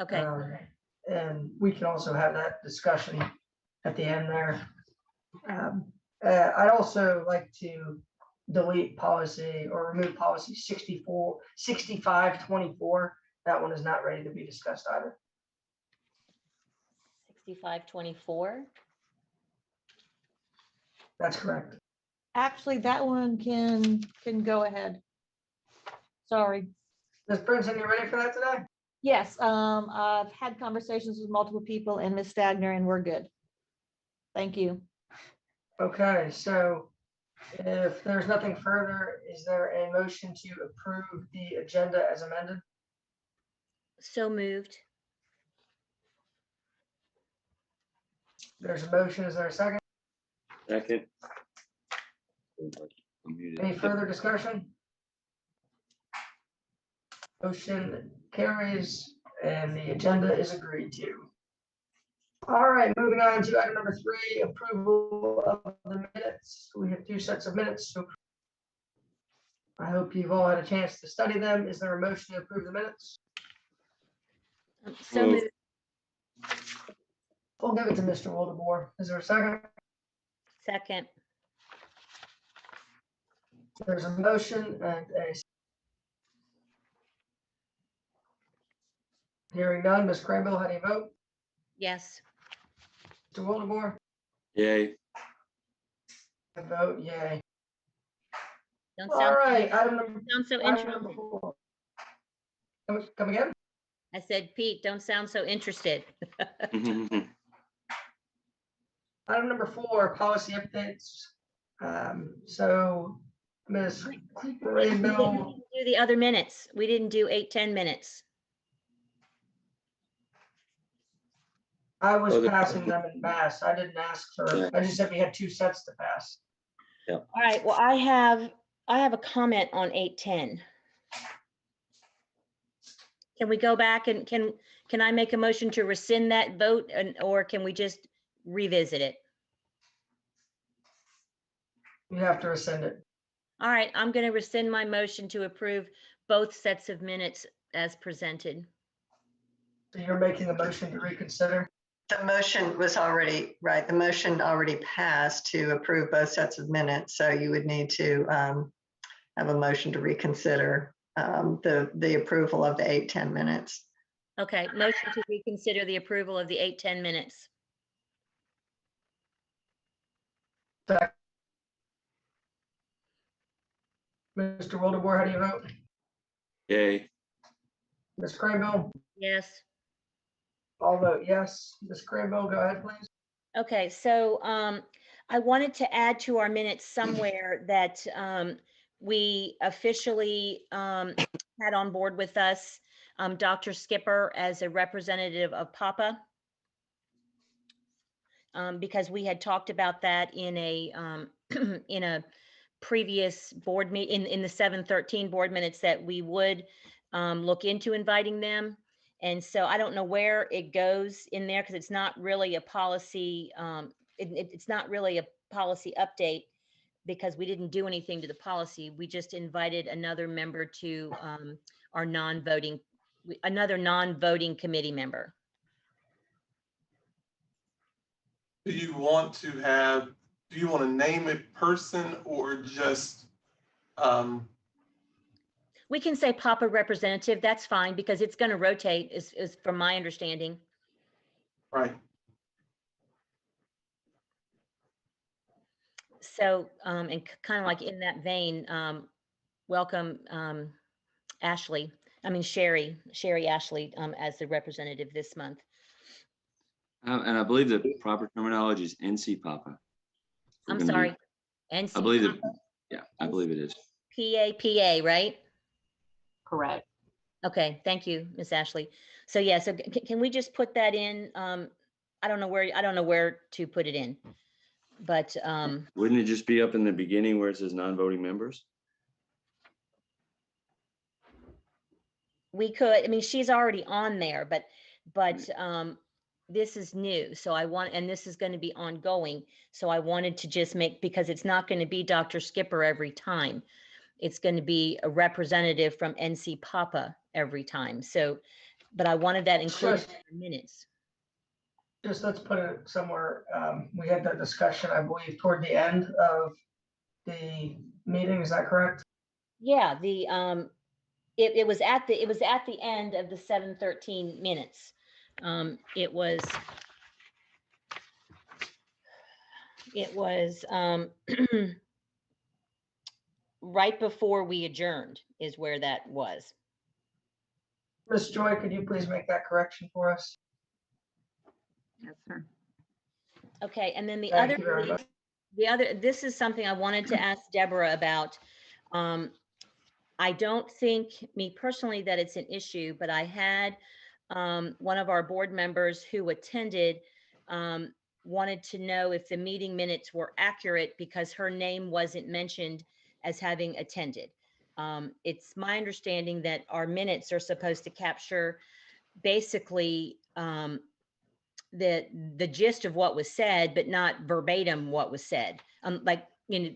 Okay. And we can also have that discussion at the end there. I'd also like to delete policy or remove policy 6524. That one is not ready to be discussed either. 6524. That's correct. Actually, that one can go ahead. Sorry. Ms. Brinson, you ready for that today? Yes, I've had conversations with multiple people and Ms. Stagner, and we're good. Thank you. Okay, so if there's nothing further, is there a motion to approve the agenda as amended? So moved. There's a motion. Is there a second? Second. Any further discussion? Motion carries and the agenda is agreed to. All right, moving on to item number 3, approval of the minutes. We have 2 sets of minutes. So I hope you've all had a chance to study them. Is there a motion to approve the minutes? So Move. moved. We'll give it to Mr. Wildebohr. Is there a second? Second. There's a motion and a hearing none. Ms. Craybill, how do you vote? Yes. Mr. Wildebohr? Yay. I vote yay. Don't All sound, right, item number, sound so item interested. number 4. Come again? I said, Pete, don't sound so interested. Item number 4, policy updates. So Ms. We Craybill, didn't do the other minutes. We didn't do 8-10 minutes. I was Oh, passing them in mass. I didn't ask for, Yeah. I just said we had 2 sets to pass. All right, well, I have a comment on 8-10. Can we go back and can I make a motion to rescind that vote or can we just revisit it? You have to rescind it. All right, I'm going to rescind my motion to approve both sets of minutes as presented. So you're making a motion to reconsider? The motion was already, right, the motion already passed to approve both sets of minutes, so you would need to have a motion to reconsider the approval of the 8-10 minutes. Okay, motion to reconsider the approval of the 8-10 minutes. Second. Mr. Wildebohr, how do you vote? Yay. Ms. Craybill? Yes. I'll vote yes. Ms. Craybill, go ahead, please. Okay, so I wanted to add to our minutes somewhere that we officially had on board with us Dr. Skipper as a representative of PAPA. Because we had talked about that in a in a previous board meeting in the 7/13 board minutes that we would look into inviting them. And so I don't know where it goes in there because it's not really a policy. It's not really a policy update because we didn't do anything to the policy. We just invited another member to our another non-voting committee member. Do you want to name a person or just, We can say PAPA representative, that's fine, because it's going to rotate, is from my understanding. right? So, and kind of like in that vein, welcome Sherry Ashley as the representative this month. And I believe the proper terminology is NC Papa. I'm sorry, NC. I believe that, yeah, I believe it is. PAPA, right? Correct. Okay, thank you, Miss Ashley. So yeah, so can we just put that in? I don't know where to put it in, but Wouldn't it just be up in the beginning where it says non-voting members? we could, I mean, she's already on there, but this is new. So and this is going to be ongoing. So I wanted to just because it's not going to be Dr. Skipper every time. It's going to be a representative from NC Papa every time. So but I wanted that included Sure. in the minutes. Just let's put it somewhere. We had that discussion, I believe, toward the end of the meeting. Is that correct? Yeah, it was at the end of the 7:13 minutes. It was right before we adjourned is where that was. Ms. Joy, could you please make that correction for us? Yes, sir. Okay, and then Thank you very much. this is something I wanted to ask Deborah about. I don't think, me personally, that it's an issue, but I had one of our board members who attended wanted to know if the meeting minutes were accurate because her name wasn't mentioned as having attended. It's my understanding that our minutes are supposed to capture basically the gist of what was said, but not verbatim what was said. Like, you know,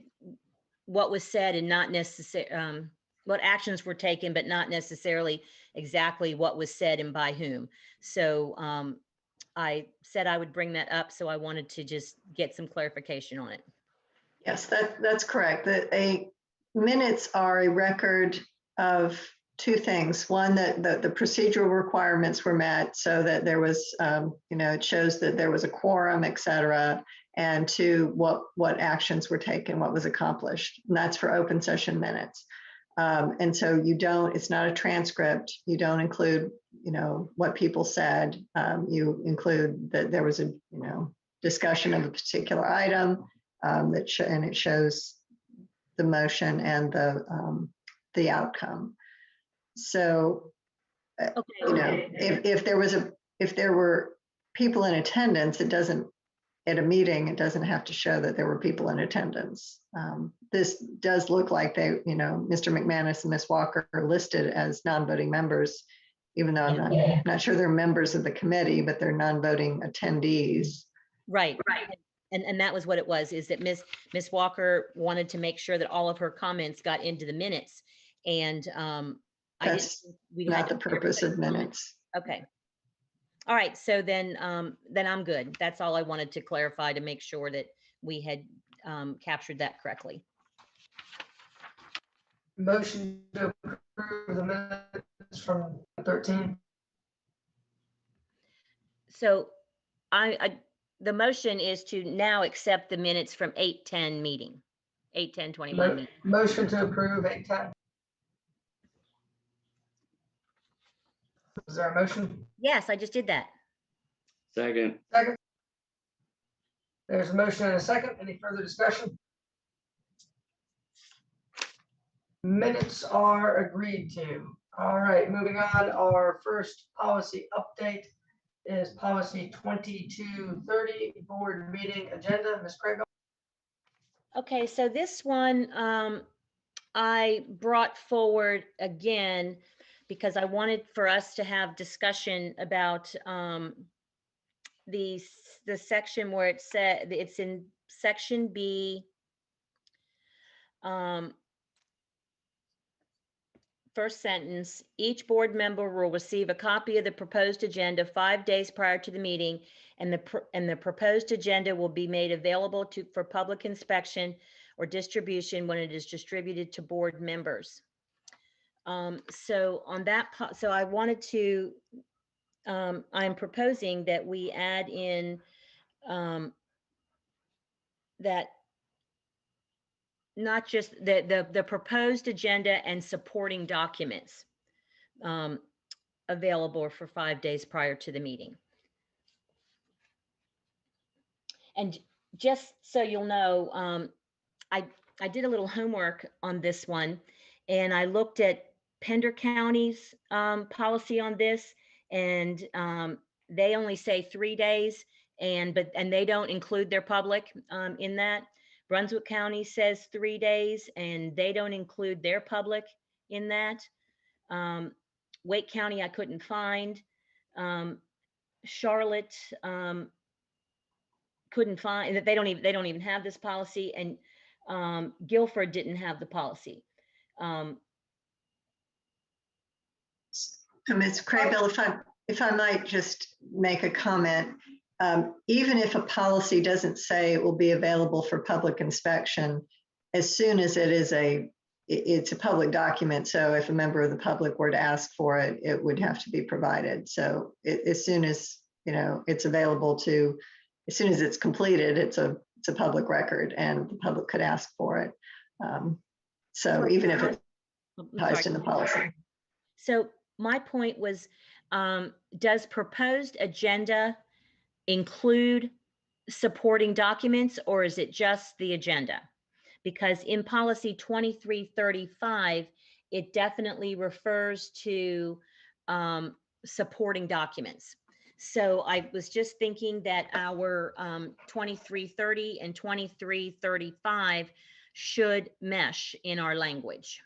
what was said and not necessarily what actions were taken, but not necessarily exactly what was said and by whom. So I said I would bring that up, so I wanted to just get some clarification on it. Yes, that's correct. Minutes are a record of two things. One, that the procedural requirements were met so that there was, it shows that there was a quorum, et cetera. And two, what actions were taken, what was accomplished. And that's for open session minutes. And so it's not a transcript. You don't include, what people said. You include that there was a, discussion of a particular item and it shows the motion and the outcome. So, Okay. if there were people in attendance, at a meeting, it doesn't have to show that there were people in attendance. This does look like Mr. McManus and Ms. Walker are listed as non-voting members, even though I'm not sure they're members of the committee, but they're non-voting attendees. Right. And that was what it was, is that Miss Walker wanted to make sure that all of her comments got into the minutes. And I didn't That's think we not had the to purpose of minutes. Okay. All right, so then I'm good. That's all I wanted to clarify to make sure that we had captured that correctly. Motion to approve the minutes from 13. So the motion is to now accept the minutes from 8:10 meeting, 8:10:21 meeting. Motion to approve 8:10. Is there a motion? Yes, I just did that. Second. Second. There's a motion and a second. Any further discussion? Minutes are agreed to. All right, moving on. Our first policy update is policy 2230, board meeting agenda. Ms. Craig. Okay, so this one I brought forward again because I wanted for us to have discussion about the section where it said, it's in section B, first sentence, each board member will receive a copy of the proposed agenda 5 days prior to the meeting, and the proposed agenda will be made available for public inspection or distribution when it is distributed to board members. So on that, so I wanted to, I'm proposing that we add in that not just the proposed agenda and supporting documents available for 5 days prior to the meeting. And just so you'll know, I did a little homework on this one, and I looked at Pender County's policy on this, and they only say 3 days, and they don't include their public in that. Brunswick County says 3 days, and they don't include their public in that. Wake County I couldn't find. Charlotte couldn't find that. They don't even have this policy, and Guilford didn't have the policy. Ms. Craybill, if I might just make a comment, even if a policy doesn't say it will be available for public inspection, as soon as it's a public document, so if a member of the public were to ask for it, it would have to be provided. So as soon as, it's available as soon as it's completed, it's a public record and the public could ask for it. So even if it I'm ties sorry. in the policy. So my point was, does proposed agenda include supporting documents, or is it just the agenda? Because in policy 2335, it definitely refers to supporting documents. So I was just thinking that our 2330 and 2335 should mesh in our language.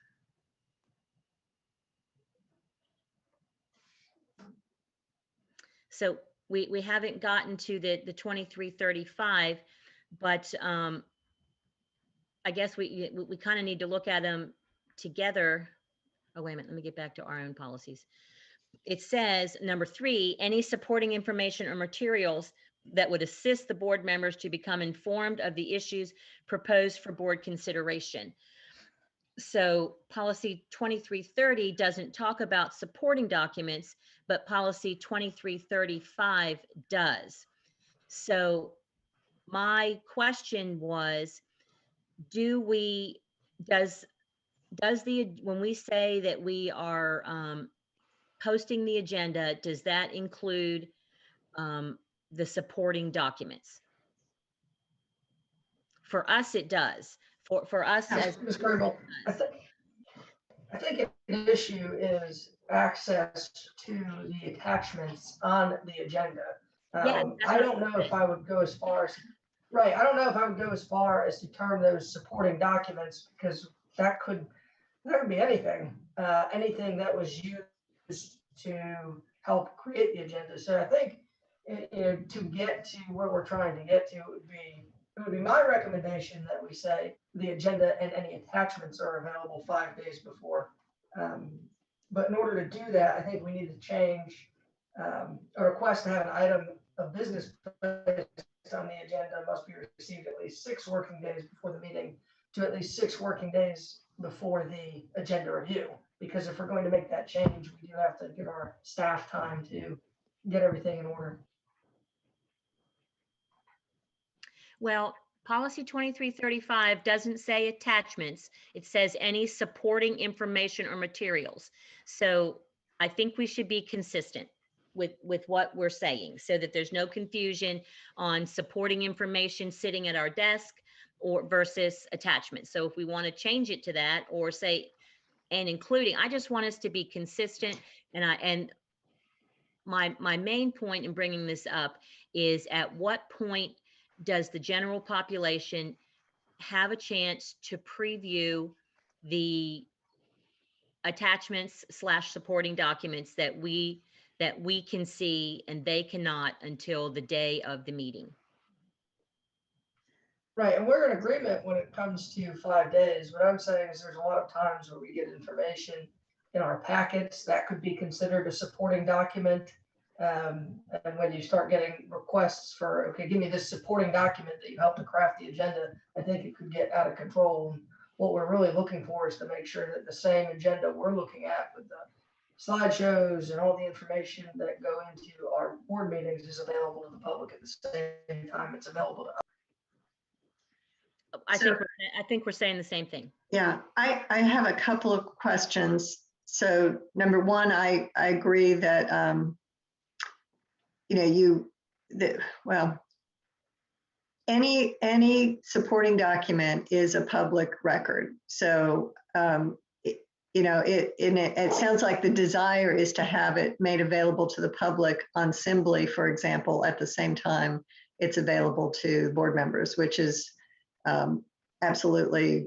So we haven't gotten to the 2335, but I guess we kind of need to look at them together. Oh, wait a minute, let me get back to our own policies. It says, number 3, any supporting information or materials that would assist the board members to become informed of the issues proposed for board consideration. So policy 2330 doesn't talk about supporting documents, but policy 2335 does. So my question was, when we say that we are posting the agenda, does that include the supporting documents? For us, it does. For us as Ms. Grable, I think an issue is access to the attachments on the agenda. Yeah, I don't know if I would go as far as, right, I don't know if I would go as far as to term those supporting documents, because that could be anything, anything that was used to help create the agenda. So I think to get to where we're trying to get to, it would be my recommendation that we say the agenda and any attachments are available 5 days before. But in order to do that, I think we need to change a request to have an item of business placed on the agenda must be received at least 6 working days before the meeting to at least 6 working days before the agenda review. Because if we're going to make that change, we do have to give our staff time to get everything in order. Well, policy 2335 doesn't say attachments. It says any supporting information or materials. So I think we should be consistent with what we're saying so that there's no confusion on supporting information sitting at our desk or versus attachments. So if we want to change it to that or say, and including, I just want us to be consistent. And my main point in bringing this up is, at what point does the general population have a chance to preview the attachments / supporting documents that we can see and they cannot until the day of the meeting? Right, and we're in agreement when it comes to 5 days. What I'm saying is there's a lot of times where we get information in our packets that could be considered a supporting document. And when you start getting requests for, okay, give me this supporting document that you helped to craft the agenda, I think it could get out of control. What we're really looking for is to make sure that the same agenda we're looking at with the slideshows and all the information that go into our board meetings is available to the public at the same time it's available to us. I think we're saying the same thing. Yeah, I have a couple of questions. So number one, I agree that, any supporting document is a public record. So, it sounds like the desire is to have it made available to the public on Assembly, for example, at the same time it's available to board members, which is absolutely,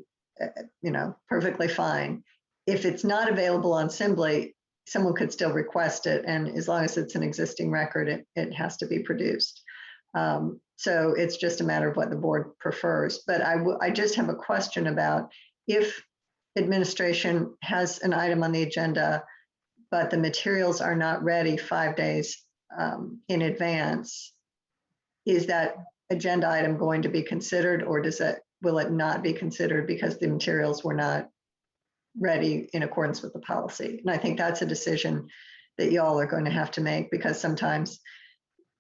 perfectly fine. If it's not available on Assembly, someone could still request it. And as long as it's an existing record, it has to be produced. So it's just a matter of what the board prefers. But I just have a question about if administration has an item on the agenda but the materials are not ready 5 days in advance, is that agenda item going to be considered, or will it not be considered because the materials were not ready in accordance with the policy? And I think that's a decision that y'all are going to have to make, because sometimes,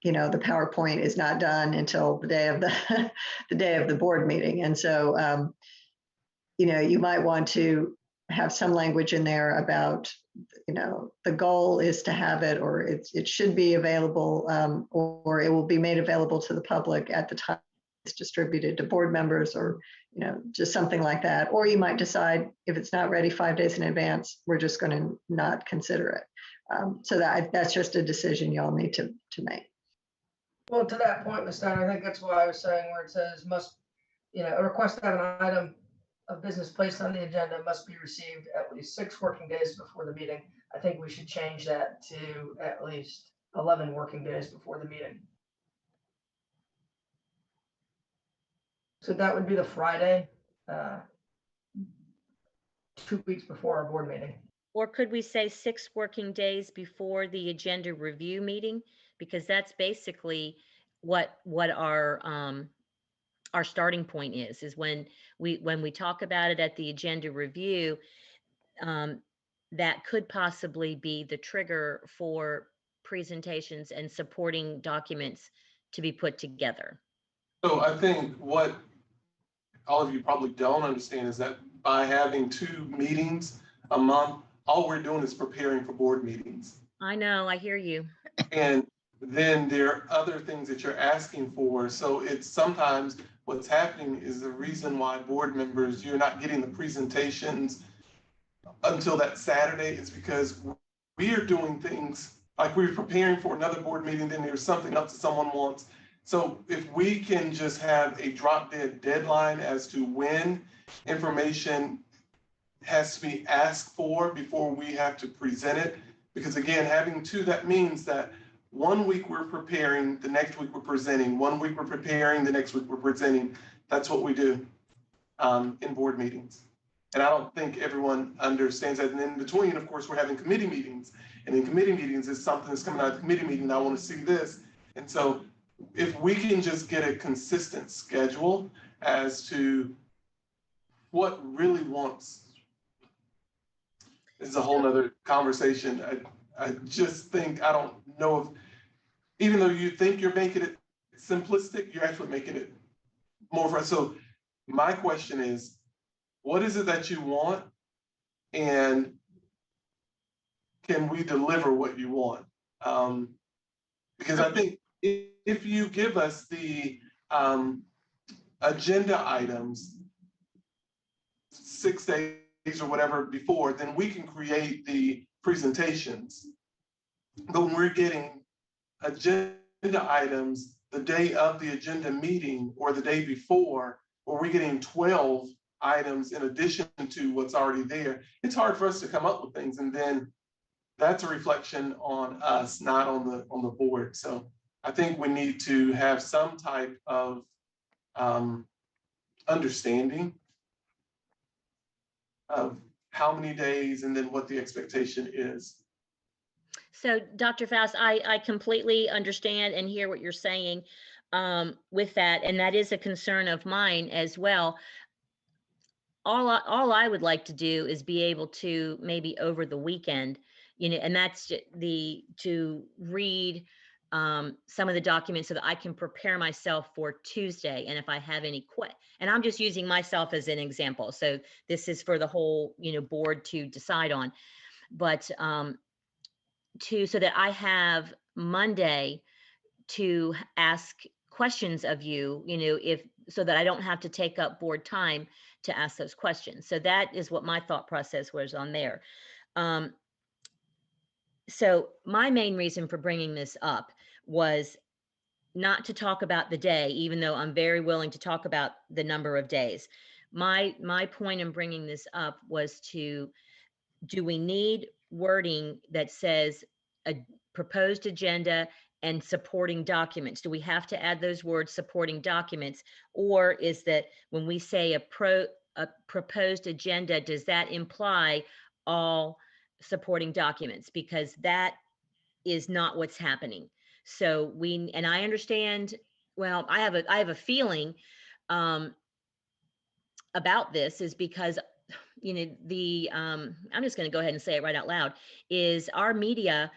the PowerPoint is not done until the day of the day of the board meeting. And so, you might want to have some language in there about, the goal is to have it, or it should be available, or it will be made available to the public at the time it's distributed to board members, or, just something like that. Or you might decide, if it's not ready 5 days in advance, we're just going to not consider it. So that's just a decision y'all need to make. Well, to that point, Ms. Steiner, I think that's why I was saying where it says a request to have an item of business placed on the agenda must be received at least 6 working days before the meeting. I think we should change that to at least 11 working days before the meeting. So that would be the Friday, 2 weeks before our board meeting. Or could we say 6 working days before the agenda review meeting? Because that's basically what our starting point is when we talk about it at the agenda review, that could possibly be the trigger for presentations and supporting documents to be put together. So I think what all of you probably don't understand is that by having 2 meetings a month, all we're doing is preparing for board meetings. I know, I hear you. And then there are other things that you're asking for. So it's sometimes what's happening is the reason why board members, you're not getting the presentations until that Saturday is because we are doing things like we're preparing for another board meeting, then there's something else that someone wants. So if we can just have a drop dead deadline as to when information has to be asked for before we have to present it, because again, having 2, that means that 1 week we're preparing, the next week we're presenting, 1 week we're preparing, the next week we're presenting. That's what we do in board meetings. And I don't think everyone understands that. And in between, of course, we're having committee meetings. And in committee meetings, it's something that's coming out of the committee meeting. I want to see this. And so if we can just get a consistent schedule as to what really wants, is a whole nother conversation. I just think, I don't know if, even though you think you're making it simplistic, you're actually making it more for us. So my question is, what is it that you want? And can we deliver what you want? Because I think if you give us the agenda items 6 days or whatever before, then we can create the presentations. But when we're getting agenda items the day of the agenda meeting or the day before, or we're getting 12 items in addition to what's already there, it's hard for us to come up with things. And then that's a reflection on us, not on the board. So I think we need to have some type of understanding of how many days and then what the expectation is. So Dr. Faust, I completely understand and hear what you're saying with that. And that is a concern of mine as well. All I would like to do is be able to maybe over the weekend, and that's to read some of the documents so that I can prepare myself for Tuesday. And if I have any and I'm just using myself as an example. So this is for the whole, board to decide on, but so that I have Monday to ask questions of you, so that I don't have to take up board time to ask those questions. So that is what my thought process was on there. So my main reason for bringing this up was not to talk about the day, even though I'm very willing to talk about the number of days. My point in bringing this up was do we need wording that says a proposed agenda and supporting documents? Do we have to add those words, supporting documents? Or is that when we say a proposed agenda, does that imply all supporting documents, because that is not what's happening. So and I understand, well, I have a feeling about this, is because, I'm just going to go ahead and say it right out loud, is our media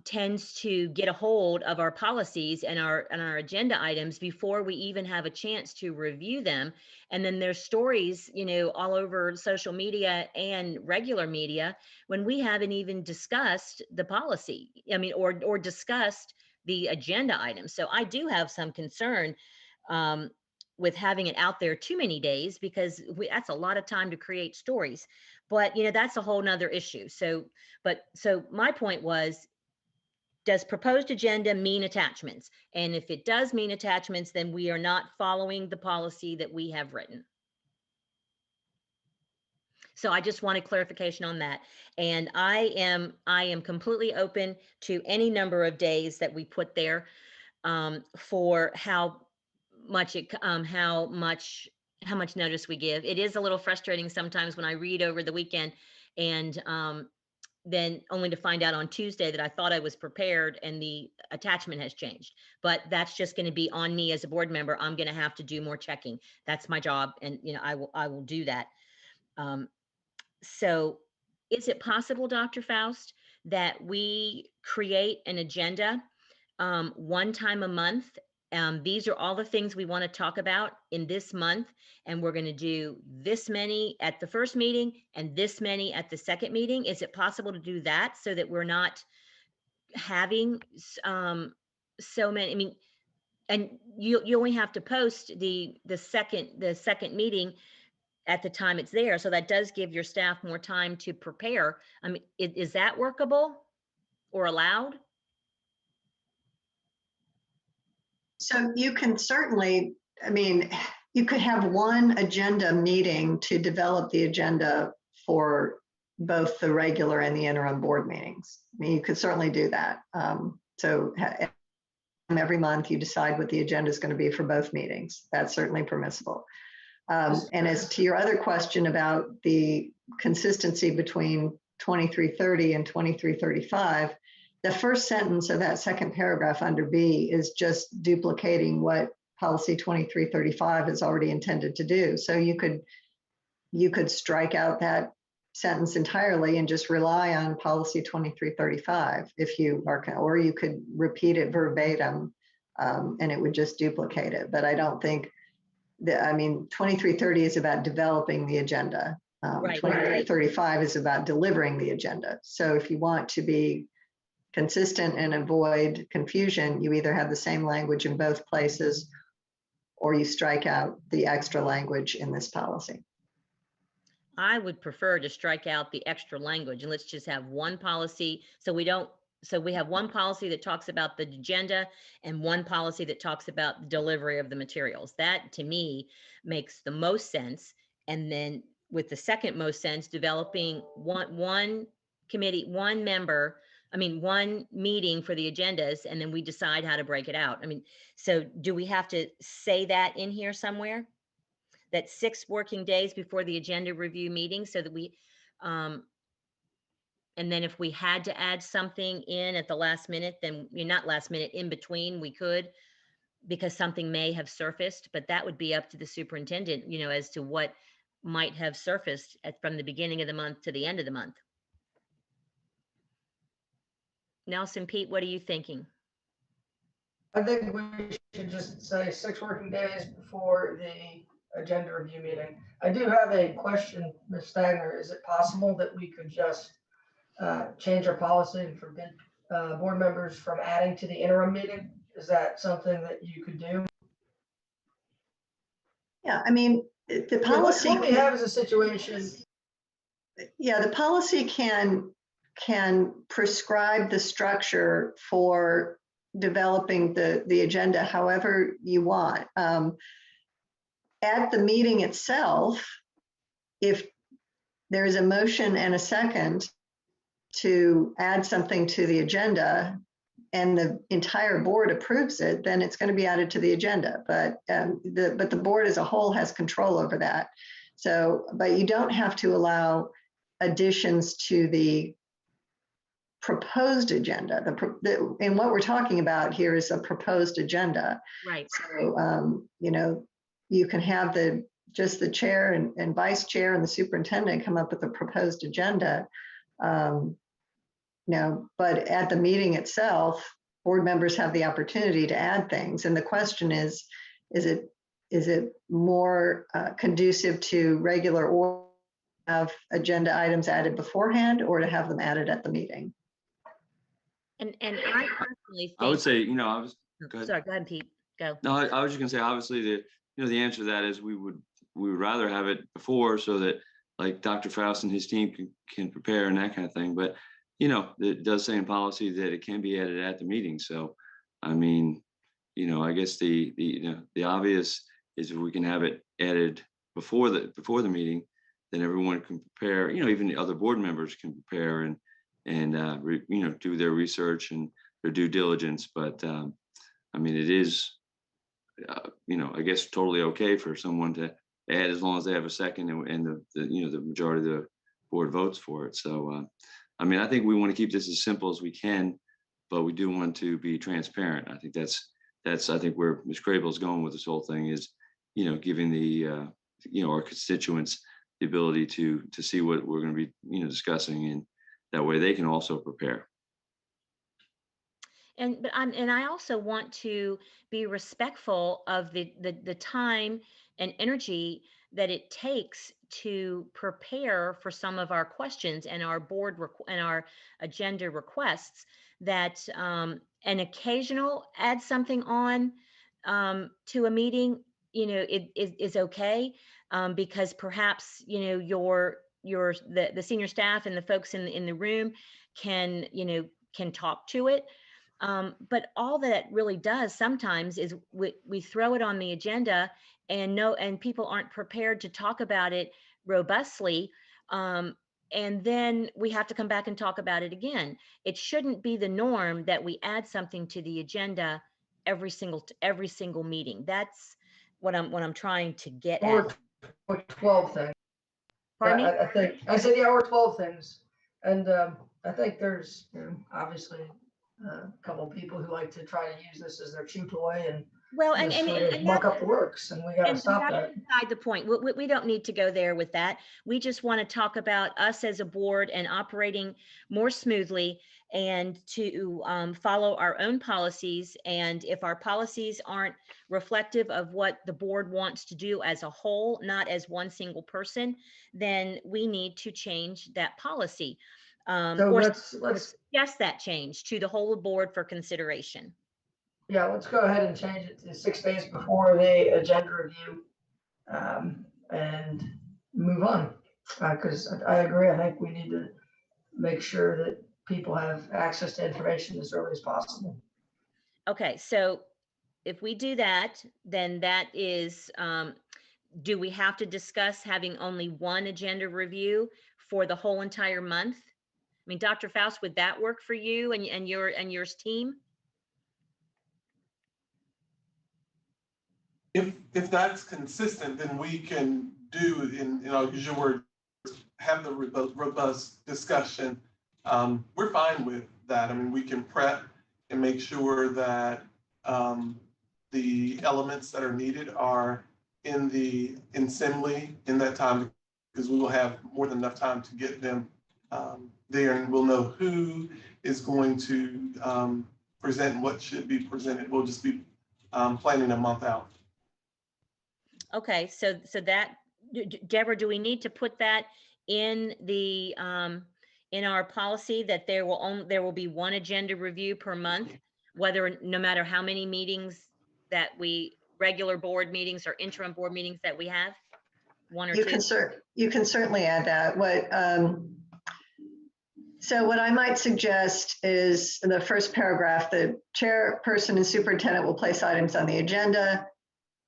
tends to get a hold of our policies and our agenda items before we even have a chance to review them. And then there's stories, all over social media and regular media when we haven't even discussed the policy. I mean, or discussed the agenda items. So I do have some concern with having it out there too many days, because that's a lot of time to create stories. But that's a whole nother issue. So my point was, does proposed agenda mean attachments? And if it does mean attachments, then we are not following the policy that we have written. So I just wanted clarification on that. And I am completely open to any number of days that we put there for how much notice we give. It is a little frustrating sometimes when I read over the weekend and then only to find out on Tuesday that I thought I was prepared and the attachment has changed. But that's just going to be on me as a board member. I'm going to have to do more checking. That's my job. And, I will do that. So is it possible, Dr. Faust, that we create an agenda one time a month? These are all the things we want to talk about in this month, and we're going to do this many at the first meeting and this many at the second meeting. Is it possible to do that so that we're not having so many? I mean, and you only have to post the second meeting at the time it's there, so that does give your staff more time to prepare. I mean, is that workable or allowed? So you can certainly, you could have one agenda meeting to develop the agenda for both the regular and the interim board meetings. I mean, you could certainly do that. Every month you decide what the agenda is going to be for both meetings. That's certainly permissible. And as to your other question about the consistency between 2330 and 2335, the first sentence of that second paragraph under B is just duplicating what policy 2335 is already intended to do. So you could strike out that sentence entirely and just rely on policy 2335 if you are, or you could repeat it verbatim and it would just duplicate it. But I don't think that, 2330 is about developing the agenda. Right. 2335 is about delivering the agenda. So if you want to be consistent and avoid confusion, you either have the same language in both places or you strike out the extra language in this policy. I would prefer to strike out the extra language and let's just have one policy. So we have one policy that talks about the agenda and one policy that talks about the delivery of the materials. That to me makes the most sense. And then with the second most sense, developing one committee, one meeting for the agendas, and then we decide how to break it out. So do we have to say that in here somewhere? That 6 working days before the agenda review meeting, so that we, and then if we had to add something in at the last minute, then not last minute, in between, we could, because something may have surfaced, but that would be up to the superintendent, as to what might have surfaced from the beginning of the month to the end of the month. Nelson, Pete, what are you thinking? I think we should just say 6 working days before the agenda review meeting. I do have a question, Ms. Stagner. Is it possible that we could just change our policy and forbid board members from adding to the interim meeting? Is that something that you could do? Yeah, the policy. What we have is a situation. Yeah, the policy can prescribe the structure for developing the agenda however you want. At the meeting itself, if there is a motion and a second to add something to the agenda and the entire board approves it, then it's going to be added to the agenda. But the board as a whole has control over that. So, but you don't have to allow additions to the proposed agenda. And what we're talking about here is a proposed agenda. Right. So, you can have just the chair and vice chair and the superintendent come up with a proposed agenda. But at the meeting itself, board members have the opportunity to add things. And the question is it more conducive to regular order of agenda items added beforehand, or to have them added at the meeting? And I personally think. I would say, go ahead. Sorry, go ahead, Pete. Go. No, I was just gonna say, obviously, the answer to that is we would rather have it before, so that like Dr. Faust and his team can prepare and that kind of thing. But it does say in policy that it can be added at the meeting. So, I mean, I guess the obvious is if we can have it added before the meeting, then everyone can prepare. Even the other board members can prepare and do their research and their due diligence. But I mean, it is, I guess totally okay for someone to add, as long as they have a second and the majority of the board votes for it. So, I mean, I think we want to keep this as simple as we can, but we do want to be transparent. I think that's I think where Ms. Crable is going with this whole thing is, giving the our constituents the ability to see what we're going to be discussing, and that way they can also prepare. And I also want to be respectful of the time and energy that it takes to prepare for some of our questions and our and our agenda requests. That an occasional add something on to a meeting, it is okay, because perhaps the senior staff and the folks in the room can talk to it. But all that really does sometimes is we throw it on the agenda and people aren't prepared to talk about it robustly. And then we have to come back and talk about it again. It shouldn't be the norm that we add something to the agenda every single meeting. That's what I'm trying to get at. Or 12 things. Pardon me? I think, I said, yeah, or 12 things. And I think there's obviously a couple of people who like to try to use this as their chew toy and Well, and sort of muck up the works, and we gotta stop that. That's beside the point. We don't need to go there with that. We just want to talk about us as a board and operating more smoothly, and to follow our own policies. And if our policies aren't reflective of what the board wants to do as a whole, not as one single person, then we need to change that policy. So Or let's suggest that change to the whole board for consideration. yeah, let's go ahead and change it to 6 days before the agenda review, and move on. Because I agree, I think we need to make sure that people have access to information as early as possible. Okay, so if we do that, then that is, do we have to discuss having only one agenda review for the whole entire month? I mean, Dr. Faust, would that work for you and your team? If that's consistent, then we can do, use your word, have the robust discussion. We're fine with that. I mean, we can prep and make sure that the elements that are needed are in the assembly in that time, because we will have more than enough time to get them there, and we'll know who is going to present what should be presented. We'll just be planning a month out. Okay, so that, Deborah, do we need to put that in the in our policy that there will be one agenda review per month, no matter how many meetings that regular board meetings or interim board meetings that we have? One or two? You can certainly add that. So what I might suggest is in the first paragraph, the chairperson and superintendent will place items on the agenda.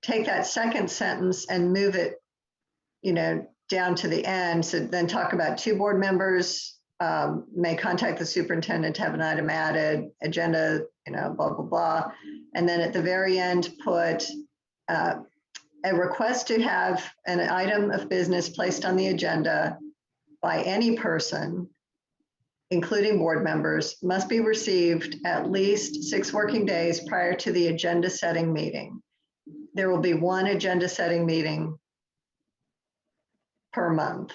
Take that second sentence and move it, down to the end. So then talk about 2 board members may contact the superintendent to have an item added, agenda, blah, blah, blah. And then at the very end, put a request to have an item of business placed on the agenda by any person, including board members, must be received at least 6 working days prior to the agenda setting meeting. There will be one agenda setting meeting per month.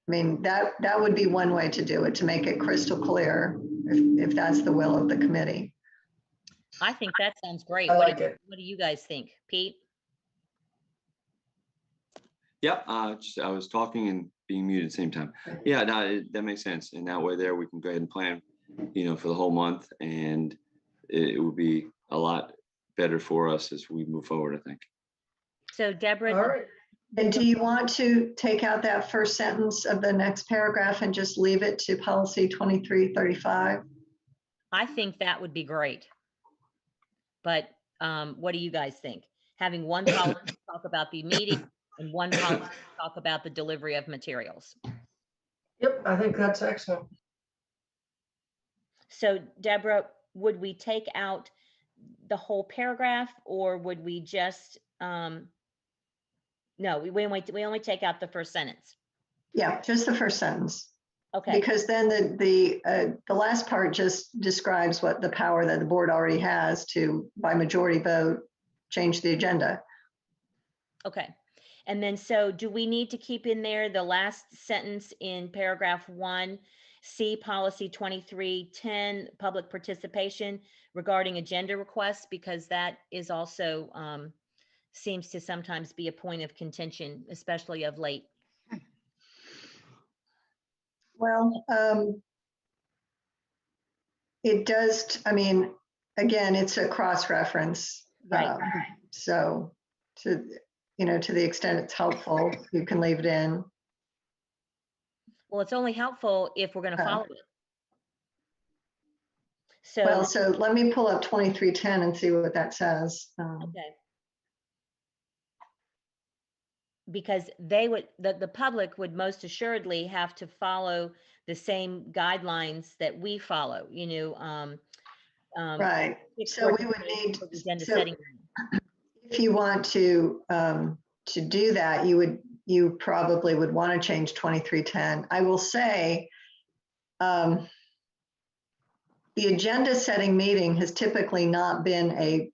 I mean, that would be one way to do it, to make it crystal clear, if that's the will of the committee. I think that sounds great. I What like it. do you guys think? Pete? Yep, just, I was talking and being muted at the same time. Yeah, no, that makes sense. And that way there, we can go ahead and plan, for the whole month, and it would be a lot better for us as we move forward, I think. So Deborah, All right. And do you want to take out that first sentence of the next paragraph and just leave it to policy 2335? I think that would be great. But what do you guys think? Having one policy talk about the meeting and one policy talk about the delivery of materials. Yep, I think that's excellent. So Deborah, would we take out the whole paragraph, or would we just, no, we only take out the first sentence. Yeah, just the first sentence. Okay, Because then the last part just describes what the power that the board already has to, by majority vote, change the agenda. okay. And then, so do we need to keep in there the last sentence in paragraph 1, see policy 2310, public participation regarding agenda requests, because that is also, seems to sometimes be a point of contention, especially of late. Well, it does, I mean, again, it's a cross-reference. Right. So to the extent it's helpful, you can leave it in. Well, it's only helpful if we're going to Oh. follow it. Well, So, so let me pull up 2310 and see what that says. okay. Because they would, the public would most assuredly have to follow the same guidelines that we follow, Right. So we would need, agenda so setting. if you want to do that, you probably would want to change 2310. I will say, the agenda setting meeting has typically not been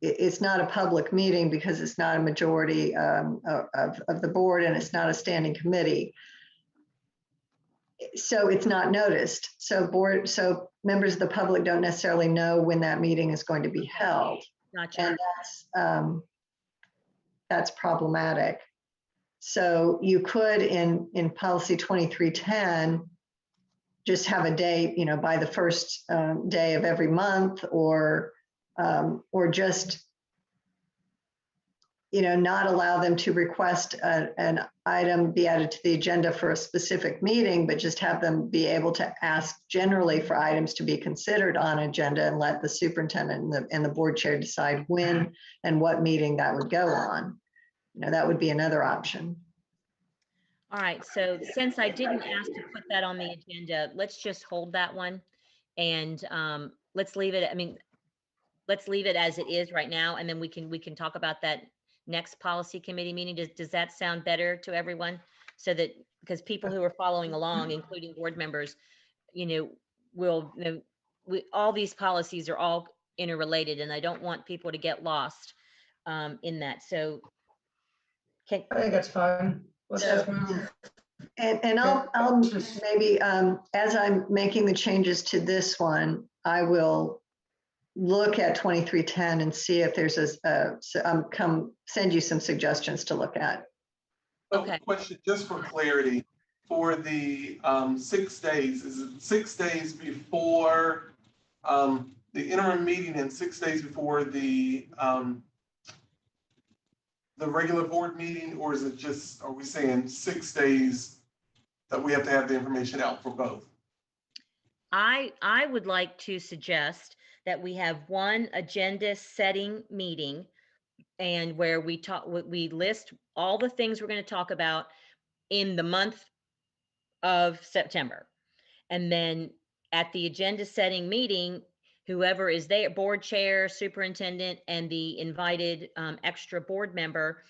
it's not a public meeting because it's not a majority of the board, and it's not a standing committee. So it's not noticed. So members of the public don't necessarily know when that meeting is going to be held. Gotcha. And that's problematic. So you could in policy 2310 just have a day, by the first day of every month, or just not allow them to request an item be added to the agenda for a specific meeting, but just have them be able to ask generally for items to be considered on agenda, and let the superintendent and the board chair decide when and what meeting that would go on. That would be another option. All right, so since I didn't ask to put that on the agenda, let's just hold that one, and let's leave it. I mean, let's leave it as it is right now, and then we can talk about that next policy committee meeting. Does that sound better to everyone? So that, because people who are following along, including board members, will, all these policies are all interrelated, and I don't want people to get lost in that. So I think that's fine. Let's just move. And I'll maybe, as I'm making the changes to this one, I will look at 2310 and see if there's come send you some suggestions to look at. Okay. Question, just for clarity, for the 6 days, is it 6 days before the interim meeting and 6 days before the regular board meeting, or is it just, are we saying 6 days that we have to have the information out for both? I would like to suggest that we have one agenda setting meeting, and where we list all the things we're going to talk about in the month of September. And then at the agenda setting meeting, whoever is there, board chair, superintendent, and the invited extra board member,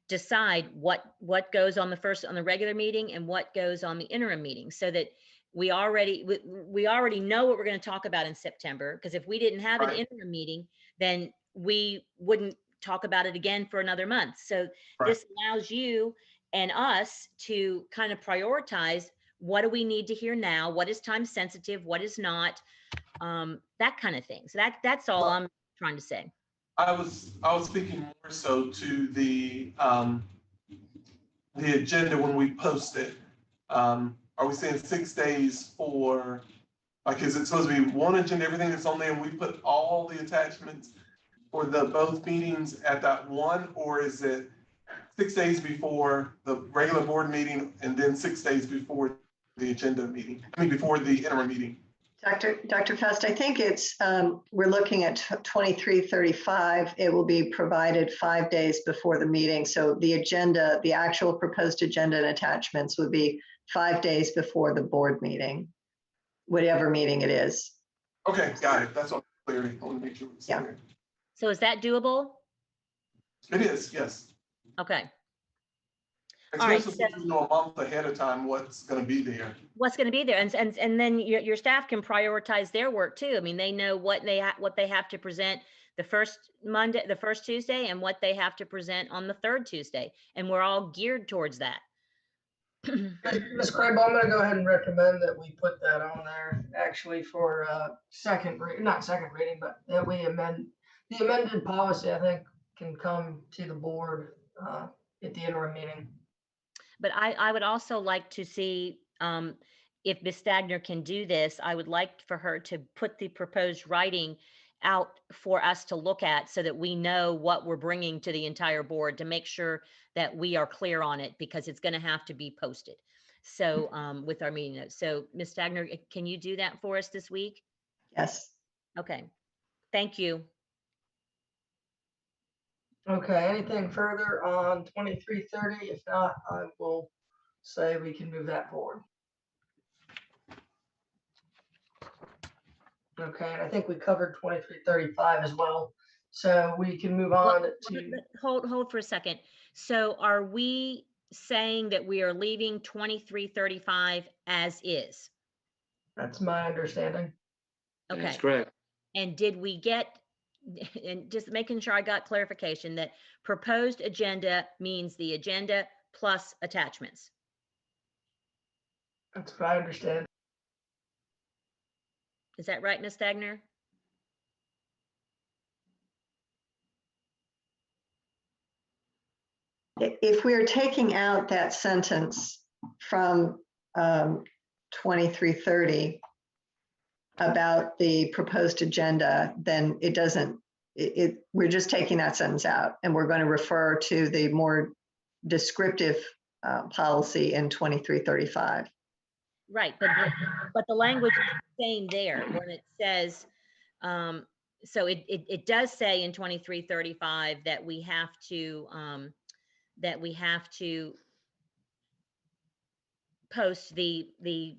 decide what goes on the regular meeting and what goes on the interim meeting, so that we already know what we're going to talk about in September. Because if we didn't have an Right. interim meeting, then we wouldn't talk about it again for another month. So this allows you and us to kind of prioritize, what do we need to hear now, what is time sensitive, what is not, that kind of thing. So that's all Well, I'm trying to say. I was speaking more so to the agenda when we post it. Are we saying 6 days for, like, is it supposed to be one agenda, everything that's on there, and we put all the attachments for the both meetings at that one, or is it 6 days before the regular board meeting and then 6 days before the agenda meeting? I mean, before the interim meeting. Dr. Faust, I think it's, we're looking at 2335. It will be provided 5 days before the meeting. So the agenda, the actual proposed agenda and attachments would be 5 days before the board meeting, whatever meeting it is. Okay, got it. That's all clear. I want to make sure it's Yeah. clear. So is that doable? It is, yes. Okay. It's All right, just supposed to know a month ahead of time what's going to be there. What's going to be there, and then your staff can prioritize their work too. I mean, they know what they have to present the first Tuesday, and what they have to present on the third Tuesday, and we're all geared towards that. Ms. Crable, I'm gonna go ahead and recommend that we put that on there actually for not second reading, but that we amend, the amended policy, I think, can come to the board at the interim meeting. But I would also like to see, if Ms. Stagner can do this, I would like for her to put the proposed writing out for us to look at, so that we know what we're bringing to the entire board, to make sure that we are clear on it, because it's going to have to be posted. So with our meeting notes. So Ms. Stagner, can you do that for us this week? Yes. Okay. Thank you. Okay, anything further on 2330? If not, I will say we can move that forward. Okay, and I think we covered 2335 as well. So we can move on to, Hold for a second. So are we saying that we are leaving 2335 as is? that's my understanding. Okay. That's correct. And did we get, and just making sure I got clarification, that proposed agenda means the agenda plus attachments? That's what I understand. Is that right, Ms. Stagner? If we're taking out that sentence from 2330 about the proposed agenda, then it doesn't, we're just taking that sentence out, and we're going to refer to the more descriptive policy in 2335. Right, but the language is the same there when it says, so it does say in 2335 that we have to post the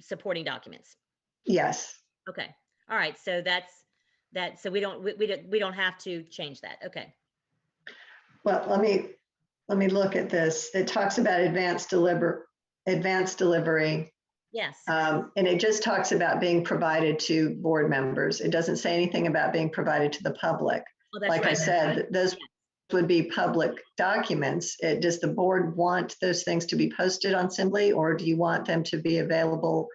supporting documents. Yes. Okay. All right. So that's that. So we don't have to change that. Okay. Well, let me look at this. It talks about advanced delivery. Yes. And it just talks about being provided to board members. It doesn't say anything about being provided to the public. Oh, that's Like I right. said, those would be public documents. Does the board want those things to be posted on Assembly, or do you want them to be available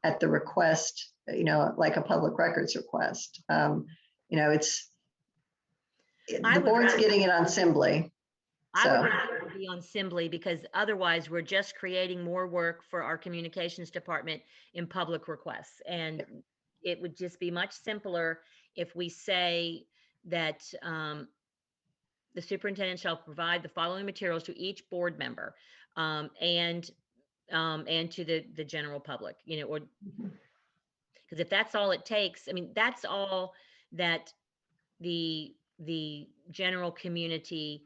at the request, like a public records request? It's, the board's getting it on Assembly. I would rather it be on Assembly, because otherwise we're just creating more work for our communications department in public requests. And it would just be much simpler if we say that the superintendent shall provide the following materials to each board member, and to the general public, or because if that's all it takes, I mean, that's all that the general community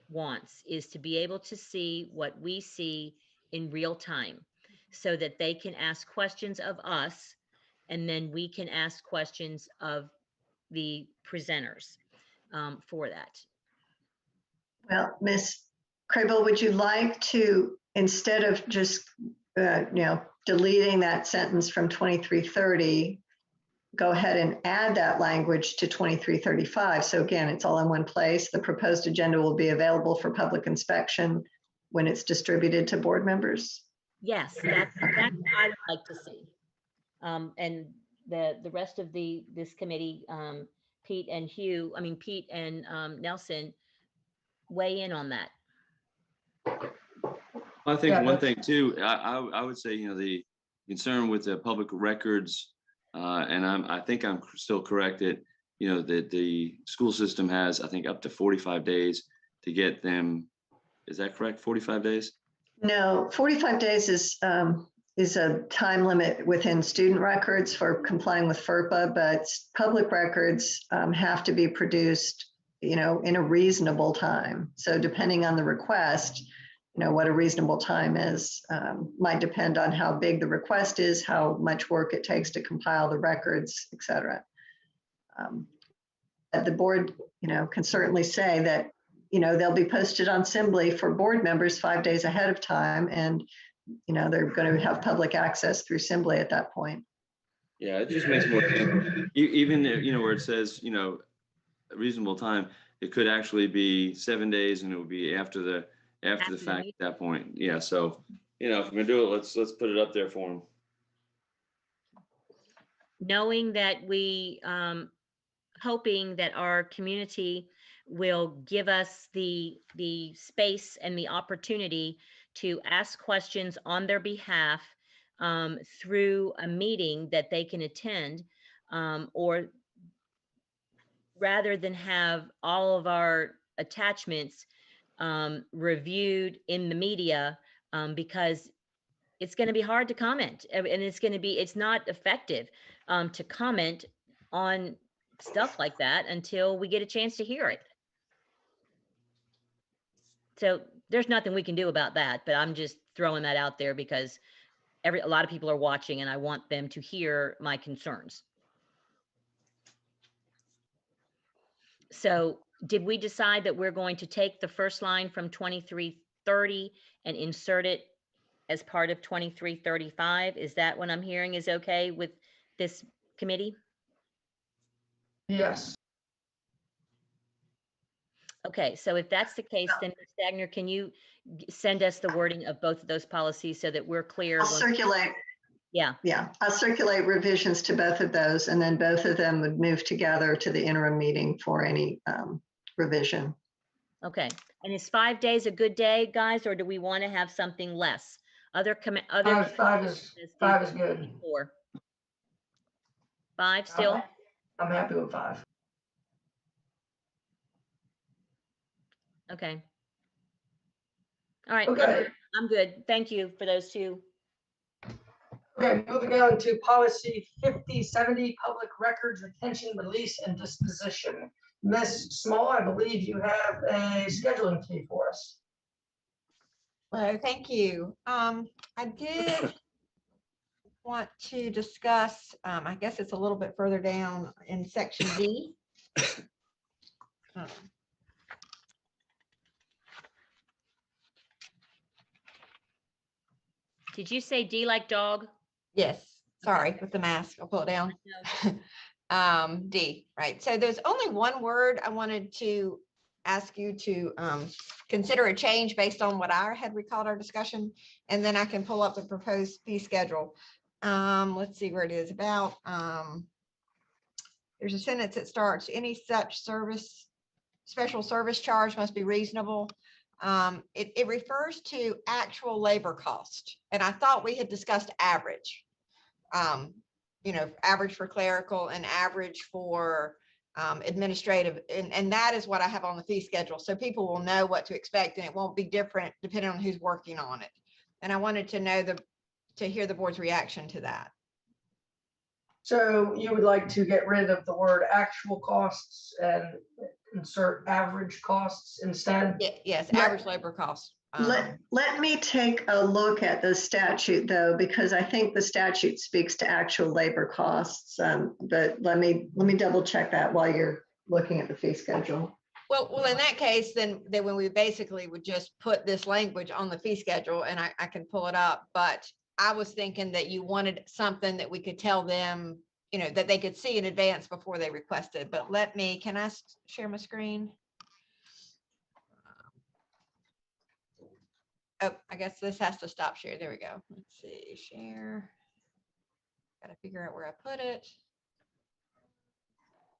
wants, is to be able to see what we see in real time, so that they can ask questions of us, and then we can ask questions of the presenters for that. Well, Miss Crable, would you like to, instead of just, deleting that sentence from 2330, go ahead and add that language to 2335? So again, it's all in one place. The proposed agenda will be available for public inspection when it's distributed to board members. Yes, that's what I would like to see. And the rest of this committee, Pete and Nelson, weigh in on that. I think Yeah, one that's- thing too, I would say, the concern with the public records, and I think I'm still correct that, that the school system has, I think, up to 45 days to get them. Is that correct? 45 days? No, 45 days is a time limit within student records for complying with FERPA, but public records have to be produced, in a reasonable time. So depending on the request, what a reasonable time is might depend on how big the request is, how much work it takes to compile the records, et cetera. The board, can certainly say that, they'll be posted on Assembly for board members 5 days ahead of time, and they're going to have public access through Assembly at that point. Yeah, it just makes more sense. Even, where it says, a reasonable time, it could actually be 7 days, and it would be after the fact at that point. Yeah, so, if we're gonna do it, let's put it up there for them. Knowing that we, hoping that our community will give us the space and the opportunity to ask questions on their behalf through a meeting that they can attend, or rather than have all of our attachments reviewed in the media, because it's going to be hard to comment, and it's not effective to comment on stuff like that until we get a chance to hear it. So there's nothing we can do about that, but I'm just throwing that out there because a lot of people are watching, and I want them to hear my concerns. So did we decide that we're going to take the first line from 2330 and insert it as part of 2335? Is that what I'm hearing is okay with this committee? Yes. Okay, so if that's the case, then Ms. Stagner, can you send us the wording of both of those policies so that we're clear? I'll circulate. Yeah. Yeah, I'll circulate revisions to both of those, and then both of them would move together to the interim meeting for any revision. Okay, and is 5 days a good day, guys, or do we want to have something less? Five is good. 4. 5 still? I'm happy with 5. Okay. All right, Okay. I'm good. Thank you for those two. Okay, moving on to policy 5070, public records retention, release, and disposition. Ms. Small, I believe you have a scheduling key for us. Well, thank you. I did want to discuss, I guess it's a little bit further down in section D. Did you say D like dog? Yes, sorry, with the mask, I'll pull it down. D, right. So there's only one word I wanted to ask you to consider a change based on what I had recalled our discussion, and then I can pull up the proposed fee schedule. Let's see where it is about. There's a sentence that starts, any such special service charge must be reasonable. It refers to actual labor cost, and I thought we had discussed average. Average for clerical and average for administrative, and that is what I have on the fee schedule, so people will know what to expect, and it won't be different depending on who's working on it. And I wanted to know to hear the board's reaction to that. So you would like to get rid of the word actual costs and insert average costs instead? Yes, Yeah. average labor costs. Let me take a look at the statute though, because I think the statute speaks to actual labor costs. But let me double check that while you're looking at the fee schedule. Well, in that case, then when we basically would just put this language on the fee schedule, and I can pull it up, but I was thinking that you wanted something that we could tell them, you know, that they could see in advance before they requested. But can I share my screen? Oh, I guess this has to stop share. There we go. Let's see, share. Got to figure out where I put it.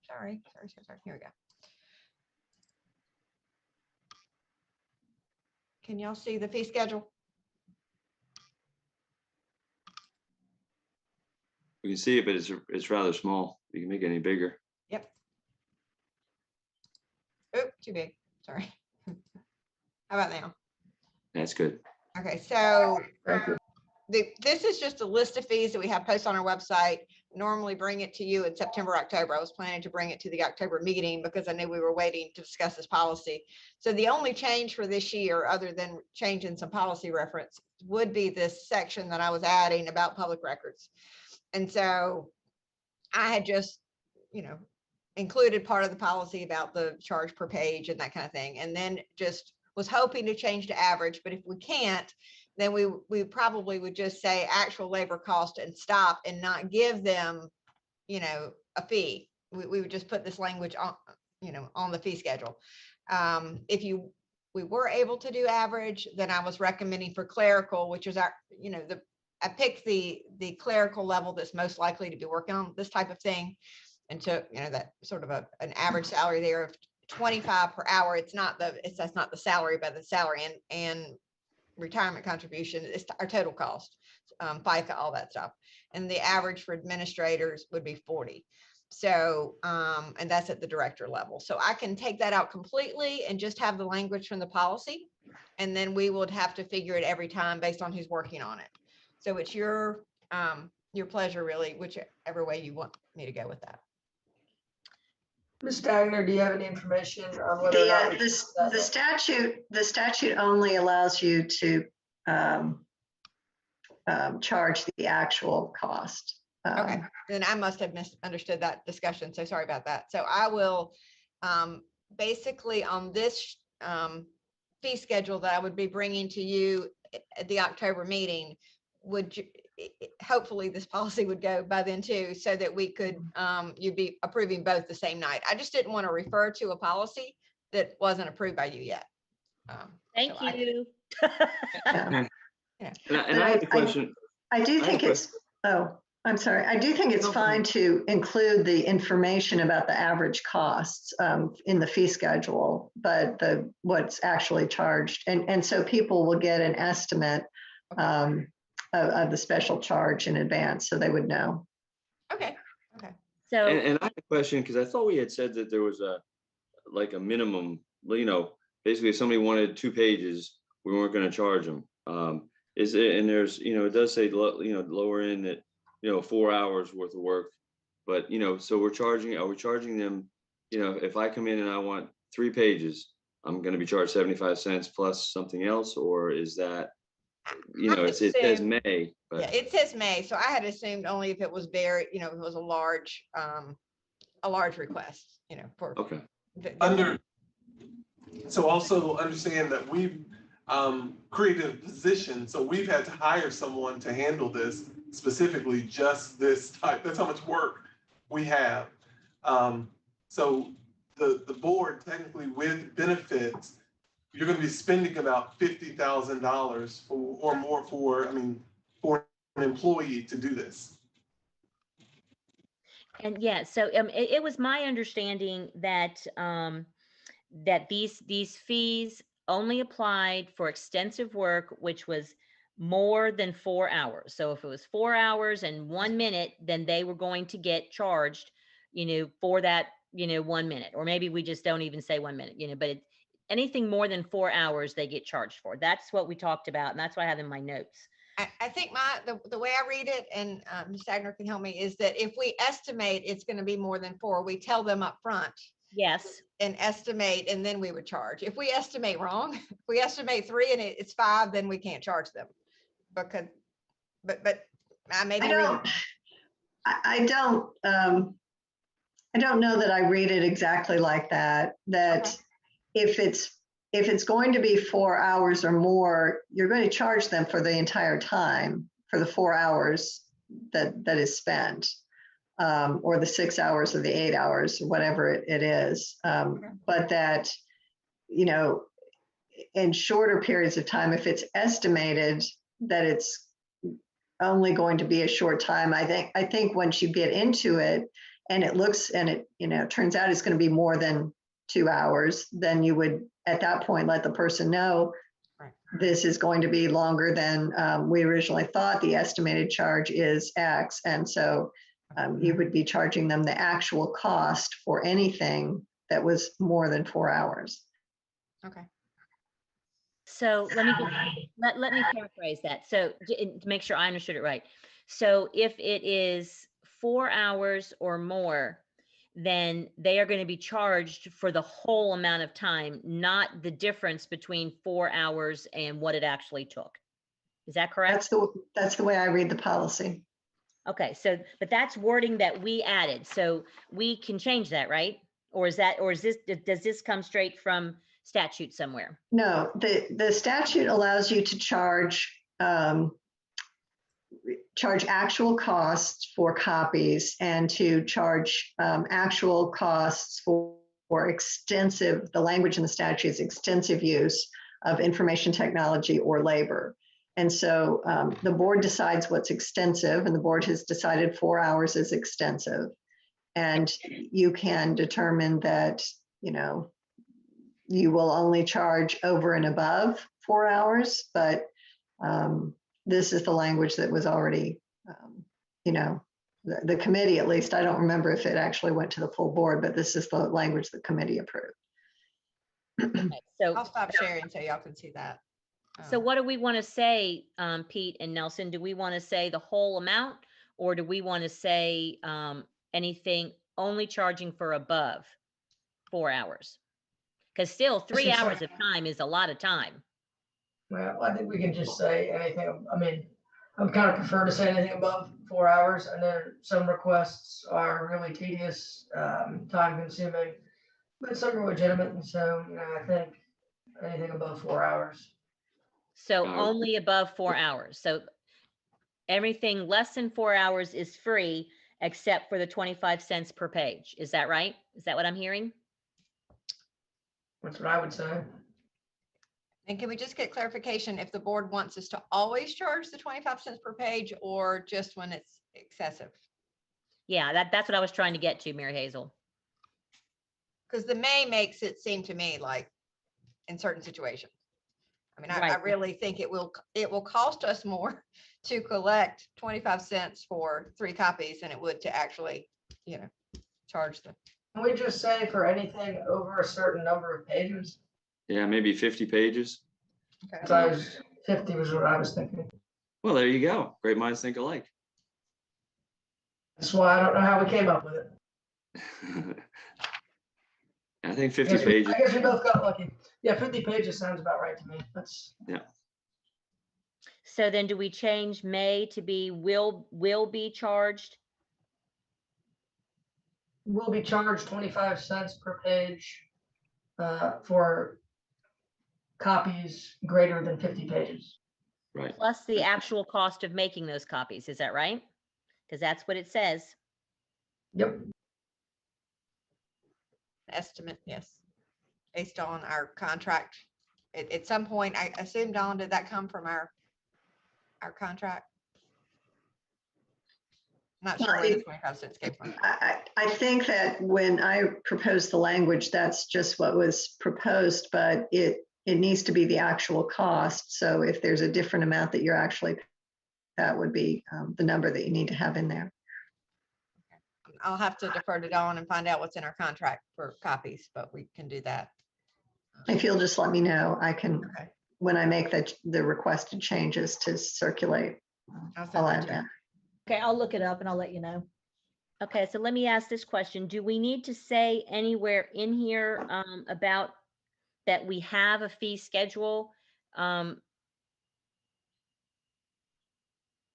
Sorry. Here we go. Can y'all see the fee schedule? We can see it, but it's rather small. You can make it any bigger. Yep. Oh, too big. Sorry. How about now? That's good. Okay, so Thank you. this is just a list of fees that we have posted on our website. Normally bring it to you in September, October. I was planning to bring it to the October meeting because I knew we were waiting to discuss this policy. So the only change for this year, other than changing some policy reference, would be this section that I was adding about public records. And so I had just, you know, included part of the policy about the charge per page and that kind of thing. And then just was hoping to change to average, but if we can't, then we probably would just say actual labor cost and stop and not give them, you know, a fee. We would just put this language on, you know, on the fee schedule. If we were able to do average, then I was recommending for clerical, which is our, you know, I picked the clerical level that's most likely to be working on this type of thing, and took, you know, that sort of an average salary there of 25 per hour. That's not the salary, but the salary and retirement contribution is our total cost, FICA, all that stuff. And the average for administrators would be 40. So, and that's at the director level. So I can take that out completely and just have the language from the policy. And then we would have to figure it every time based on who's working on it. So it's your pleasure, really, whichever way you want me to go with that. Ms. Stagner, do you have any information on whether or not? The statute only allows you to charge the actual cost. Okay, then I must have misunderstood that discussion. So sorry about that. So I will basically on this fee schedule that I would be bringing to you at the October meeting, hopefully this policy would go by then too, so that we could, you'd be approving both the same night. I just didn't want to refer to a policy that wasn't approved by you yet. Thank you. Yeah. And I have a question. I do think I'm sorry. I do think it's fine to include the information about the average costs in the fee schedule, but what's actually charged. And so people will get an estimate of the special charge in advance, so they would know. Okay. So, And I have a question, because I thought we had said that there was a minimum, you know, basically if somebody wanted 2 pages, we weren't going to charge them. Is it, and there's, you know, it does say, you know, lower end that, you know, 4 hours worth of work, but, you know, so are we charging them, you know, if I come in and I want 3 pages, I'm going to be charged 75 cents plus something else, or is that, you know, it says May, but yeah, it says May. So I had assumed only if it was very, you know, if it was a large request, you know, for okay. So also understand that we've created a position, so we've had to hire someone to handle this, specifically just this type. That's how much work we have. So the board, technically with benefits, you're going to be spending about $50,000 or more for an employee to do this. and yeah, so it was my understanding that that these fees only applied for extensive work, which was more than 4 hours. So if it was 4 hours and 1 minute, then they were going to get charged, you know, for that, you know, 1 minute, or maybe we just don't even say 1 minute, you know, but anything more than 4 hours, they get charged for. That's what we talked about. And that's what I have in my notes. I think the way I read it, and Ms. Stagner can help me, is that if we estimate it's going to be more than 4, we tell them up front. Yes. And estimate, and then we would charge. If we estimate wrong, if we estimate 3 and it's 5, then we can't charge them. Because, but I may be reading. I don't know that I read it exactly like that. Okay. if it's going to be 4 hours or more, you're going to charge them for the entire time, for the 4 hours that is spent, or the 6 hours or the 8 hours, whatever it is. But that, you know, in shorter periods of time, if it's estimated that it's only going to be a short time, I think once you get into it and it looks and it, you know, turns out it's going to be more than 2 hours, then you would at that point let the person know this is going to be longer than we originally thought. The estimated charge is X. And so you would be charging them the actual cost for anything that was more than 4 hours. Okay. So let me paraphrase that. So to make sure I understood it right. So if it is 4 hours or more, then they are going to be charged for the whole amount of time, not the difference between 4 hours and what it actually took. Is that correct? That's the way I read the policy. Okay, so, but that's wording that we added, so we can change that, right? Or is this, does this come straight from statute somewhere? No, the statute allows you to charge actual costs for copies and to charge actual costs for extensive, the language in the statute is extensive use of information technology or labor. And so the board decides what's extensive, and the board has decided 4 hours is extensive. And you can determine that, you know, you will only charge over and above 4 hours, but this is the language that was already, you know, the committee, at least, I don't remember if it actually went to the full board, but this is the language the committee approved. Okay, so, I'll stop sharing so y'all can see that. so what do we want to say, Pete and Nelson? Do we want to say the whole amount, or do we want to say anything only charging for above 4 hours? Because still 3 Yes, hours of time is a lot of time. Well, I think we can just say anything. I mean, I would kind of prefer to say anything above 4 hours. I know some requests are really tedious, time consuming, but some are legitimate. And so, you know, I think anything above 4 hours. So only above 4 hours. So everything less than 4 hours is free, except for the 25 cents per page. Is that right? Is that what I'm hearing? That's what I would say. And can we just get clarification if the board wants us to always charge the 25 cents per page or just when it's excessive? Yeah, that's what I was trying to get to, Mary Hazel. Because the may makes it seem to me like in certain situations. I mean, I Right. really think it will cost us more to collect 25 cents for 3 copies than it would to actually, you know, charge them. Can we just say for anything over a certain number of pages? Yeah, maybe 50 pages. Okay. Size 50 was what I was thinking. Well, there you go. Great minds think alike. That's why I don't know how we came up with it. I think I 50 guess pages. I guess we both got lucky. Yeah, 50 pages sounds about right to me. That's So then do we change may to be will be charged? will be charged 25 cents per page for copies greater than 50 pages. Right. Plus the actual cost of making those copies, is that right? Because that's what it says. Yep. Estimate, yes. Based on our contract. At some point, I assume, Dawn, did that come from our contract? Not sure where the 25 cents came from. I think that when I proposed the language, that's just what was proposed, but it needs to be the actual cost. So if there's a different amount that you're actually, that would be the number that you need to have in there. I'll have to defer to Dawn and find out what's in our contract for copies, but we can do that. If you'll just let me know, I can, Okay. when I make the requested changes to circulate, I'll send I'll that add to you. that. Okay, I'll look it up and I'll let you know. Okay, so let me ask this question. Do we need to say anywhere in here about that we have a fee schedule?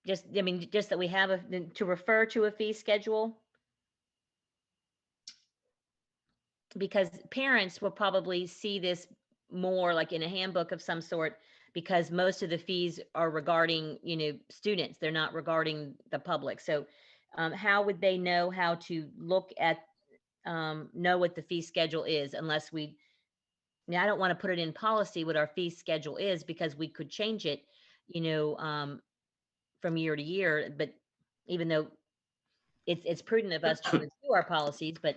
Just that we have to refer to a fee schedule? because parents will probably see this more like in a handbook of some sort, because most of the fees are regarding, students. They're not regarding the public. So how would they know how to look at, know what the fee schedule is unless now I don't want to put it in policy what our fee schedule is, because we could change it, from year to year, but even though it's prudent of us to review our policies, but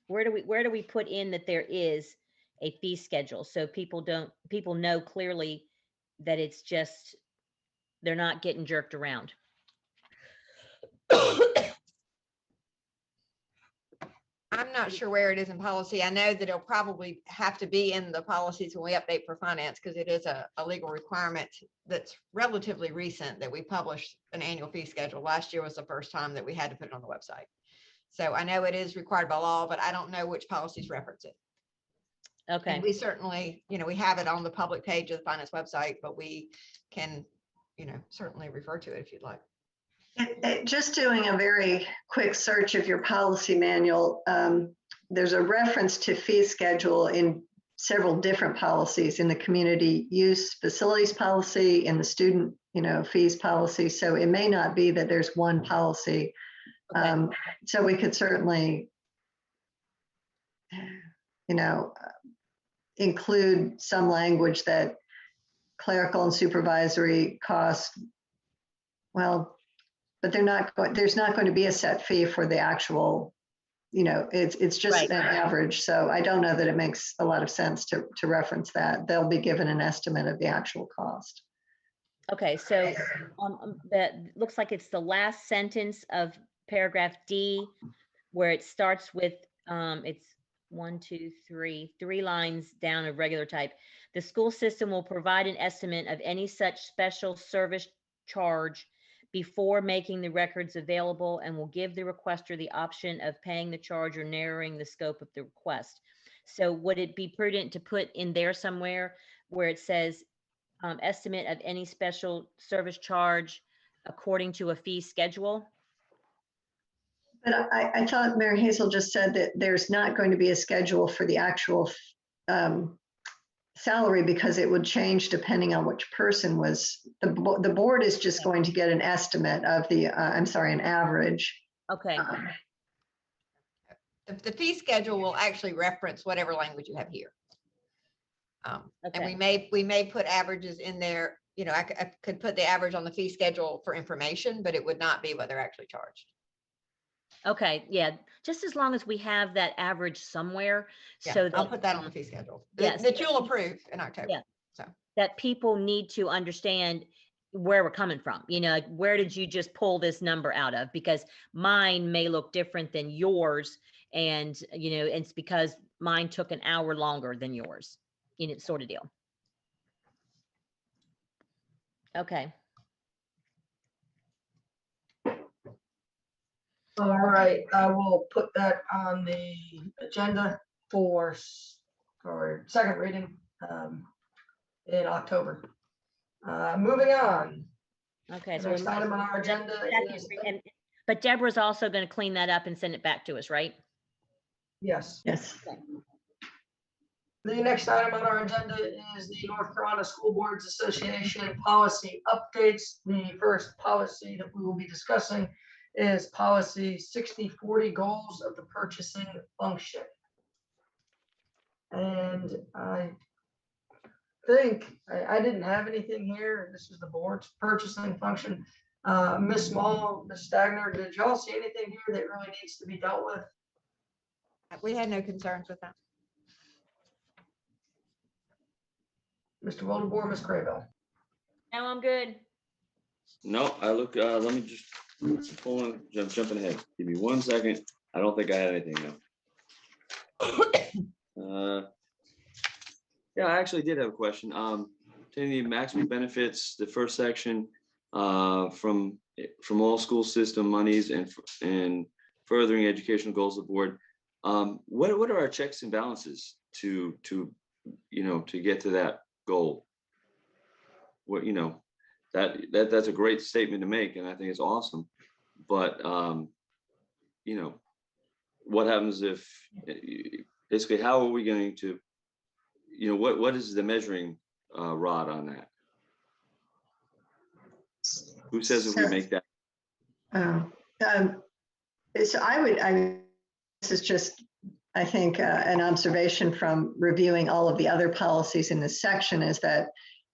where do we put in that there is a fee schedule so people know clearly that it's just they're not getting jerked around. I'm not sure where it is in policy. I know that it'll probably have to be in the policies when we update for finance, because it is a legal requirement that's relatively recent that we published an annual fee schedule. Last year was the first time that we had to put it on the website. So I know it is required by law, but I don't know which policies reference it. Okay. And we certainly, we have it on the public page of the finance website, but we can, certainly refer to it if you'd like. Just doing a very quick search of your policy manual, there's a reference to fee schedule in several different policies, in the community use facilities policy, in the student, fees policy. So it may not be that there's one policy. Okay. So we could certainly, include some language that clerical and supervisory costs, well, but there's not going to be a set fee for the actual, it's just Right. an average. So I don't know that it makes a lot of sense to reference that. They'll be given an estimate of the actual cost. Okay, so that looks like it's the last sentence of paragraph D, where it starts with, it's 3 lines down of regular type. The school system will provide an estimate of any such special service charge before making the records available, and will give the requester the option of paying the charge or narrowing the scope of the request. So would it be prudent to put in there somewhere where it says, estimate of any special service charge according to a fee schedule? But I thought Mary Hazel just said that there's not going to be a schedule for the actual salary, because it would change depending on which person was, the board is just going to get an estimate of the, an average. Okay, The fee schedule will actually reference whatever language you have here. And we okay, may put averages in there. I could put the average on the fee schedule for information, but it would not be what they're actually charged. okay, yeah, just as long as we have that average somewhere, Yeah, so I'll that, put that on the fee schedule yes. that you'll approve in October. Yeah. So that people need to understand where we're coming from. Like, where did you just pull this number out of? Because mine may look different than yours, and it's because mine took an hour longer than yours, sort of deal. Okay. All right, I will put that on the agenda for second reading in October. Moving on. Okay. The So next item on our agenda is, but Deborah's also going to clean that up and send it back to us, right? yes. Yes. The next item on our agenda is the North Carolina School Boards Association policy updates. The first policy that we will be discussing is policy 60/40 goals of the purchasing function. And I think I didn't have anything here. This is the board's purchasing function. Ms. Small, Ms. Stagner, did y'all see anything here that really needs to be dealt with? we had no concerns with that. Mr. Wildebohr, Ms. Craybill? No, I'm good. No, let me just, jumping ahead. Give me 1 second. I don't think I had anything now. Yeah, I actually did have a question. Taking the maximum benefits, the first section, from all school system monies and furthering educational goals of the board. What are our checks and balances to get to that goal? What, that's a great statement to make, and I think it's awesome. But what happens if, basically, how are we going to, what is the measuring rod on that? Who says if we make that? So this is just, I think, an observation from reviewing all of the other policies in this section is that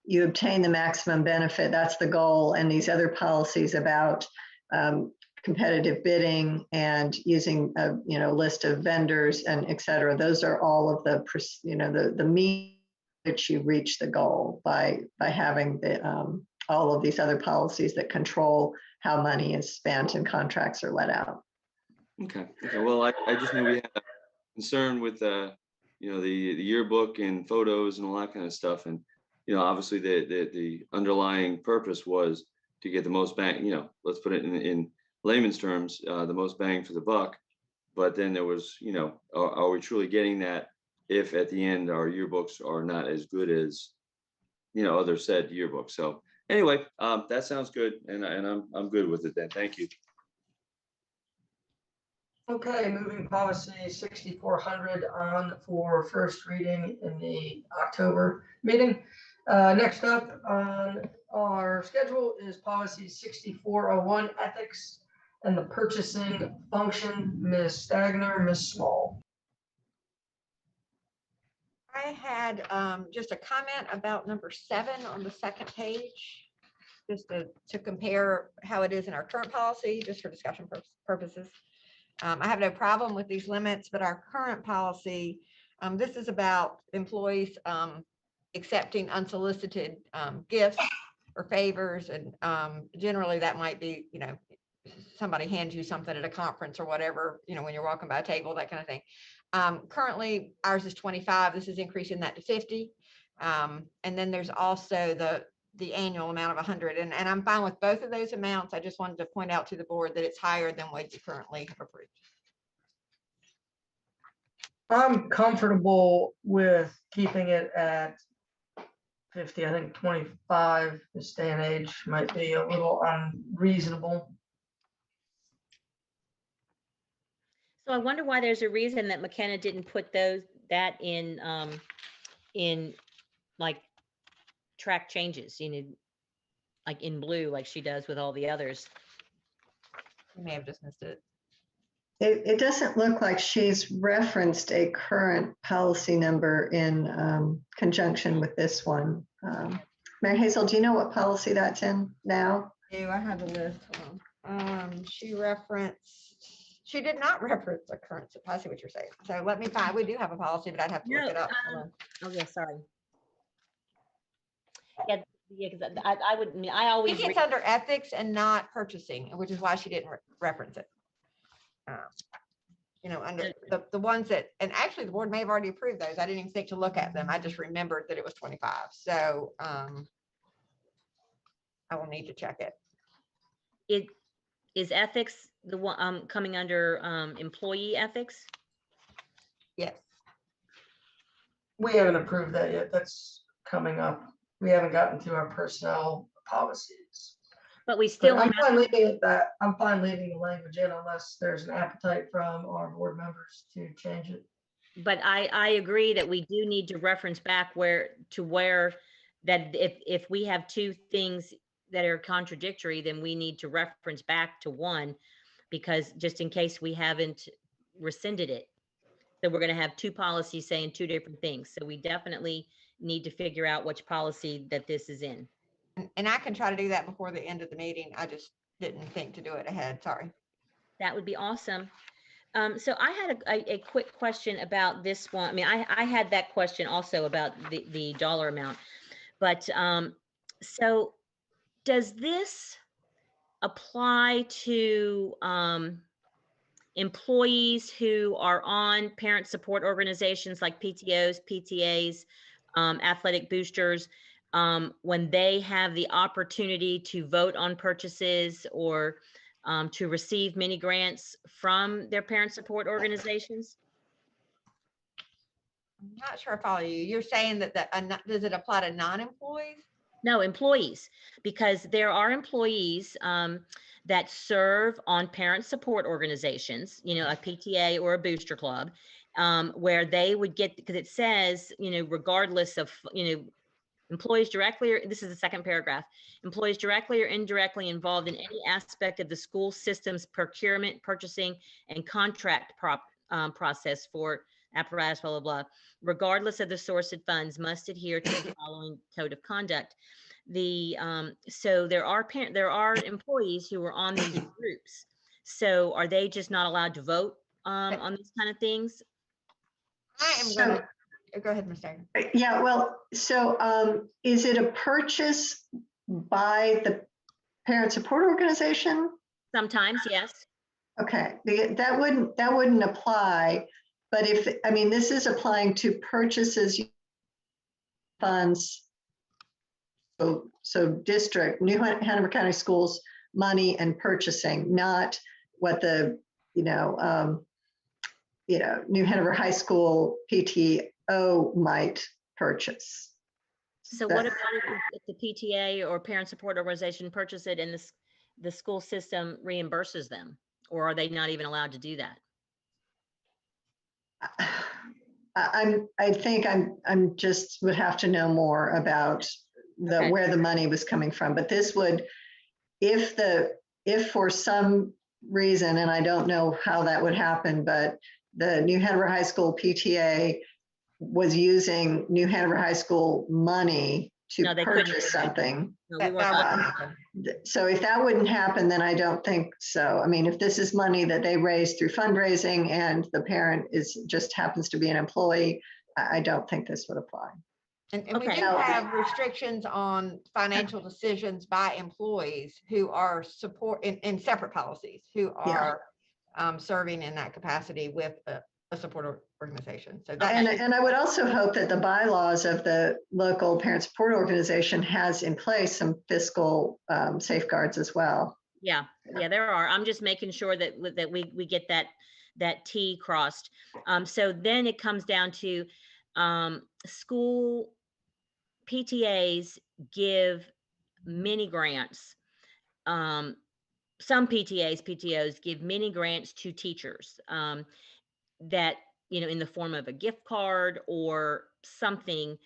you obtain the maximum benefit, that's the goal, and these other policies about competitive bidding and using a list of vendors and et cetera, those are all of the means that you reach the goal by having all of these other policies that control how money is spent and contracts are let out. Okay. Well, I just knew we had a concern with the yearbook and photos and all that kind of stuff, and obviously the underlying purpose was to get the most bang. Let's put it in layman's terms, the most bang for the buck. But then there was, are we truly getting that if at the end our yearbooks are not as good as other said yearbooks? So anyway, that sounds good, and I'm good with it then. Thank you. Okay, moving policy 6400 on for first reading in the October meeting. Next up on our schedule is policy 6401 ethics and the purchasing function. Ms. Stagner, Ms. Small. I had just a comment about number 7 on the second page, just to compare how it is in our current policy, just for discussion purposes. I have no problem with these limits, but our current policy, this is about employees accepting unsolicited gifts or favors, and generally that might be, somebody hands you something at a conference or whatever, when you're walking by a table, that kind of thing. Currently, ours is 25. This is increasing that to 50. And then there's also the annual amount of 100. And I'm fine with both of those amounts. I just wanted to point out to the board that it's higher than what you currently have approved. I'm comfortable with keeping it at 50. I think 25 this day and age might be a little unreasonable. So I wonder why there's a reason that McKenna didn't put that in like track changes, like in blue, like she does with all the others. You may have just missed it. It doesn't look like she's referenced a current policy number in conjunction with this one. Mary Hazel, do you know what policy that's in now? I have the list. Hold on. She did not reference a current, I see what you're saying. So let me find, we do have a policy, but I'd have to look it up. Hold on. Oh yeah, sorry. Yeah, because I I always think it's under ethics and not purchasing, which is why she didn't reference it. Under the ones that, and actually the board may have already approved those. I didn't even think to look at them. I just remembered that it was 25. So I will need to check it. It is ethics the one coming under employee ethics. Yes. We haven't approved that yet. That's coming up. We haven't gotten to our personnel policies. But we still I'm have, fine leaving it that. I'm fine leaving the language in unless there's an appetite from our board members to change it. but I agree that we do need to reference back where that if we have two things that are contradictory, then we need to reference back to one, because just in case we haven't rescinded it. So we're going to have two policies saying two different things. So we definitely need to figure out which policy that this is in. And I can try to do that before the end of the meeting. I just didn't think to do it ahead. Sorry. That would be awesome. So I had a quick question about this one. I mean, I had that question also about the dollar amount, but so does this apply to employees who are on parent support organizations like PTOs, PTAs, athletic boosters, when they have the opportunity to vote on purchases or to receive mini grants from their parent support organizations? I'm not sure I follow you. You're saying that does it apply to non-employees? No, employees, because there are employees that serve on parent support organizations, a PTA or a booster club, where they would get, because it says, regardless of, employees directly, or this is the second paragraph, employees directly or indirectly involved in any aspect of the school system's procurement, purchasing, and contract process for apparatus, blah, blah, blah, regardless of the source of funds, must adhere to the following code of conduct. So there are employees who are on these groups. So are they just not allowed to vote on these kind of things? I am So- gonna, go ahead, Ms. Dagger. Yeah, well, so is it a purchase by the parent support organization? Sometimes, yes. Okay, that wouldn't apply, but this is applying to purchases funds. So district, New Hanover County Schools money and purchasing, not what the, New Hanover High School PTO might purchase. So what about if the PTA or parent support organization purchase it and the school system reimburses them? Or are they not even allowed to do that? I think I'm just would have to know more about Okay. where the money was coming from, but this would, if for some reason, and I don't know how that would happen, but the New Hanover High School PTA was using New Hanover High School money to No, they couldn't. purchase something. No, we That weren't would allowed. happen. So if that wouldn't happen, then I don't think so. I mean, if this is money that they raise through fundraising and the parent just happens to be an employee, I don't think this would apply. And we Okay. do have restrictions on financial decisions by employees who are in separate policies, who are serving in that capacity with a support organization. So that And I would also hope that the bylaws of the local parent support organization has in place some fiscal safeguards as well. Yeah, there are. I'm just making sure that we get that T crossed. So then it comes down to school PTAs give mini grants. Some PTOs give mini grants to teachers that, in the form of a gift card or something,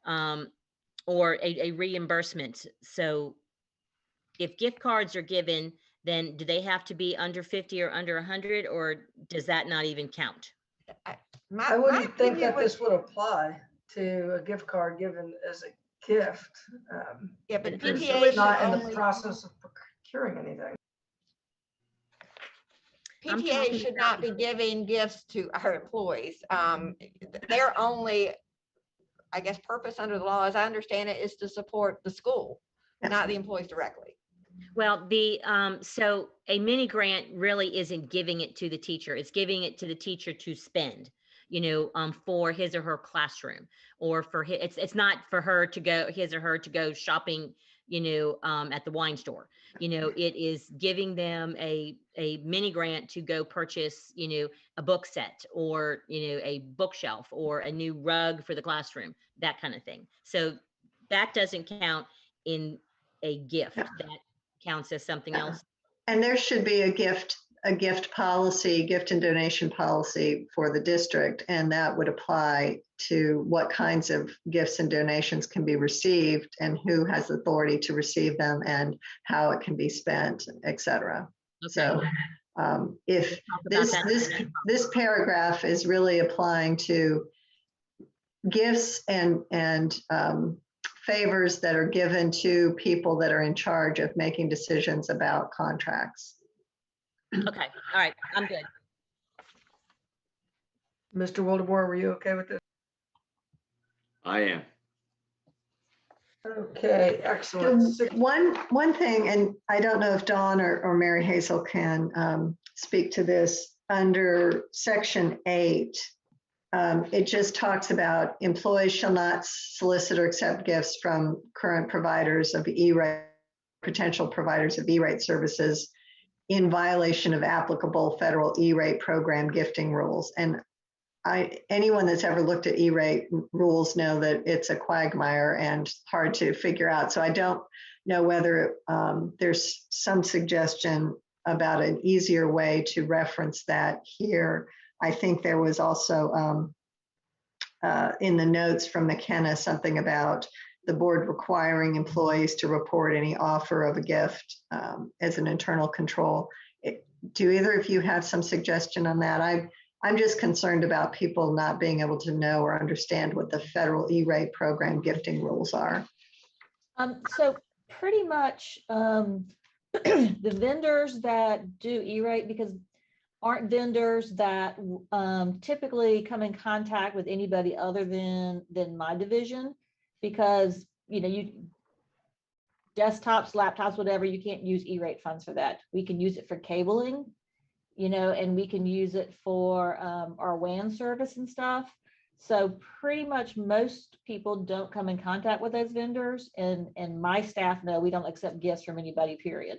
or a reimbursement. So if gift cards are given, then do they have to be under 50 or under 100, or does that not even count? I wouldn't think that this would apply to a gift card given as a gift. Yeah, but because PTA it's not in should the only- process of procuring anything. I'm PTA talking should about- not be giving gifts to our employees. Their only, I guess, purpose under the law, as I understand it, is to support the school, not the employees directly. Well, so a mini grant really isn't giving it to the teacher. It's giving it to the teacher to spend, for his or her classroom, or for it's not for his or her to go shopping, at the wine store. It is giving them a mini grant to go purchase, a book set, or, a bookshelf, or a new rug for the classroom, that kind of thing. So that doesn't count in a gift. That counts as something else. And there should be a gift policy, gift and donation policy for the district. And that would apply to what kinds of gifts and donations can be received and who has authority to receive them and how it can be spent, et cetera. Okay. So if Talk about that. this paragraph is really applying to gifts and favors that are given to people that are in charge of making decisions about contracts. Okay, all right, I'm good. Mr. Wildebohr, were you okay with this? I am. Okay, excellent. So one thing, and I don't know if Dawn or Mary Hazel can speak to this, under section 8, it just talks about employees shall not solicit or accept gifts from current providers of E-rate, potential providers of E-rate services in violation of applicable federal E-rate program gifting rules. And anyone that's ever looked at E-rate rules know that it's a quagmire and hard to figure out. So I don't know whether there's some suggestion about an easier way to reference that here. I think there was also in the notes from McKenna something about the board requiring employees to report any offer of a gift as an internal control. Do either of you have some suggestion on that? I'm just concerned about people not being able to know or understand what the federal E-rate program gifting rules are. So pretty much the vendors that do E-rate, because aren't vendors that typically come in contact with anybody other than my division, because you desktops, laptops, whatever, you can't use E-rate funds for that. We can use it for cabling, and we can use it for our WAN service and stuff. So pretty much most people don't come in contact with those vendors, and my staff know we don't accept gifts from anybody, period.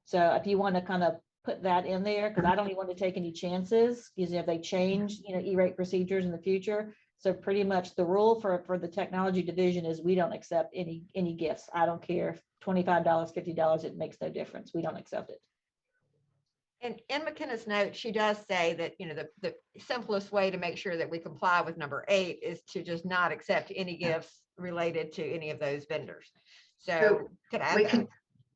So if you want to kind of put that in there, because I don't even want to take any chances, because if they change, E-rate procedures in the future. So pretty much the rule for the technology division is we don't accept any gifts. I don't care if $25, $50, it makes no difference. We don't accept it. And in McKenna's note, she does say that, the simplest way to make sure that we comply with number 8 is to just not accept any gifts related to any of those vendors. So could I add that?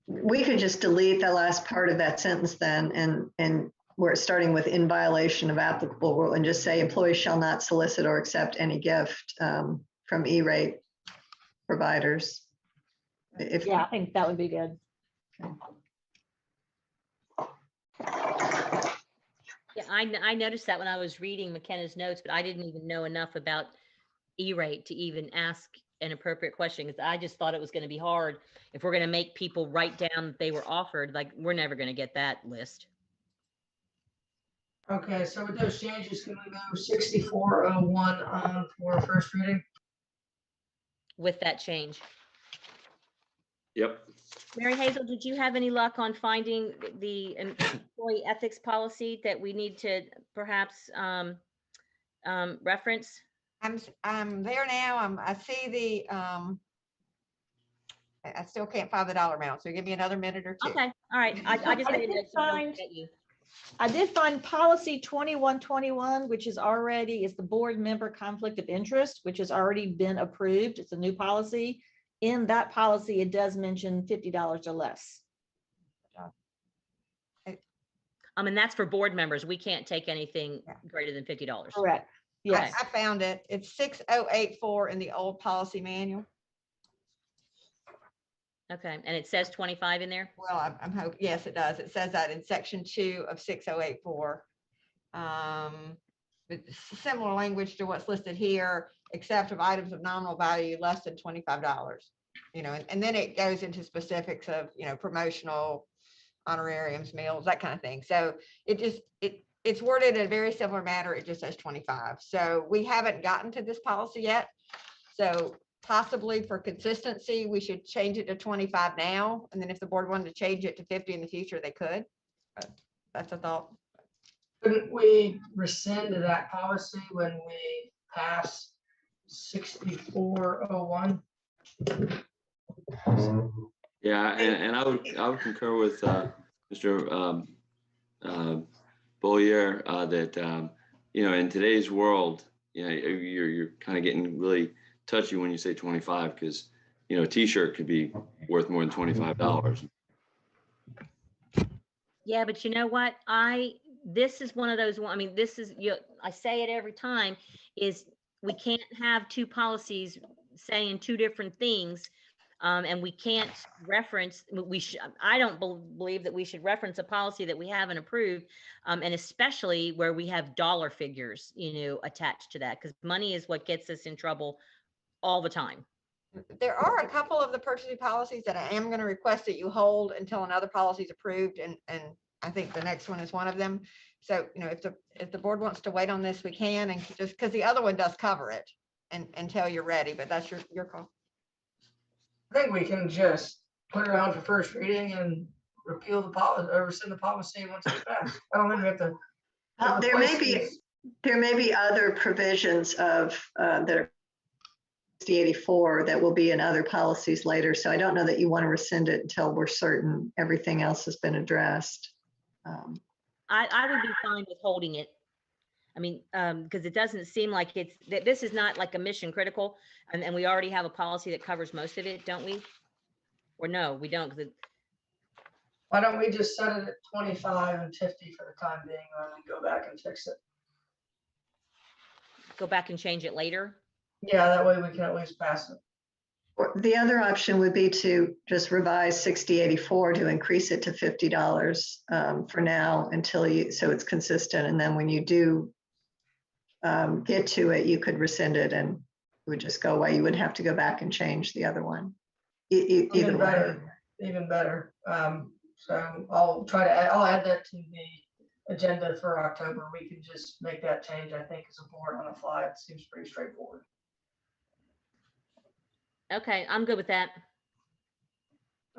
We could just delete the last part of that sentence then, and we're starting with in violation of applicable rule, and just say employees shall not solicit or accept any gift from E-rate providers. Yeah, I think that would be good. Yeah, I noticed that when I was reading McKenna's notes, but I didn't even know enough about E-rate to even ask an appropriate question, because I just thought it was going to be hard if we're going to make people write down that they were offered. Like, we're never going to get that list. Okay, so with those changes, can we move 6401 on for first reading? With that change. Yep. Mary Hazel, did you have any luck on finding the employee ethics policy that we need to perhaps reference? I'm there now. I see the I still can't find the dollar amount, so give me another minute or two. Okay, all right. I just made a note so I don't forget you. I did find policy 2121, which is the board member conflict of interest, which has already been approved. It's a new policy. In that policy, it does mention $50 or less. And that's for board members. We can't take anything greater than $50. Correct. Yes. I found it. It's 6084 in the old policy manual. Okay, and it says 25 in there? Well, I'm hoping, yes, it does. It says that in section 2 of 6084. It's similar language to what's listed here, except of items of nominal value less than $25. And then it goes into specifics of, promotional honorariums, meals, that kind of thing. So it's worded in a very similar manner. It just says 25. So we haven't gotten to this policy yet. So possibly for consistency, we should change it to 25 now. And then if the board wanted to change it to 50 in the future, they could. But that's a thought. Couldn't we rescind that policy when we pass 6401? Yeah, and I would concur with Mr. Bollier that in today's world, you're kind of getting really touchy when you say 25, because a t-shirt could be worth more than $25. Yeah, but you know what? This is one of those, this is, I say it every time, is we can't have two policies saying two different things. And we can't reference, I don't believe that we should reference a policy that we haven't approved. And especially where we have dollar figures, attached to that, because money is what gets us in trouble all the time. There are a couple of the purchasing policies that I am going to request that you hold until another policy is approved. And I think the next one is one of them. So, if the board wants to wait on this, we can, and just because the other one does cover it until you're ready, but that's your call. I think we can just put it on for first reading and repeal the policy or rescind the policy once it's passed. I don't think we have to There may be other provisions of that are 6084 that will be in other policies later. So I don't know that you want to rescind it until we're certain everything else has been addressed. I would be fine with holding it. I mean, because it doesn't seem like this is not like a mission critical, and we already have a policy that covers most of it, don't we? Or no, we don't, because Why don't we just set it at 25 and 50 for the time being, and then go back and fix it? go back and change it later. Yeah, that way we can at least pass it. The other option would be to just revise 6084 to increase it to $50 for now until so it's consistent. And then when you do get to it, you could rescind it and it would just go away. You wouldn't have to go back and change the other one. Even better. So I'll add that to the agenda for October. We can just make that change, I think, as a board on the fly. It seems pretty straightforward. Okay, I'm good with that.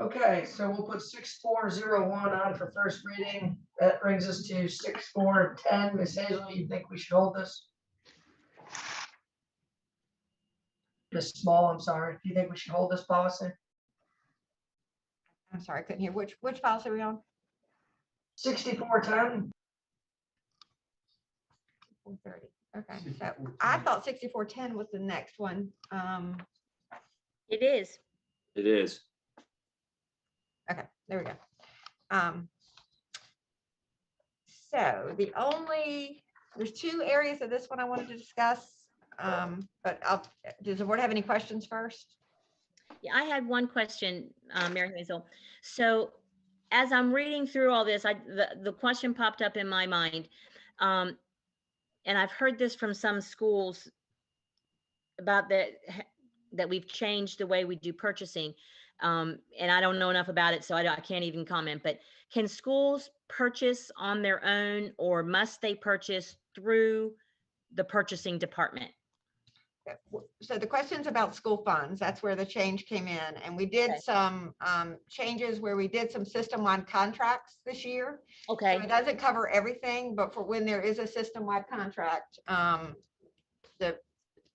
Okay, so we'll put 6401 on for first reading. That brings us to 6410. Ms. Hazel, you think we should hold this? Ms. Small, I'm sorry. Do you think we should hold this policy? I'm sorry, I couldn't hear. Which policy are we on? 6410. 430. Okay, so I thought 6410 was the next one. It is. It is. Okay, there we go. So there's two areas of this one I wanted to discuss. But does the board have any questions first? Yeah, I had one question, Mary Hazel. So as I'm reading through all this, the question popped up in my mind. And I've heard this from some schools about that we've changed the way we do purchasing. And I don't know enough about it, so I can't even comment, but can schools purchase on their own, or must they purchase through the purchasing department? So the question's about school funds. That's where the change came in. And we did some changes where we did some system-wide contracts this year. Okay. So it doesn't cover everything, but for when there is a system-wide contract,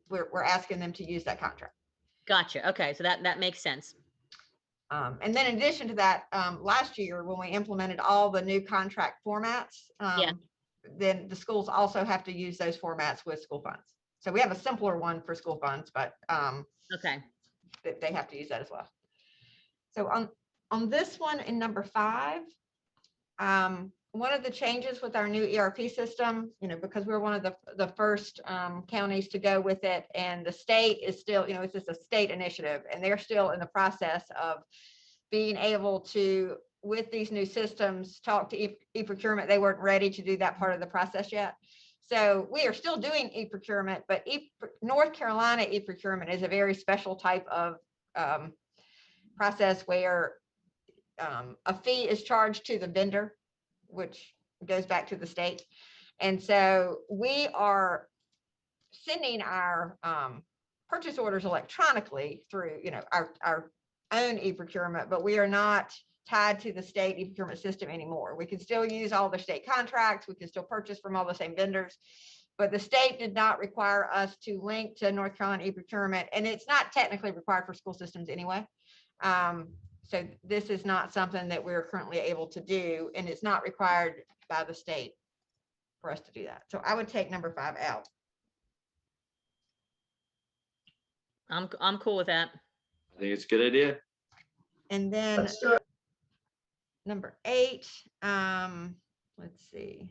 we're asking them to use that contract. Gotcha. Okay, so that makes sense. And then in addition to that, last year when we implemented all the new contract formats, then the schools also have to use those formats with school funds. So we have a simpler one for school funds, but okay, they have to use that as well. So on this one in number 5, one of the changes with our new ERP system, because we're one of the first counties to go with it, and the state is still, it's just a state initiative, and they're still in the process of being able to, with these new systems, talk to e-procurement. They weren't ready to do that part of the process yet. So we are still doing e-procurement, but North Carolina e-procurement is a very special type of process where a fee is charged to the vendor, which goes back to the state. And so we are sending our purchase orders electronically through, our own e-procurement, but we are not tied to the state e-procurement system anymore. We can still use all the state contracts. We can still purchase from all the same vendors, but the state did not require us to link to North Carolina e-procurement, and it's not technically required for school systems anyway. So this is not something that we're currently able to do, and it's not required by the state for us to do that. So I would take number 5 out. I'm cool with that. I think it's a good idea. And then Let's do it. number 8, let's see.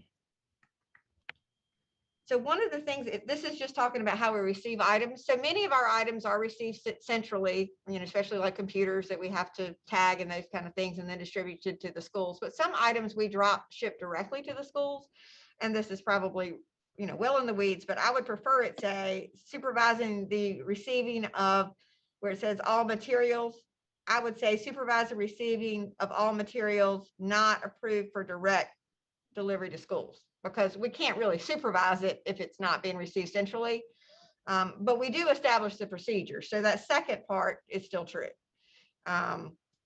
So one of the things, this is just talking about how we receive items. So many of our items are received centrally, especially like computers that we have to tag and those kind of things, and then distributed to the schools. But some items we ship directly to the schools. And this is probably, well in the weeds, but I would prefer it say supervising the receiving of, where it says all materials. I would say supervise the receiving of all materials not approved for direct delivery to schools, because we can't really supervise it if it's not being received centrally. But we do establish the procedure. So that second part is still true.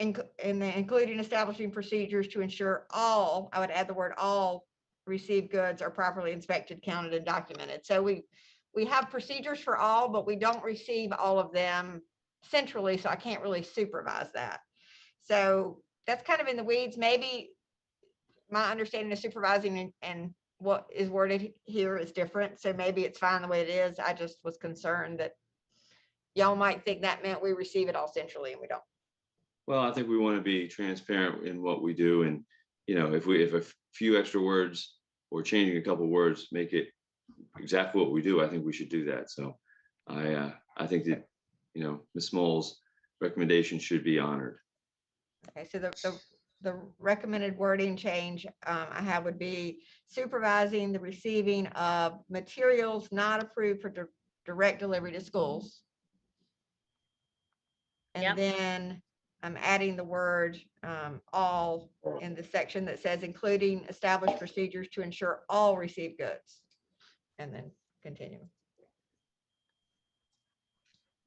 Including establishing procedures to ensure all, I would add the word all received goods are properly inspected, counted, and documented. So we have procedures for all, but we don't receive all of them centrally, so I can't really supervise that. So that's kind of in the weeds. Maybe my understanding of supervising and what is worded here is different. So maybe it's fine the way it is. I just was concerned that y'all might think that meant we receive it all centrally, and we don't. Well, I think we want to be transparent in what we do, and if a few extra words or changing a couple words make it exactly what we do, I think we should do that. So I think that Ms. Small's recommendation should be honored. Okay, so the recommended wording change I have would be supervising the receiving of materials not approved for direct delivery to schools. And Yep. then I'm adding the word all in the section that says including established procedures to ensure all received goods. And then continue.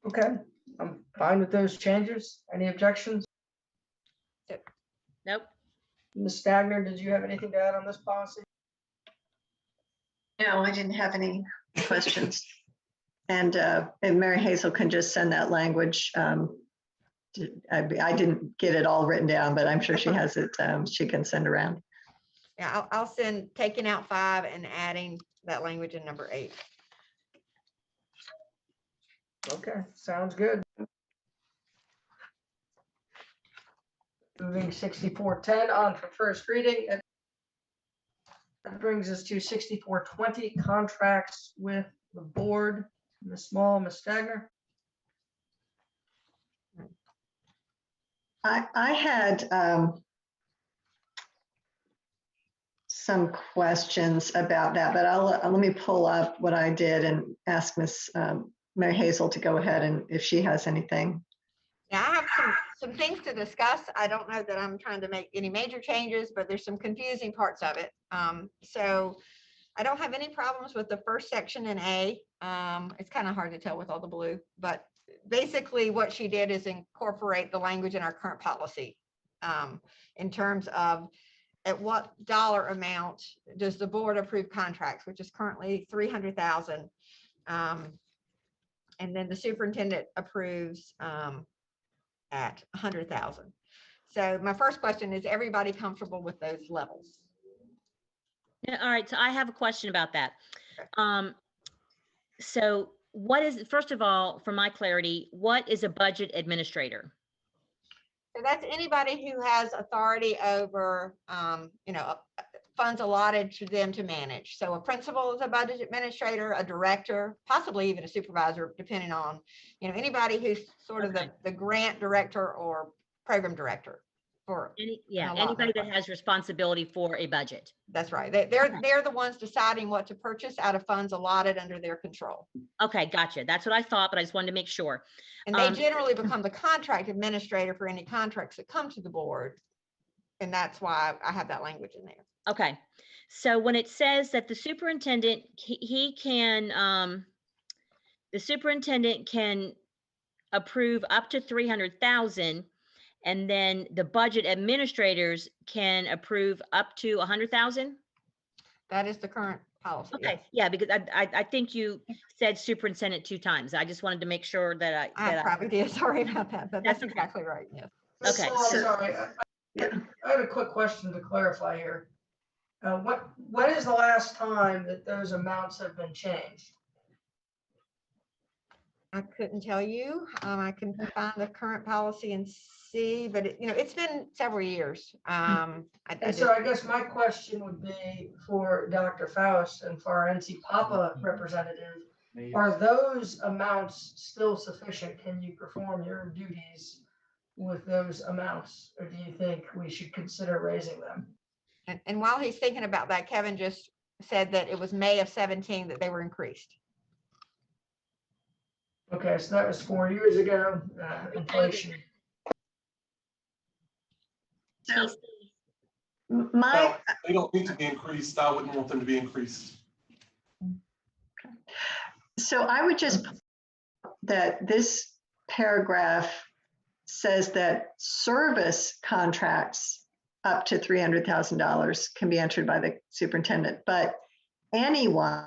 Okay, I'm fine with those changes. Any objections? Nope. Ms. Stagner, did you have anything to add on this policy? No, I didn't have any questions. And Mary Hazel can just send that language. I didn't get it all written down, but I'm sure she has it. She can send around. Yeah, I'll send taking out 5 and adding that language in number 8. Okay, sounds good. Moving 6410 on for first reading. That brings us to 6420 contracts with the board. Ms. Small, Ms. Stagner. I had some questions about that, but let me pull up what I did and ask Miss Mary Hazel to go ahead and if she has anything. Yeah, I have some things to discuss. I don't know that I'm trying to make any major changes, but there's some confusing parts of it. So I don't have any problems with the first section in A. It's kind of hard to tell with all the blue, but basically what she did is incorporate the language in our current policy in terms of at what dollar amount does the board approve contracts, which is currently $300,000. And then the superintendent approves at 100,000. So my first question is, everybody comfortable with those levels? Yeah, all right, so I have a question about that. So what is, first of all, for my clarity, what is a budget administrator? So that's anybody who has authority over, funds allotted to them to manage. So a principal is a budget administrator, a director, possibly even a supervisor, depending on, anybody who's sort of the grant director or program director for. Anybody that has responsibility for a budget. That's right. They're the ones deciding what to purchase out of funds allotted under their control. Okay, gotcha. That's what I thought, but I just wanted to make sure. And they generally become the contract administrator for any contracts that come to the board. And that's why I have that language in there. Okay. So when it says that the superintendent, the superintendent can approve up to 300,000, and then the budget administrators can approve up to 100,000. That is the current policy. Okay, yes. yeah, because I think you said superintendent 2 times. I just wanted to make sure that I probably did. Sorry about that, but that's okay. exactly right. Yes. Ms. Okay, Small, I'm so- sorry. I have a quick question to clarify here. When is the last time that those amounts have been changed? I couldn't tell you. I can find the current policy and see, but it's been several years. And so I guess my question would be for Dr. Faust and for our NC Papa representative, are those amounts still sufficient? Can you perform your duties with those amounts? Or do you think we should consider raising them? And while he's thinking about that, Kevin just said that it was May of 17 that they were increased. Okay, so that was 4 years ago, inflation. So No, my, they don't need to be increased. I wouldn't want them to be increased. so I would just, that this paragraph says that service contracts up to $300,000 can be entered by the superintendent, but anyone,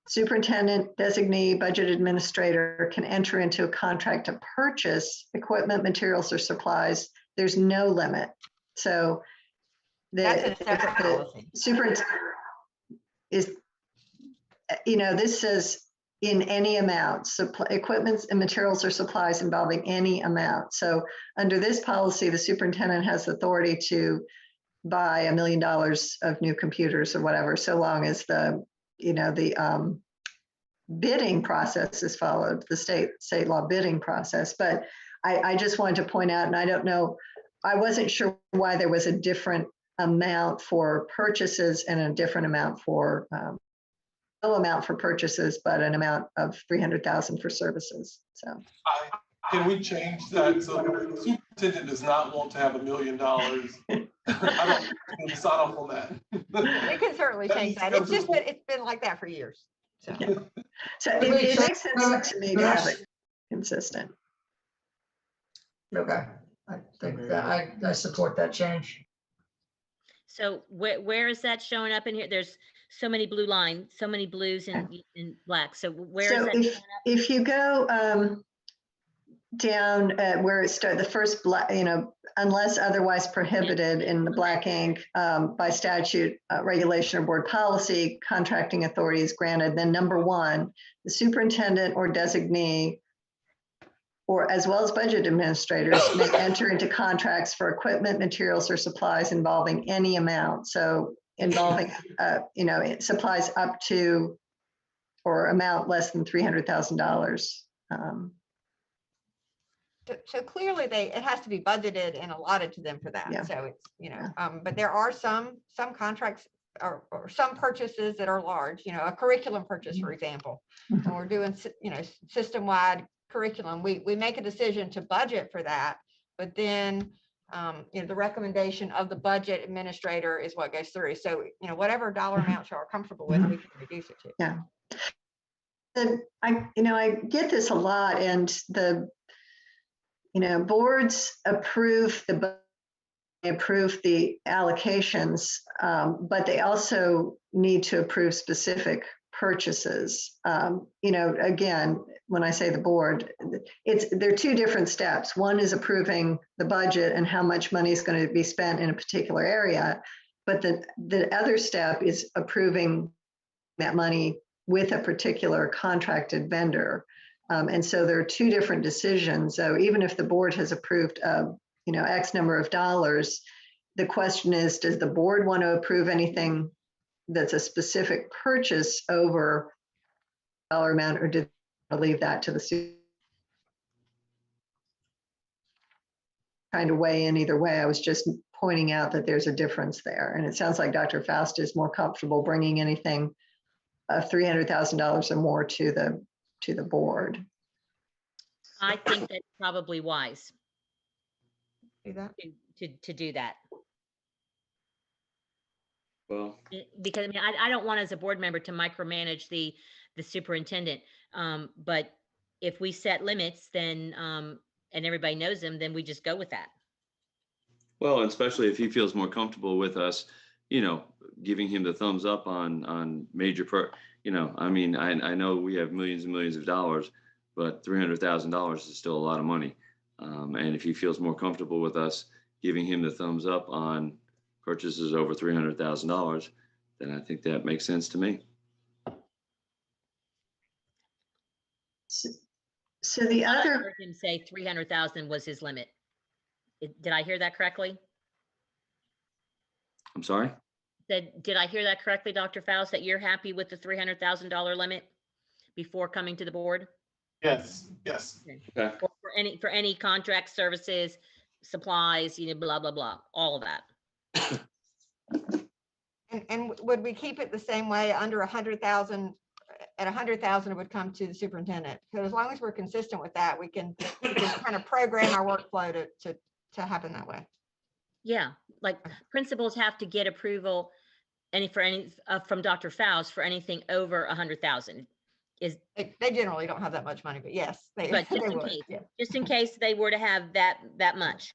superintendent, designee, budget administrator, can enter into a contract to purchase equipment, materials, or supplies. There's no limit. So That's in the a separate policy. superintendent is, this says in any amount, equipment and materials or supplies involving any amount. So under this policy, the superintendent has authority to buy $1 million of new computers or whatever, so long as the bidding process is followed, the state law bidding process. But I just wanted to point out, and I don't know, I wasn't sure why there was a different amount for purchases and a different amount for no amount for purchases, but an amount of 300,000 for services. So Can we change that? So the superintendent does not want to have $1 million. I don't sign off on that. We can certainly change that. It's just that it's been like that for years. So, so it makes sense to me to have it consistent. Okay, I think that I support that change. So where is that showing up in here? There's so many blue lines, so many blues and black. So where is So that showing up? if you go down where it starts, the first black, unless otherwise prohibited in the black ink by statute, regulation, or board policy, contracting authority is granted. Then number 1, the superintendent or designee, or as well as budget administrators, may enter into contracts for equipment, materials, or supplies involving any amount. So involving, supplies up to or amount less than $300,000. So clearly it has to be budgeted and allotted to them for that. Yeah. So it's, but there are some contracts or some purchases that are large, a curriculum purchase, for example, and we're doing, system-wide curriculum. We make a decision to budget for that, but then, the recommendation of the budget administrator is what goes through. So, whatever dollar amounts you are comfortable with, we can reduce it to. Yeah. And I get this a lot, and the boards approve the allocations, but they also need to approve specific purchases. Again, when I say the board, there are 2 different steps. One is approving the budget and how much money is going to be spent in a particular area, but the other step is approving that money with a particular contracted vendor. And so there are 2 different decisions. So even if the board has approved, X number of dollars, the question is, does the board want to approve anything that's a specific purchase over dollar amount, or do they leave that to the trying to weigh in either way? I was just pointing out that there's a difference there. And it sounds like Dr. Faust is more comfortable bringing anything of $300,000 or more to the board. I think that's probably wise Do that. to do that. Well, Because I don't want as a board member to micromanage the superintendent. But if we set limits, then and everybody knows them, then we just go with that. well, especially if he feels more comfortable with us, giving him the thumbs up on major I know we have millions and millions of dollars, but $300,000 is still a lot of money. And if he feels more comfortable with us giving him the thumbs up on purchases over $300,000, then I think that makes sense to me. So the I other, heard him say 300,000 was his limit. Did I hear that correctly? I'm sorry? Did I hear that correctly, Dr. Faust, that you're happy with the $300,000 limit before coming to the board? Yes. Okay. For any contract services, supplies, blah, blah, blah, all of that. And would we keep it the same way under 100,000? At 100,000, it would come to the superintendent. So as long as we're consistent with that, we can kind of program our workflow to happen that way. Yeah, like principals have to get approval from Dr. Faust for anything over 100,000. They generally don't have that much money, but yes, they But would. Yeah. just in case they were to have that much.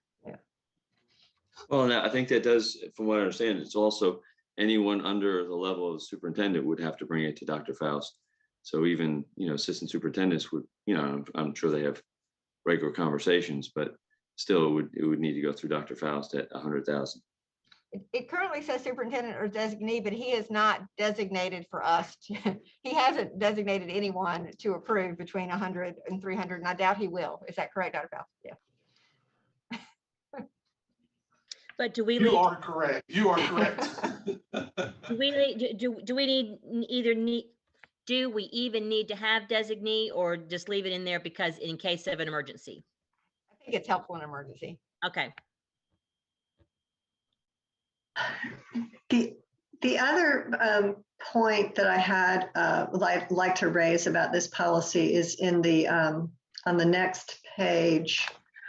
Well, and I think that does, from what I understand, it's also anyone under the level of superintendent would have to bring it to Dr. Faust. So even, assistant superintendents would, I'm sure they have regular conversations, but still it would need to go through Dr. Faust at 100,000. It currently says superintendent or designee, but he is not designated for us. He hasn't designated anyone to approve between 100 and 300, and I doubt he will. Is that correct, Dr. Faust? Yeah. But do we You need, are correct. You are correct. do we need, do we need, do we even need to have designee or just leave it in there because in case of an emergency? I think it's helpful in emergency. Okay. The other point that I had like to raise about this policy is in the on the next page,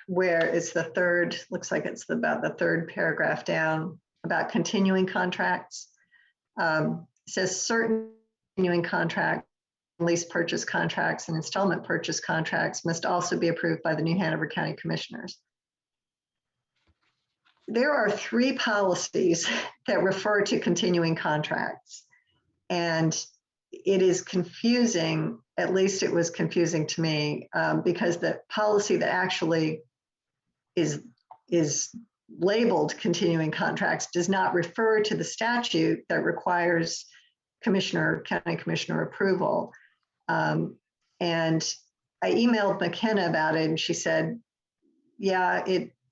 where it's the third, looks like it's about the third paragraph down about continuing contracts. It says certain continuing contract, lease purchase contracts, and installment purchase contracts must also be approved by the New Hanover County Commissioners. There are 3 policies that refer to continuing contracts, and it is confusing, at least it was confusing to me, because the policy that actually is labeled continuing contracts does not refer to the statute that requires county commissioner approval. And I emailed McKenna about it, and she said, yeah,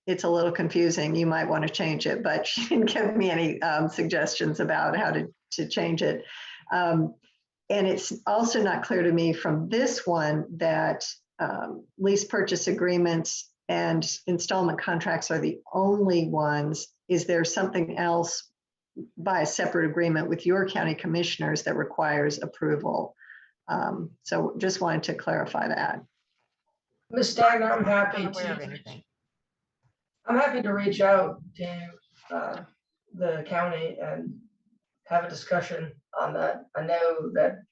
it's a little confusing. You might want to change it, but she didn't give me any suggestions about how to change it. And it's also not clear to me from this one that lease purchase agreements and installment contracts are the only ones. Is there something else by a separate agreement with your county commissioners that requires approval? So just wanted to clarify that. Ms. Stagner, I'm I'm happy not aware of to, anything. I'm happy to reach out to the county and have a discussion on that. I know that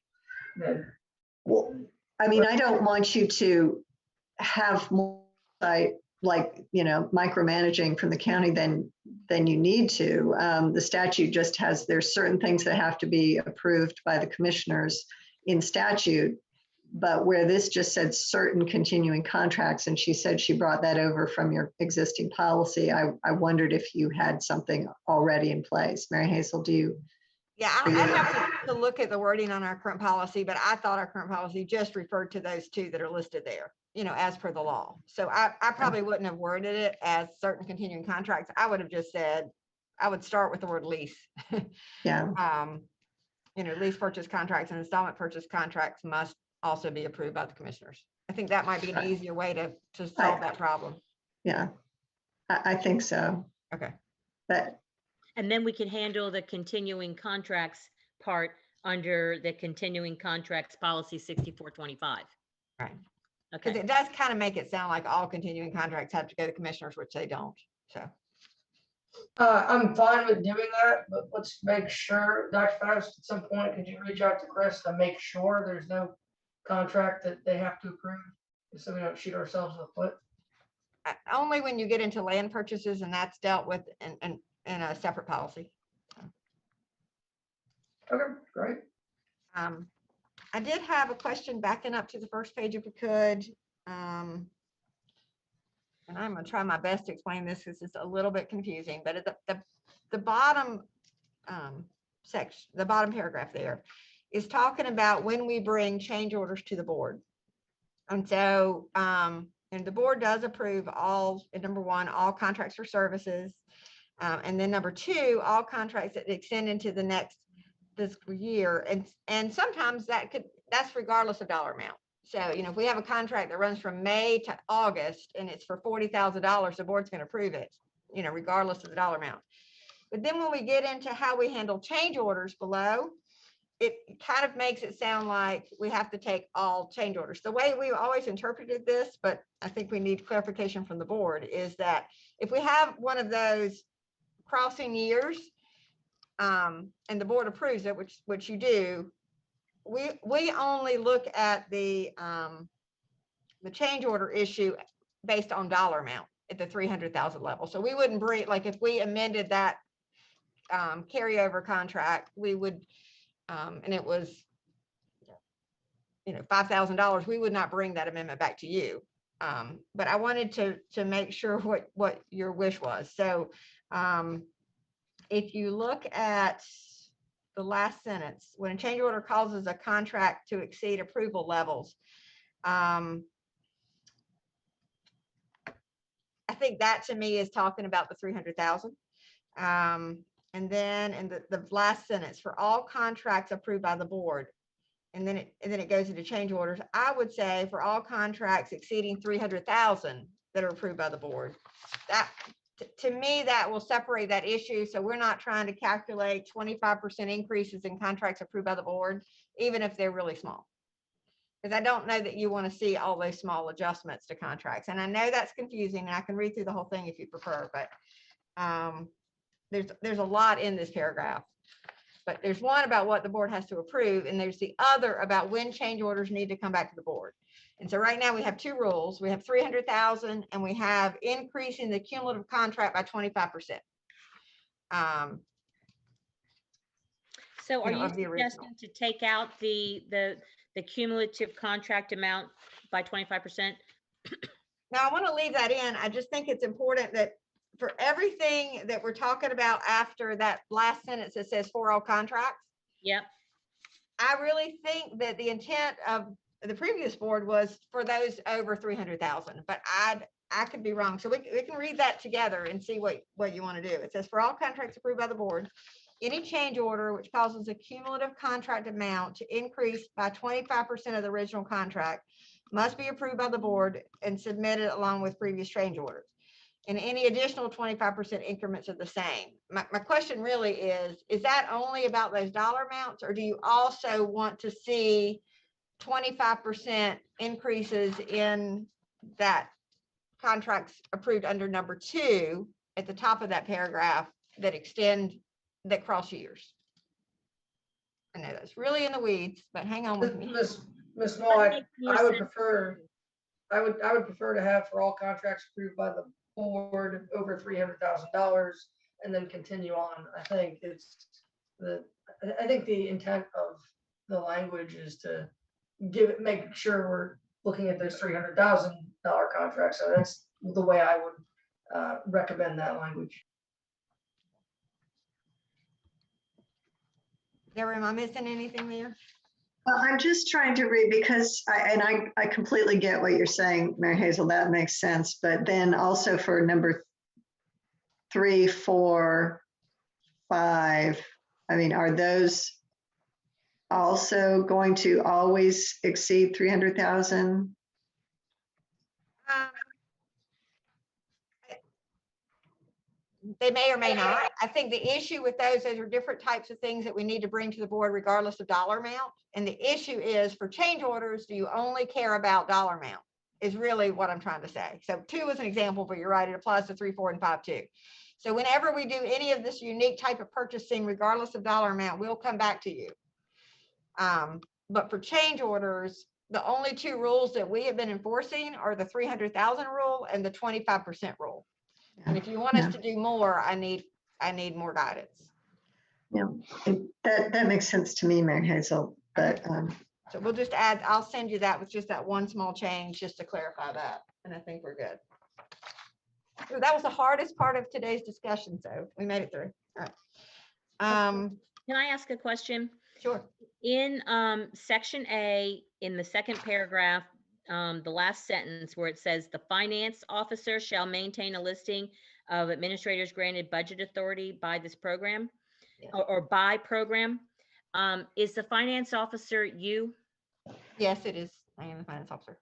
Well, I mean, I don't want you to have more micromanaging from the county than you need to. The statute just has, there's certain things that have to be approved by the commissioners in statute, but where this just said certain continuing contracts, and she said she brought that over from your existing policy, I wondered if you had something already in place. Mary Hazel, do you? Yeah, I'd have to look at the wording on our current policy, but I thought our current policy just referred to those 2 that are listed there, as per the law. So I probably wouldn't have worded it as certain continuing contracts. I would have just said, I would start with the word lease. Yeah. Lease purchase contracts and installment purchase contracts must also be approved by the commissioners. I think that might be an easier way to solve that problem. Yeah, I think so. Okay. But And then we can handle the continuing contracts part under the continuing contracts policy 6425. Right. Because Okay. it does kind of make it sound like all continuing contracts have to go to commissioners, which they don't. So I'm fine with doing that, but let's make sure, Dr. Faust, at some point, could you reach out to Chris to make sure there's no contract that they have to approve, so we don't shoot ourselves in the foot? only when you get into land purchases, and that's dealt with in a separate policy. Okay, great. I did have a question backing up to the first page if we could. And I'm going to try my best to explain this because it's a little bit confusing, but at the bottom section, the bottom paragraph there is talking about when we bring change orders to the board. And so, and the board does approve all, number 1, all contracts for services. And then number 2, all contracts that extend into the next fiscal year. And sometimes that's regardless of dollar amount. So, if we have a contract that runs from May to August and it's for $40,000, the board's going to approve it, regardless of the dollar amount. But then when we get into how we handle change orders below, it kind of makes it sound like we have to take all change orders. The way we've always interpreted this, but I think we need clarification from the board, is that if we have one of those crossing years, and the board approves it, which you do, we only look at the change order issue based on dollar amount. at the 300,000 level. So we wouldn't bring, like, if we amended that carryover contract, we would, and it was, $5,000, we would not bring that amendment back to you. But I wanted to make sure what your wish was. So if you look at the last sentence, when a change order causes a contract to exceed approval levels, I think that to me is talking about the 300,000. And then in the last sentence, for all contracts approved by the board, and then it goes into change orders. I would say for all contracts exceeding 300,000 that are approved by the board. That to me, that will separate that issue. So we're not trying to calculate 25% increases in contracts approved by the board, even if they're really small. Because I don't know that you want to see all those small adjustments to contracts. And I know that's confusing, and I can read through the whole thing if you prefer, but there's a lot in this paragraph. But there's one about what the board has to approve, and there's the other about when change orders need to come back to the board. And so right now we have two rules. We have 300,000, and we have increasing the cumulative contract by 25%. So are you of the original. suggesting to take out the cumulative contract amount by 25%? Now, I want to leave that in. I just think it's important that for everything that we're talking about after that last sentence that says for all contracts, Yep. I really think that the intent of the previous board was for those over 300,000, but I could be wrong. So we can read that together and see what you want to do. It says for all contracts approved by the board, any change order which causes a cumulative contract amount to increase by 25% of the original contract must be approved by the board and submitted along with previous change orders. And any additional 25% increments are the same. My question really is that only about those dollar amounts, or do you also want to see 25% increases in that contracts approved under number 2 at the top of that paragraph that cross years? I know that's really in the weeds, but hang on with me. Ms. Moak, I would prefer to have for all contracts approved by the board over $300,000 and then continue on. I think the intent of the language is to make sure we're looking at those $300,000 contracts. So that's the way I would recommend that language. Deborah, am I missing anything there? Well, I'm just trying to read because I completely get what you're saying, Mary Hazel, that makes sense. But then also for number 3, 4, 5, I mean, are those also going to always exceed 300,000? They may or may not. I think the issue with those are different types of things that we need to bring to the board regardless of dollar amount. And the issue is for change orders, do you only care about dollar amount is really what I'm trying to say. So 2 is an example, but you're right, it applies to 3, 4, and 5 too. So whenever we do any of this unique type of purchasing, regardless of dollar amount, we'll come back to you. But for change orders, the only 2 rules that we have been enforcing are the 300,000 rule and the 25% rule. And if you want us to do more, I need more guidance. Yeah, that makes sense to me, Mary Hazel. But so we'll just add, I'll send you that with just that one small change just to clarify that. And I think we're good. Ooh, that was the hardest part of today's discussion. So we made it through. All right. Can I ask a question? Sure. In section A, in the second paragraph, the last sentence where it says the finance officer shall maintain a listing of administrators granted budget authority by this program, Yes. or by program, is the finance officer you? Yes, it is. I am the finance officer.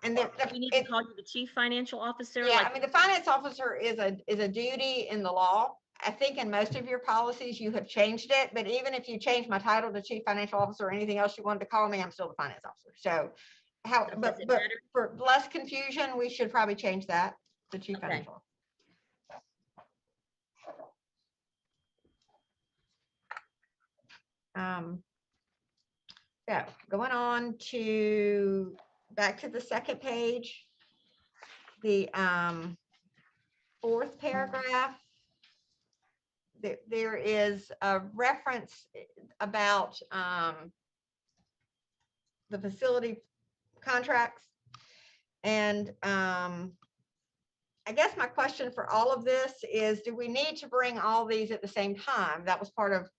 And We need to call you the chief financial officer? Yeah, like, I mean, the finance officer is a duty in the law. I think in most of your policies, you have changed it, but even if you change my title to chief financial officer or anything else you wanted to call me, I'm still the finance officer. So but for less confusion, we should probably change that to chief financial officer. Yeah, going on to back to the second page. The fourth paragraph, there is a reference about the facility contracts. And I guess my question for all of this is, do we need to bring all these at the same time? That was part of,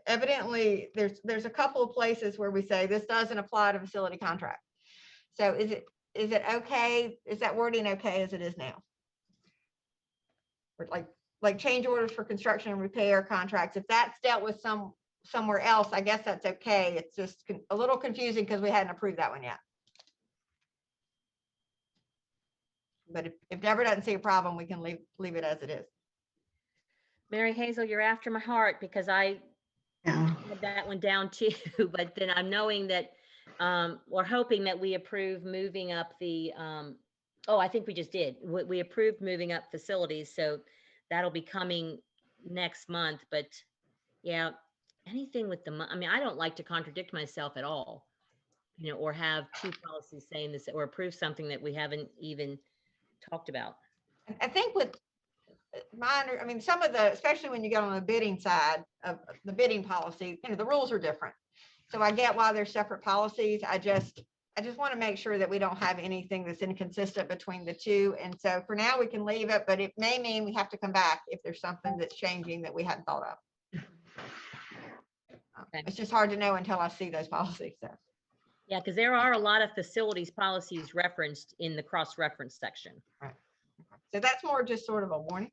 evidently there's a couple of places where we say this doesn't apply to facility contract. So is it okay? Is that wording okay as it is now? Or like change orders for construction and repair contracts, if that's dealt with somewhere else, I guess that's okay. It's just a little confusing because we hadn't approved that one yet. But if Deborah doesn't see a problem, we can leave it as it is. Mary Hazel, you're after my heart because I Yeah. had that one down too, but then I'm knowing that we're hoping that we approve moving up the, I think we just did. We approved moving up facilities, so that'll be coming next month, but yeah, anything with I mean, I don't like to contradict myself at all, or have two policies saying this, or approve something that we haven't even talked about. I think with I mean, some of the, especially when you get on the bidding side of the bidding policy, the rules are different. So I get why they're separate policies. I just want to make sure that we don't have anything that's inconsistent between the two. And so for now we can leave it, but it may mean we have to come back if there's something that's changing that we hadn't thought of. Okay. It's just hard to know until I see those policies. So. Yeah, because there are a lot of facilities policies referenced in the cross-reference section. Right. So that's more just sort of a warning.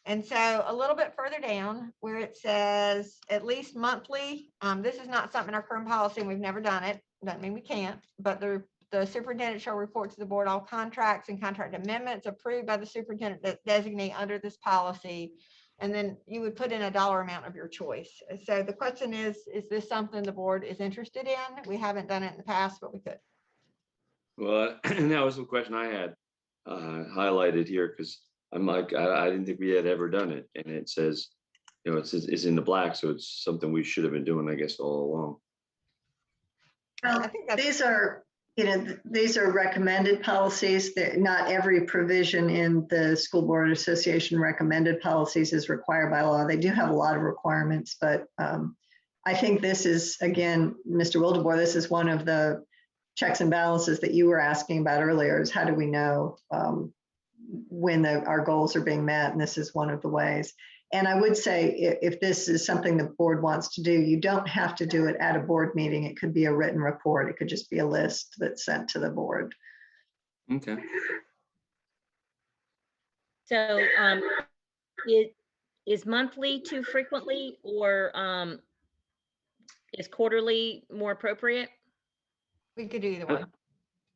And so a little bit further down where it says at least monthly, this is not something in our current policy and we've never done it. Doesn't mean we can't, but the superintendent shall report to the board all contracts and contract amendments approved by the superintendent that designate under this policy. And then you would put in a dollar amount of your choice. So the question is this something the board is interested in? We haven't done it in the past, but we could. Well, that was the question I had highlighted here, because I'm like, I didn't think we had ever done it. And it says, it's in the black. So it's something we should have been doing, I guess, all along. Well, these are, these are recommended policies. That not every provision in the School Board Association recommended policies is required by law. They do have a lot of requirements, but I think this is, again, Mr. Wildeboer, this is one of the checks and balances that you were asking about earlier, is how do we know when our goals are being met? And this is one of the ways. And I would say if this is something the board wants to do, you don't have to do it at a board meeting. It could be a written report. It could just be a list that's sent to the board. Okay. So is monthly too frequently, or is quarterly more appropriate? We could do either one.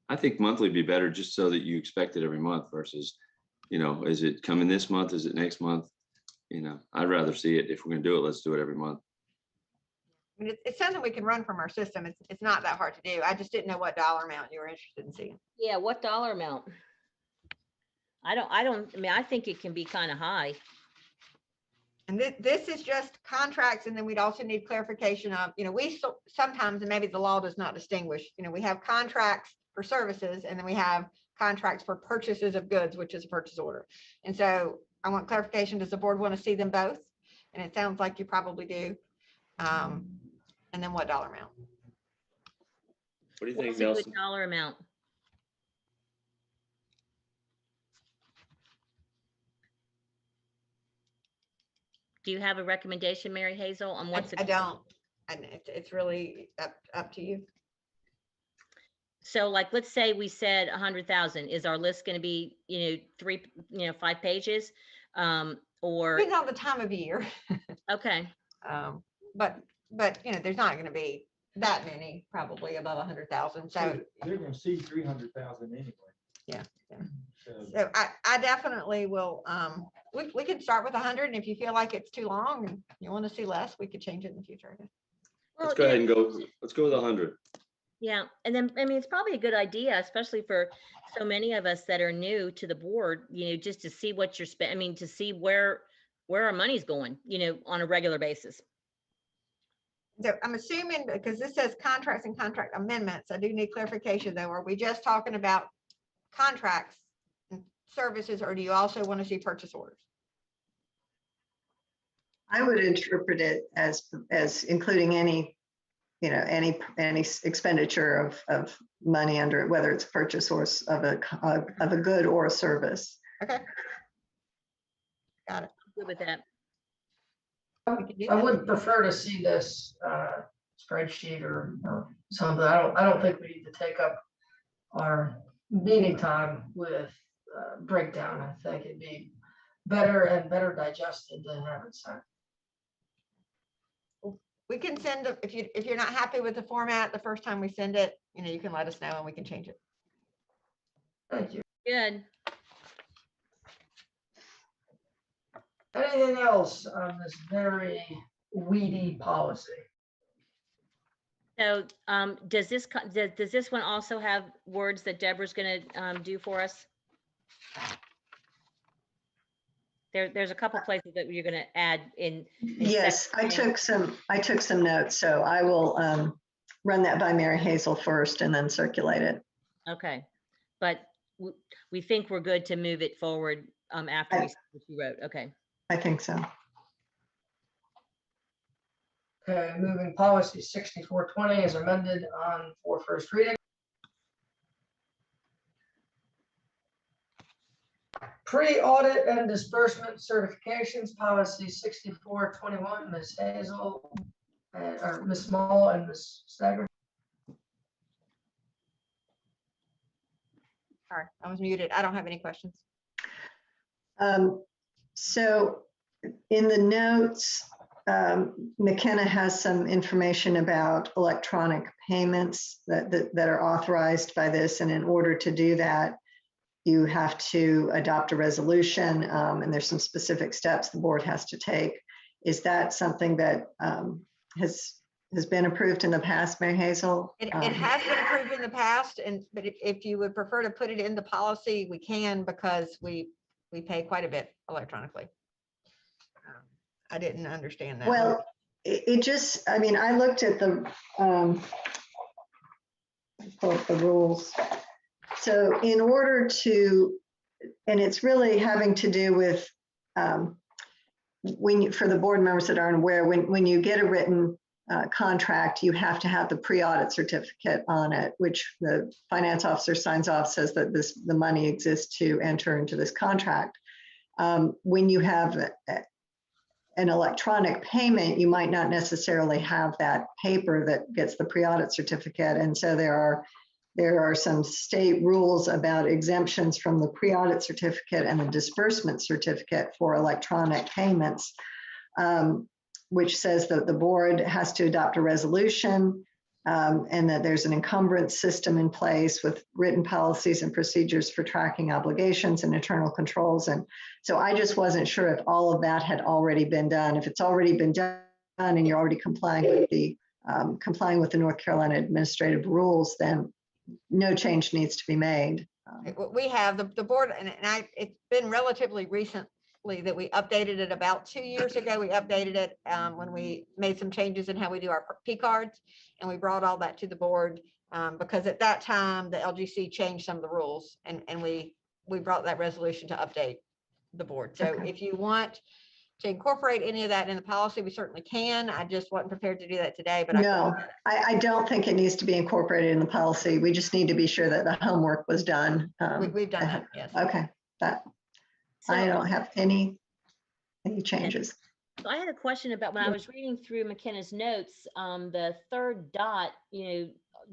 I think monthly would be better, just so that you expect it every month versus, is it coming this month? Is it next month? I'd rather see it. If we're going to do it, let's do it every month. I mean, it's something we can run from our system. It's not that hard to do. I just didn't know what dollar amount you were interested in seeing. Yeah, what dollar amount? I mean, I think it can be kind of high. And this is just contracts. And then we'd also need clarification of, we sometimes, and maybe the law does not distinguish, we have contracts for services, and then we have contracts for purchases of goods, which is a purchase order. And so I want clarification. Does the board want to see them both? And it sounds like you probably do. And then what dollar amount? What do you think, What's a good Nelson? dollar amount? Do you have a recommendation, Mary Hazel, on what's? I don't. And it's really up to you. So like, let's say we said 100,000. Is our list going to be, 5 pages? Or Depends on the time of year. okay. But there's not going to be that many, probably above 100,000. So they're going to see 300,000 anyway. Yeah. So I definitely will. We could start with 100, and if you feel like it's too long and you want to see less, we could change it in the future. Well, Let's go ahead and go. Let's go with 100. Yeah, and then I mean, it's probably a good idea, especially for so many of us that are new to the board. Just to see what you're spending. I mean, to see where our money's going. On a regular basis. So I'm assuming, because this says contracts and contract amendments, I do need clarification though. Are we just talking about contracts and services, or do you also want to see purchase orders? I would interpret it as including any, any expenditure of money under it, whether it's purchase or of a good or a service. Okay. Got it. Good with that. We can do I that. would prefer to see this spreadsheet or something. I don't think we need to take up our meeting time with breakdown. I think it'd be better and better digested than have it sent. We can send, if you're not happy with the format the first time we send it, you can let us know and we can change it. Thank you. Good. Anything else on this very weedy policy? So does this one also have words that Deborah's going to do for us? There's a couple places that you're going to add in. Yes, I took some notes, so I will run that by Mary Hazel first and then circulate it. Okay, but we think we're good to move it forward after we see what you wrote. Okay. I think so. Okay, moving policy 6420 is amended for first reading. Pre-audit and disbursement certifications, policy 6421, Ms. Hazel, or Ms. Small and Ms. Stagger. Sorry, I was muted. I don't have any questions. So in the notes, McKenna has some information about electronic payments that are authorized by this. And in order to do that, you have to adopt a resolution, and there's some specific steps the board has to take. Is that something that has been approved in the past, Mary Hazel? It has been approved in the past, but if you would prefer to put it in the policy, we can, because we pay quite a bit electronically. I didn't understand that. Well, it just, I mean, I looked at the, pull up the rules. So in order to, and it's really having to do with, for the board members that aren't aware, when you get a written contract, you have to have the pre-audit certificate on it, which the finance officer signs off, says that the money exists to enter into this contract. When you have an electronic payment, you might not necessarily have that paper that gets the pre-audit certificate. And so there are some state rules about exemptions from the pre-audit certificate and the disbursement certificate for electronic payments, which says that the board has to adopt a resolution and that there's an encumbrance system in place with written policies and procedures for tracking obligations and internal controls. And so I just wasn't sure if all of that had already been done. If it's already been done and you're already complying with the North Carolina administrative rules, then no change needs to be made. We have the board, and it's been relatively recently that we updated it. About 2 years ago, we updated it when we made some changes in how we do our P cards, and we brought all that to the board because at that time the LGC changed some of the rules, and we brought that resolution to update the board. So Okay. if you want to incorporate any of that in the policy, we certainly can. I just wasn't prepared to do that today, but No, I don't think it needs to be incorporated in the policy. We just need to be sure that the homework was done. we've done that. Yes. Okay, I So- don't have any changes. So I had a question about when I was reading through McKenna's notes, the third dot,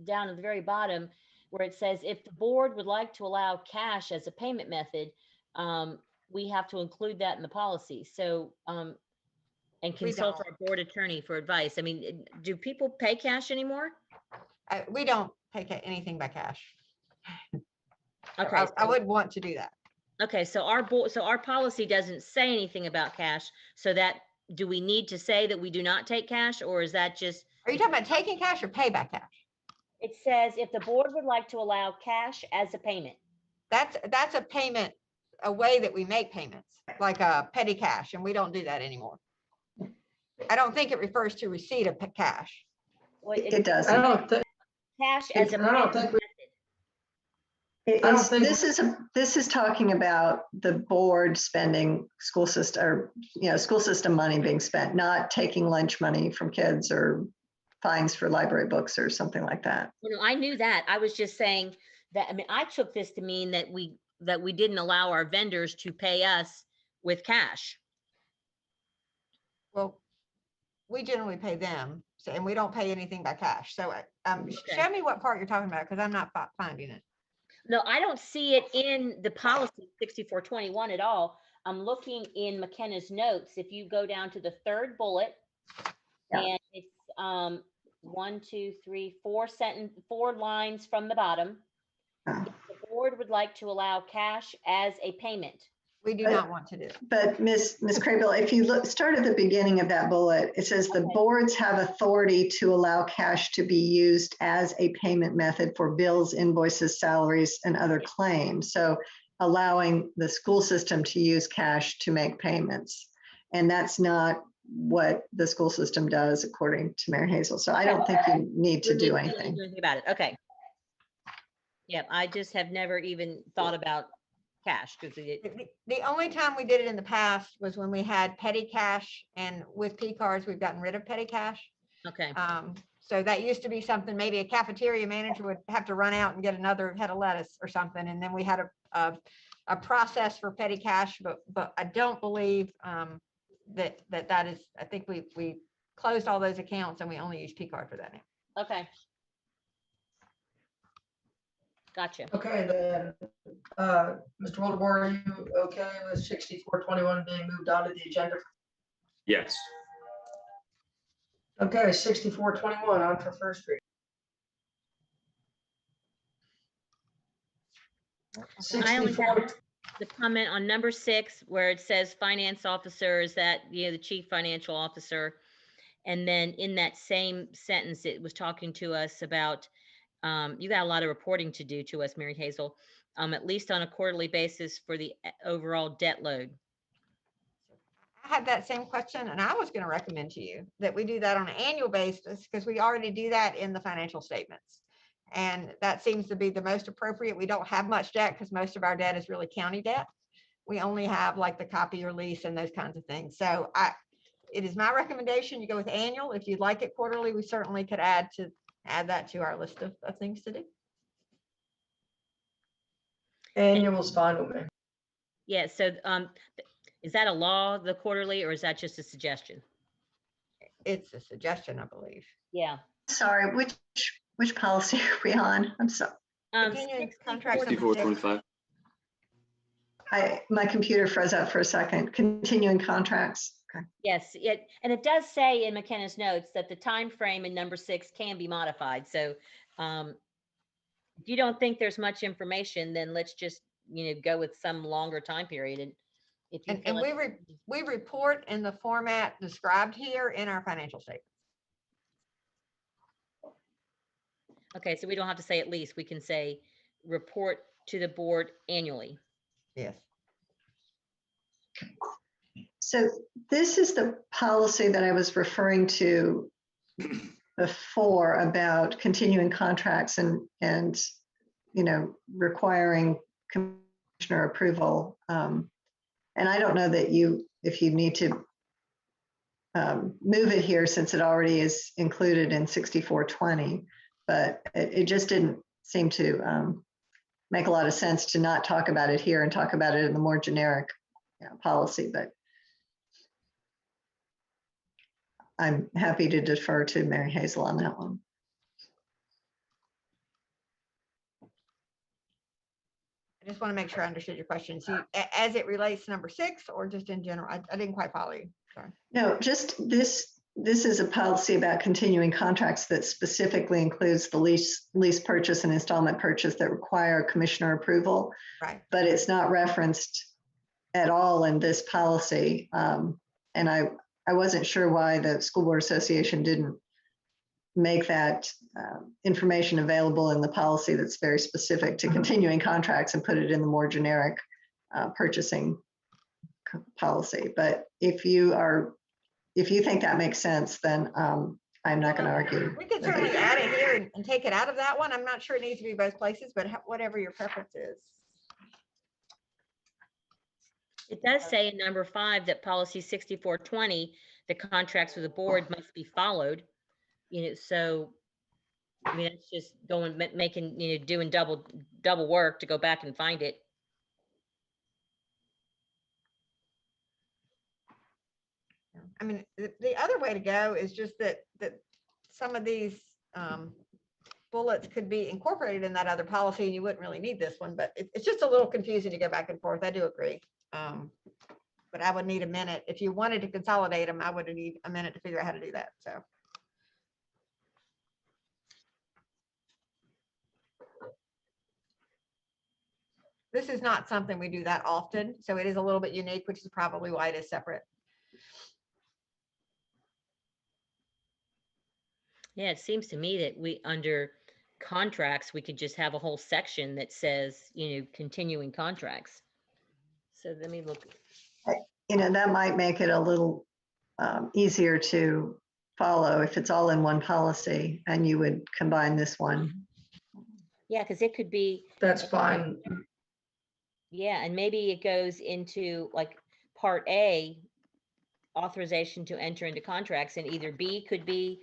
down at the very bottom, where it says, if the board would like to allow cash as a payment method, we have to include that in the policy. So, and consult don't. our board attorney for advice. I mean, do people pay cash anymore? We don't pay anything by cash. Okay. I would want to do that. Okay, so our policy doesn't say anything about cash. So that, do we need to say that we do not take cash, or is that just? Are you talking about taking cash or pay by cash? It says if the board would like to allow cash as a payment. That's a payment, a way that we make payments, like a petty cash, and we don't do that anymore. I don't think it refers to receipt of cash. Well, It does. I don't think, Cash as a I don't payment think method. I don't think- This is talking about the board spending school system, or, school system money being spent, not taking lunch money from kids or fines for library books or something like that. You know, I knew that. I was just saying that, I mean, I took this to mean that we didn't allow our vendors to pay us with cash. Well, we generally pay them, so, and we don't pay anything by cash. So Okay. show me what part you're talking about, because I'm not finding it. No, I don't see it in the policy 6421 at all. I'm looking in McKenna's notes. If you go down to the third bullet, Yeah. and it's 1, 2, 3, 4 lines from the bottom. Oh. If the board would like to allow cash as a payment. We do not want to do it. But Ms. Craybill, if you start at the beginning of that bullet, it says the boards have authority to allow cash to be used as a payment method for bills, invoices, salaries, and other claims. So allowing the school system to use cash to make payments. And that's not what the school system does, according to Mary Hazel. So I don't think you need to do anything. About it. Okay. Yep, I just have never even thought about cash because The only time we did it in the past was when we had petty cash, and with P cards, we've gotten rid of petty cash. okay. So that used to be something, maybe a cafeteria manager would have to run out and get another head of lettuce or something. And then we had a process for petty cash, but I don't believe that is, I think we closed all those accounts and we only use P card for that now. Okay. Gotcha. Okay, then, Mr. Waldebor, are you okay with 6421 being moved onto the agenda? Yes. Okay, 6421 on for first reading. I only 64, have the comment on number 6 where it says finance officer, is that, the chief financial officer. And then in that same sentence, it was talking to us about, you got a lot of reporting to do to us, Mary Hazel, at least on a quarterly basis for the overall debt load. I had that same question, and I was going to recommend to you that we do that on an annual basis, because we already do that in the financial statements. And that seems to be the most appropriate. We don't have much debt because most of our debt is really county debt. We only have like the copier lease and those kinds of things. So it is my recommendation you go with annual. If you'd like it quarterly, we certainly could add that to our list of things to do. annual's fine with me. Yeah, so is that a law, the quarterly, or is that just a suggestion? It's a suggestion, I believe. Yeah. Sorry, which policy are we on? I'm sorry. Continuing contracts number 6425. My computer froze up for a second. Continuing contracts. Okay. Yes, and it does say in McKenna's notes that the time frame in number 6 can be modified. So if you don't think there's much information, then let's just, go with some longer time period. And if you feel like- we report in the format described here in our financial statements. Okay, so we don't have to say at least, we can say report to the board annually. Yes. So this is the policy that I was referring to before about continuing contracts and requiring commissioner approval. And I don't know that if you need to move it here since it already is included in 6420, but it just didn't seem to make a lot of sense to not talk about it here and talk about it in the more generic policy, but I'm happy to defer to Mary Hazel on that one. I just want to make sure I understood your question. So as it relates to number 6 or just in general? I didn't quite follow you. Sorry. No, just this is a policy about continuing contracts that specifically includes the lease purchase and installment purchase that require commissioner approval. Right. But it's not referenced at all in this policy. And I wasn't sure why the School Board Association didn't make that information available in the policy that's very specific to continuing contracts and put it in the more generic purchasing policy. But if you think that makes sense, then I'm not going to argue. We could certainly add it here and take it out of that one. I'm not sure it needs to be both places, but whatever your preference is. It does say in number 5 that policy 6420, the contracts with the board must be followed. So, I mean, it's just going, making, doing double work to go back and find it. I mean, the other way to go is just that some of these bullets could be incorporated in that other policy, and you wouldn't really need this one, but it's just a little confusing to go back and forth. I do agree. But I would need a minute. If you wanted to consolidate them, I would need a minute to figure out how to do that, so. This is not something we do that often, so it is a little bit unique, which is probably why it is separate. Yeah, it seems to me that under contracts, we could just have a whole section that says, continuing contracts. So let me look. That might make it a little easier to follow if it's all in one policy and you would combine this one. Yeah, because it could be. That's fine. Yeah, and maybe it goes into like part A, authorization to enter into contracts, and either B could be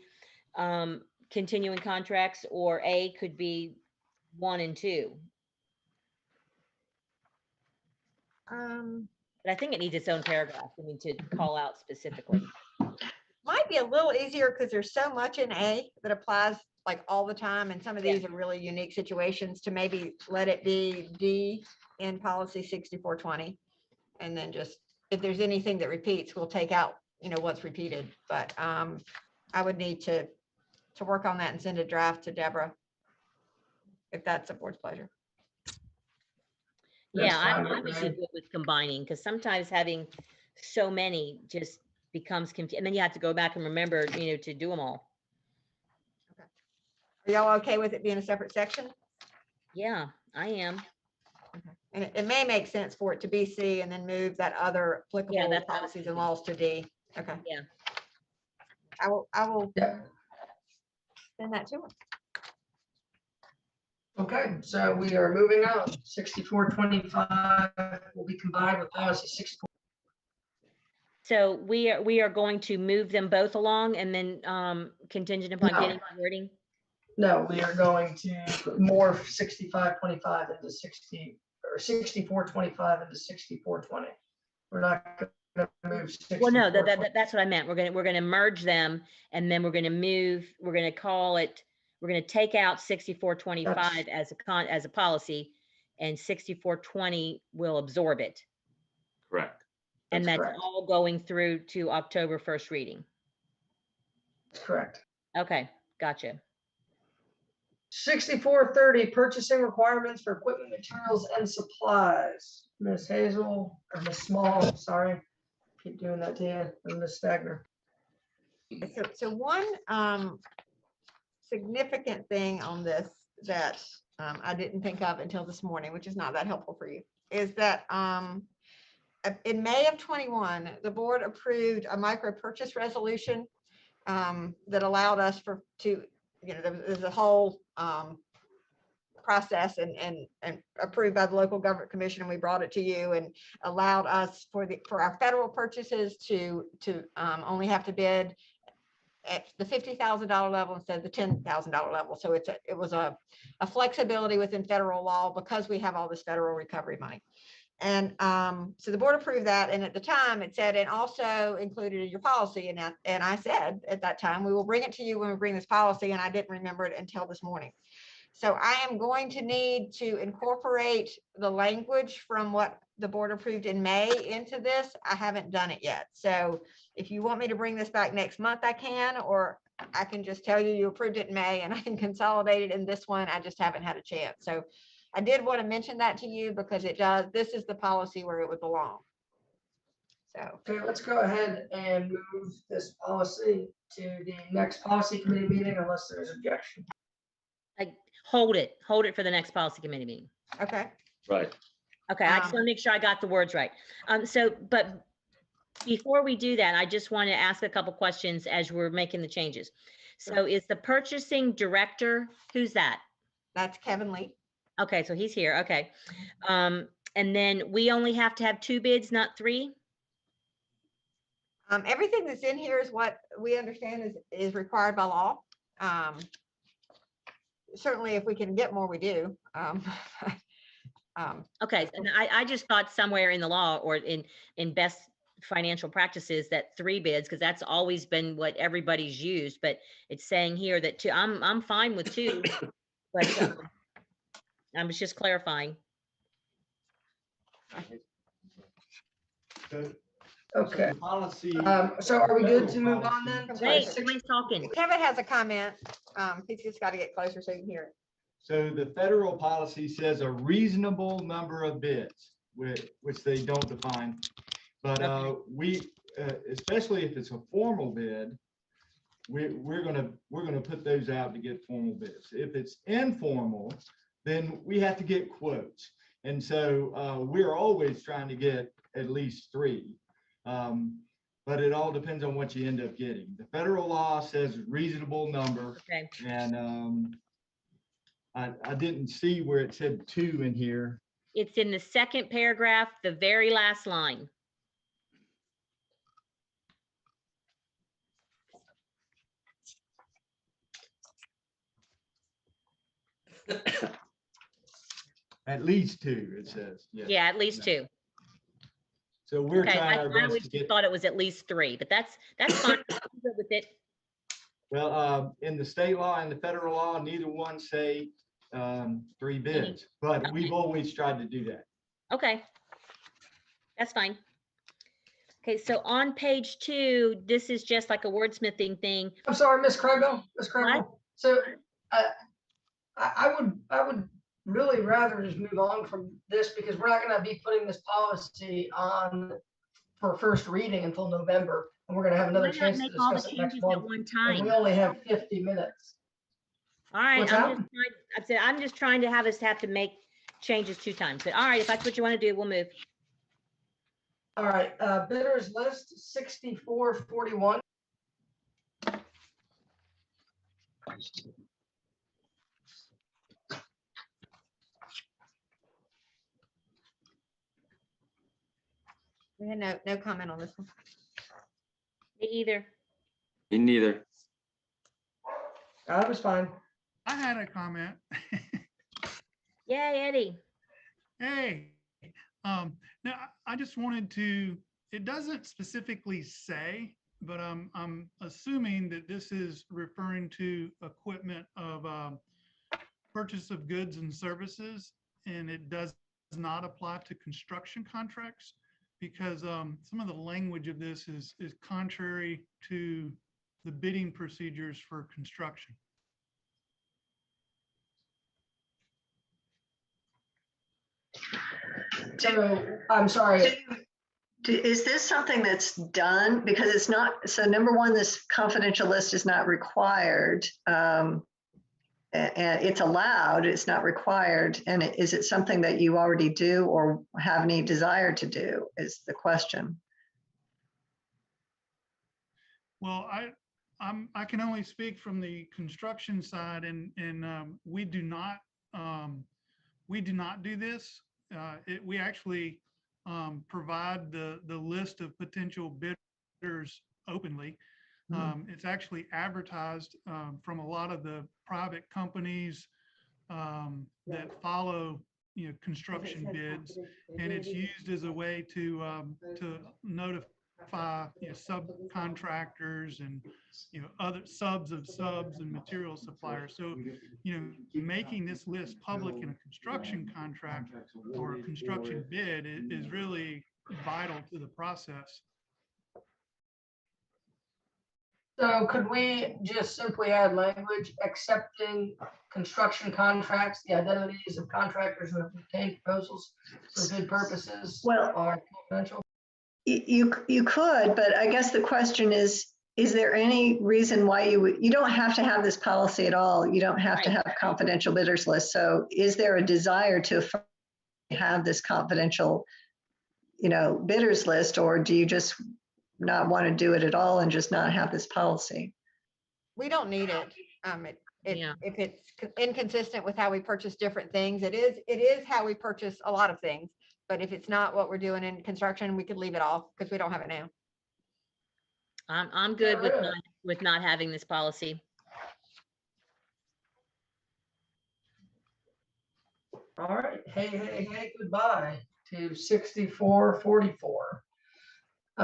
continuing contracts, or A could be 1 and 2. But I think it needs its own paragraph. I mean, to call out specifically. Might be a little easier because there's so much in A that applies like all the time, and some of these are really unique situations, to maybe let it be D in policy 6420, and then just if there's anything that repeats, we'll take out what's repeated. But I would need to work on that and send a draft to Deborah, if that's the board's pleasure. That's Yeah, fine I with would me. be good with combining, because sometimes having so many just becomes confusing, and then you have to go back and remember, to do them all. Are y'all okay with it being a separate section? Yeah, I am. And it may make sense for it to be C and then move that other applicable that's what I was policies and thinking. laws to D. Okay. Yeah. I will Yeah. send that to her. Okay, so we are moving on. 6425 will be combined with policy 64. So we are going to move them both along, and then contingent upon No. getting the wording. No, we are going to morph 6525 into 6425 into 6420. We're not going to move 64. Well, no, that's what I meant. We're gonna merge them, and then we're gonna call it, we're gonna take out 6425 as a policy, and 6420 will absorb it. Correct. And That's that's correct. all going through to October 1st reading. That's correct. Okay, gotcha. 6430, purchasing requirements for equipment, materials, and supplies. Ms. Hazel, or Ms. Small, sorry. Keep doing that to you, and Ms. Stagner. So one significant thing on this that I didn't think of until this morning, which is not that helpful for you, is that in May of 21, the board approved a micro purchase resolution that allowed us there's a whole process and approved by the local government commission, and we brought it to you and allowed us for our federal purchases to only have to bid at the $50,000 level instead of the $10,000 level. So it was a flexibility within federal law because we have all this federal recovery money. And so the board approved that, and at the time it said, and also included in your policy, and I said at that time, we will bring it to you when we bring this policy, and I didn't remember it until this morning. So I am going to need to incorporate the language from what the board approved in May into this. I haven't done it yet. So if you want me to bring this back next month, I can, or I can just tell you approved it in May and I can consolidate it in this one. I just haven't had a chance. So I did want to mention that to you because this is the policy where it would belong. So. Okay, let's go ahead and move this policy to the next policy committee meeting unless there's objection. Hold it for the next policy committee meeting. Okay. Right. Okay, I just want to make sure I got the words right. But before we do that, I just want to ask a couple questions as we're making the changes. So is the purchasing director, who's that? That's Kevin Lee. Okay, so he's here, okay. And then we only have to have 2 bids, not 3? Everything that's in here is what we understand is required by law. Certainly, if we can get more, we do. Okay, and I just thought somewhere in the law or in best financial practices that 3 bids, because that's always been what everybody's used, but it's saying here that 2, I'm fine with 2, but I was just clarifying. So Okay. the policy. So are we good to move on then? to Wait, six- somebody's talking. Kevin has a comment. He's just got to get closer so you can hear it. So the federal policy says a reasonable number of bids, which they don't define. But we, especially if it's a formal bid, we're gonna put those out to get formal bids. If it's informal, then we have to get quotes. And so we're always trying to get at least 3. But it all depends on what you end up getting. The federal law says reasonable number. Okay. And I didn't see where it said 2 in here. It's in the second paragraph, the very last line. At least 2, it says. Yeah, at least 2. So we're Okay, trying I our always best to get, thought it was at least 3, but that's fine. I'm good with it. well, in the state law and the federal law, neither one say 3 bids, but we've always tried to do that. Okay. That's fine. Okay, so on page 2, this is just like a wordsmithing thing. I'm sorry, Ms. Craggle, Ms. Craggle. So I would really rather just move on from this because we're not gonna be putting this policy on for first reading until November. And we're gonna have another Why not chance to make all the discuss it next changes at month. one And time? we only have 50 minutes. All right, What's I'm that? I'm just trying to have us have to make changes 2 times. But all right, if that's what you want to do, we'll move. All right, bidders list 6441. We had no comment on this one. Me either. Me neither. That was fine. I had a comment. Yay, Eddie. Hey, now I just wanted to, it doesn't specifically say, but I'm assuming that this is referring to equipment of purchase of goods and services, and it does not apply to construction contracts because some of the language of this is contrary to the bidding procedures for construction. So I'm sorry. Is this something that's done? Because it's not, so number one, this confidential list is not required. And it's allowed, it's not required. And is it something that you already do or have any desire to do is the question. Well, I can only speak from the construction side, and we do not do this. We actually provide the list of potential bidders openly. It's actually advertised from a lot of the private companies that follow, construction bids, and it's used as a way to notify subcontractors and other subs of subs and material suppliers. So making this list public in a construction contract or a construction bid is really vital to the process. So could we just simply add language accepting construction contracts, the identities of contractors who have obtained proposals for bid purposes Well, are confidential? You could, but I guess the question is there any reason why you don't have to have this policy at all? You don't have to have confidential bidders list. So is there a desire to have this confidential, bidders list, or do you just not want to do it at all and just not have this policy? We don't need it. Yeah. If it's inconsistent with how we purchase different things, it is how we purchase a lot of things. But if it's not what we're doing in construction, we could leave it off because we don't have it now. I'm good Get rid of it. with not having this policy. All right, hey, goodbye to 6444.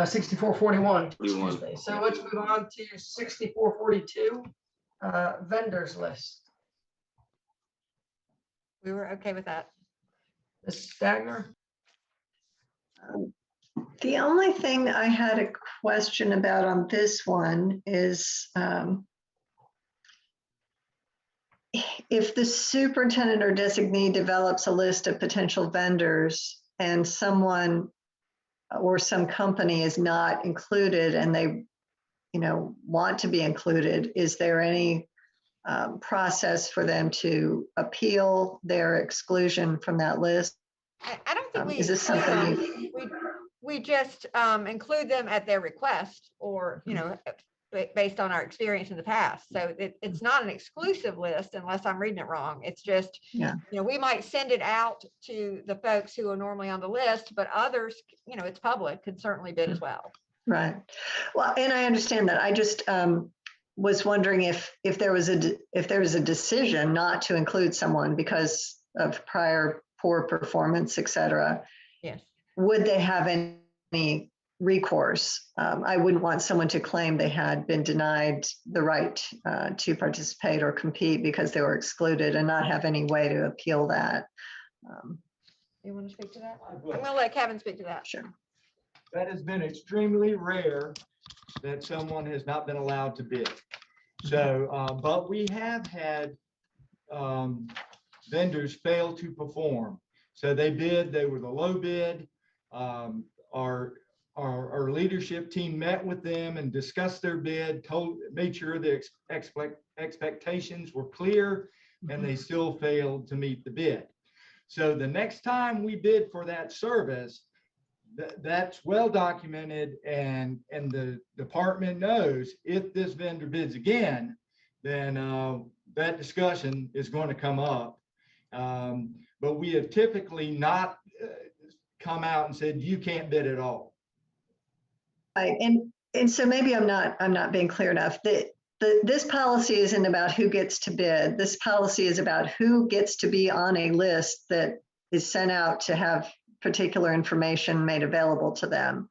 6441, excuse 41. me. So let's move on to 6442, vendors list. We were okay with that. Ms. Stagner? The only thing I had a question about on this one is if the superintendent or designee develops a list of potential vendors and someone or some company is not included and they, want to be included, is there any process for them to appeal their exclusion from that list? I don't think we Is this exclude something them. We just include them at their request or, based on our experience in the past. So it's not an exclusive list unless I'm reading it wrong. It's just, Yeah. We might send it out to the folks who are normally on the list, but others, it's public, can certainly bid as well. Right. Well, and I understand that. I just was wondering if there was a decision not to include someone because of prior poor performance, et cetera. Yes. Would they have any recourse? I wouldn't want someone to claim they had been denied the right to participate or compete because they were excluded and not have any way to appeal that. You want to speak to that? I'm going to let Kevin speak to that. Sure. That has been extremely rare that someone has not been allowed to bid. So, but we have had vendors fail to perform. So they were the low bid. Our leadership team met with them and discussed their bid, made sure the expectations were clear, and they still failed to meet the bid. So the next time we bid for that service, that's well documented, and the department knows if this vendor bids again, then that discussion is going to come up. But we have typically not come out and said you can't bid at all. Right, and so maybe I'm not being clear enough. This policy isn't about who gets to bid. This policy is about who gets to be on a list that is sent out to have particular information made available to them.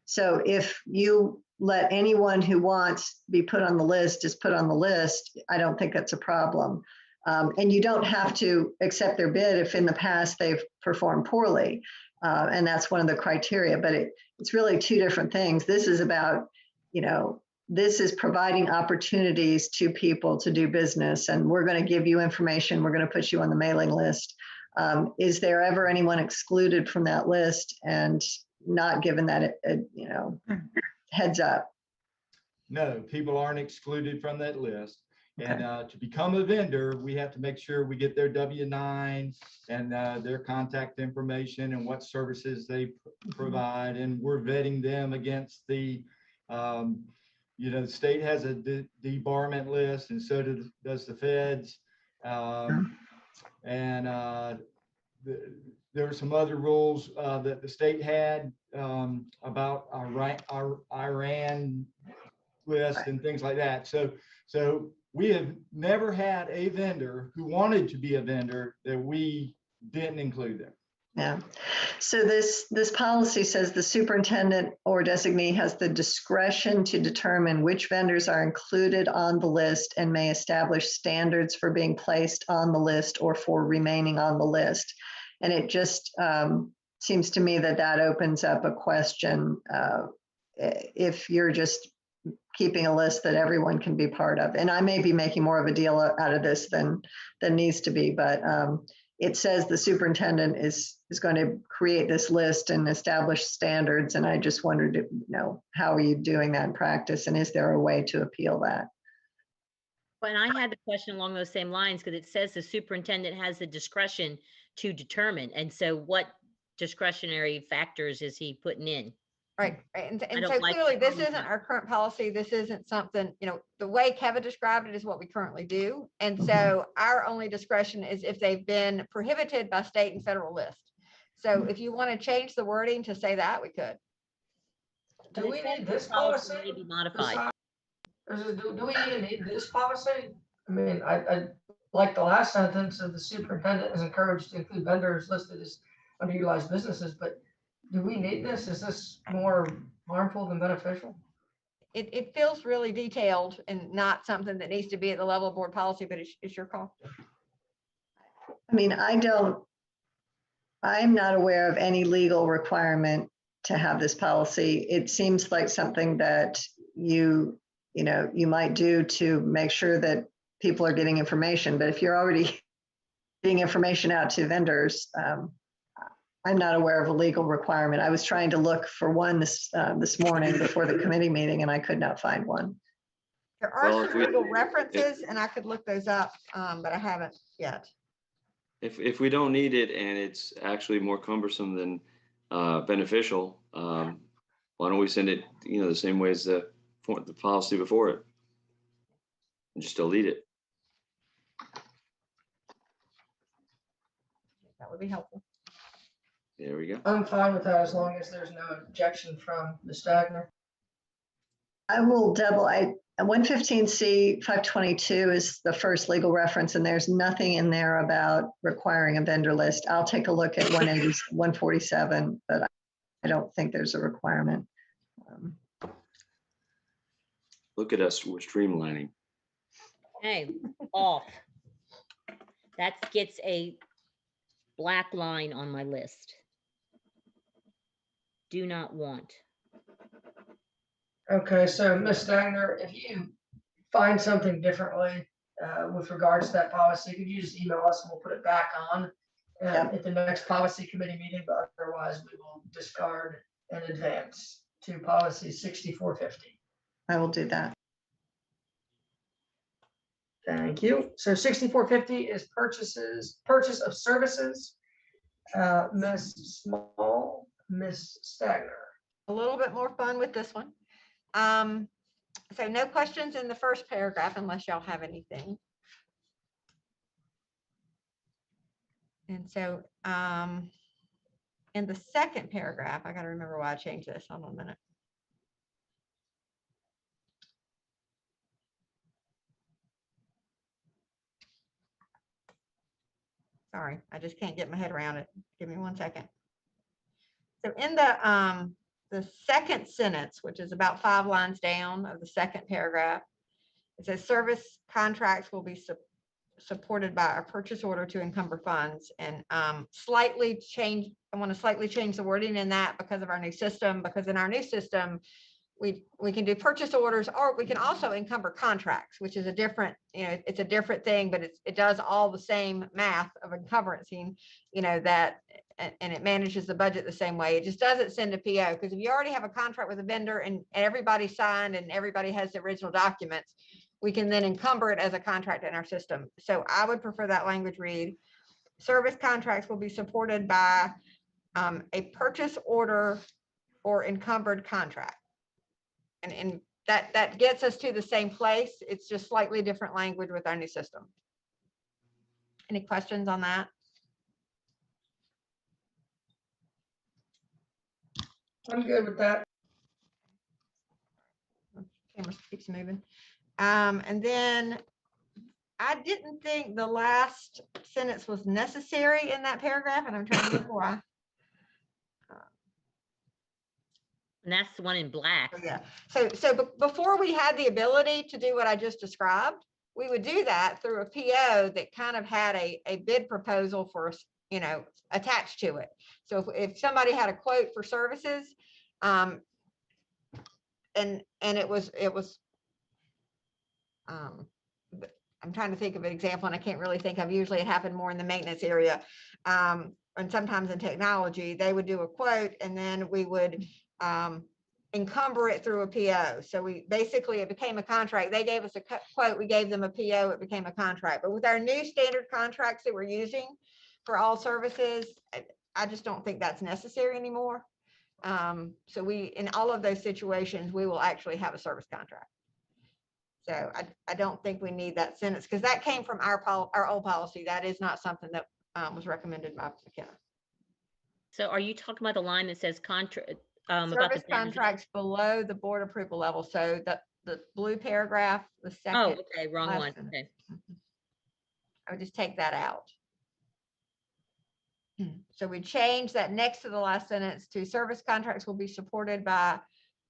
So if you let anyone who wants be put on the list is put on the list, I don't think that's a problem. And you don't have to accept their bid if in the past they've performed poorly. And that's one of the criteria, but it's really two different things. This is about, this is providing opportunities to people to do business, and we're going to give you information. We're going to put you on the mailing list. Is there ever anyone excluded from that list and not given that, heads up? No, people aren't excluded from that list. And to become a vendor, we have to make sure we get their W-9 and their contact information and what services they provide. And we're vetting them against the, the state has a debarment list, and so does the feds. And there were some other rules that the state had about our Iran list and things like that. So we have never had a vendor who wanted to be a vendor that we didn't include them. Yeah. So this policy says the superintendent or designee has the discretion to determine which vendors are included on the list and may establish standards for being placed on the list or for remaining on the list. And it just seems to me that opens up a question if you're just keeping a list that everyone can be part of. And I may be making more of a deal out of this than needs to be, but it says the superintendent is going to create this list and establish standards. And I just wondered, how are you doing that in practice? And is there a way to appeal that? And I had the question along those same lines, because it says the superintendent has the discretion to determine. And so what discretionary factors is he putting in? Right, and I so don't like clearly, the this concept. isn't our current policy. This isn't something, the way Kevin described it is what we currently do. And so our only discretion is if they've been prohibited by state and federal list. So if you want to change the wording to say that, we could. Do we need this Policy policy? may be modified. Do we even need this policy? I mean, I like the last sentence of the superintendent is encouraged to include vendors listed as underutilized businesses, but do we need this? Is this more harmful than beneficial? It feels really detailed and not something that needs to be at the level of board policy, but it's your call. I mean, I'm not aware of any legal requirement to have this policy. It seems like something that you might do to make sure that people are getting information, but if you're already getting information out to vendors, I'm not aware of a legal requirement. I was trying to look for one this morning before the committee meeting, and I could not find one. There are Well, if some we- legal references, and I could look those up, but I haven't yet. If we don't need it and it's actually more cumbersome than beneficial, why don't we send it, the same way as the policy before it? And just delete it. That would be helpful. There we go. I'm fine with that as long as there's no objection from Ms. Stagner. I will double, 115C 522 is the first legal reference, and there's nothing in there about requiring a vendor list. I'll take a look at 147, but I don't think there's a requirement. Look at us, we're streamlining. Hey, off. That gets a black line on my list. Do not want. Okay, so Ms. Stagner, if you find something differently with regards to that policy, could you just email us and we'll put it back on at the next policy committee meeting, but otherwise we will discard and advance to policy 6450. I will do that. Thank you. So 6450 is purchase of services. Ms. Small, Ms. Stagner. A little bit more fun with this one. So no questions in the first paragraph unless y'all have anything. And so in the second paragraph, I got to remember why I changed this. Hold on a minute. Sorry, I just can't get my head around it. Give me 1 second. So in the second sentence, which is about 5 lines down of the second paragraph, it says service contracts will be supported by a purchase order to encumber funds, and I want to slightly change the wording in that because of our new system, because in our new system, we can do purchase orders, or we can also encumber contracts, which is a different, it's a different thing, but it does all the same math of encumberancing, that, and it manages the budget the same way. It just doesn't send a PO, because if you already have a contract with a vendor and everybody signed and everybody has the original documents, we can then encumber it as a contract in our system. So I would prefer that language read, service contracts will be supported by a purchase order or encumbered contract. And that gets us to the same place. It's just slightly different language with our new system. Any questions on that? I'm good with that. Camera keeps moving. And then I didn't think the last sentence was necessary in that paragraph, and I'm trying to think why. And that's the one in black. Yeah. So before we had the ability to do what I just described, we would do that through a PO that kind of had a bid proposal for, attached to it. So if somebody had a quote for services, and it was, I'm trying to think of an example, and I can't really think of, usually it happened more in the maintenance area. And sometimes in technology, they would do a quote and then we would encumber it through a PO. So it became a contract. They gave us a quote, we gave them a PO, it became a contract. But with our new standard contracts that we're using for all services, I just don't think that's necessary anymore. So in all of those situations, we will actually have a service contract. So I don't think we need that sentence because that came from our old policy. That is not something that was recommended by McKenna. So are you talking about the line that says contract, about the Service benefit? contracts below the board approval level. So the blue paragraph, the Oh, second. okay, wrong last one. sentence. Okay. I would just take that out. So we change that next to the last sentence to service contracts will be supported by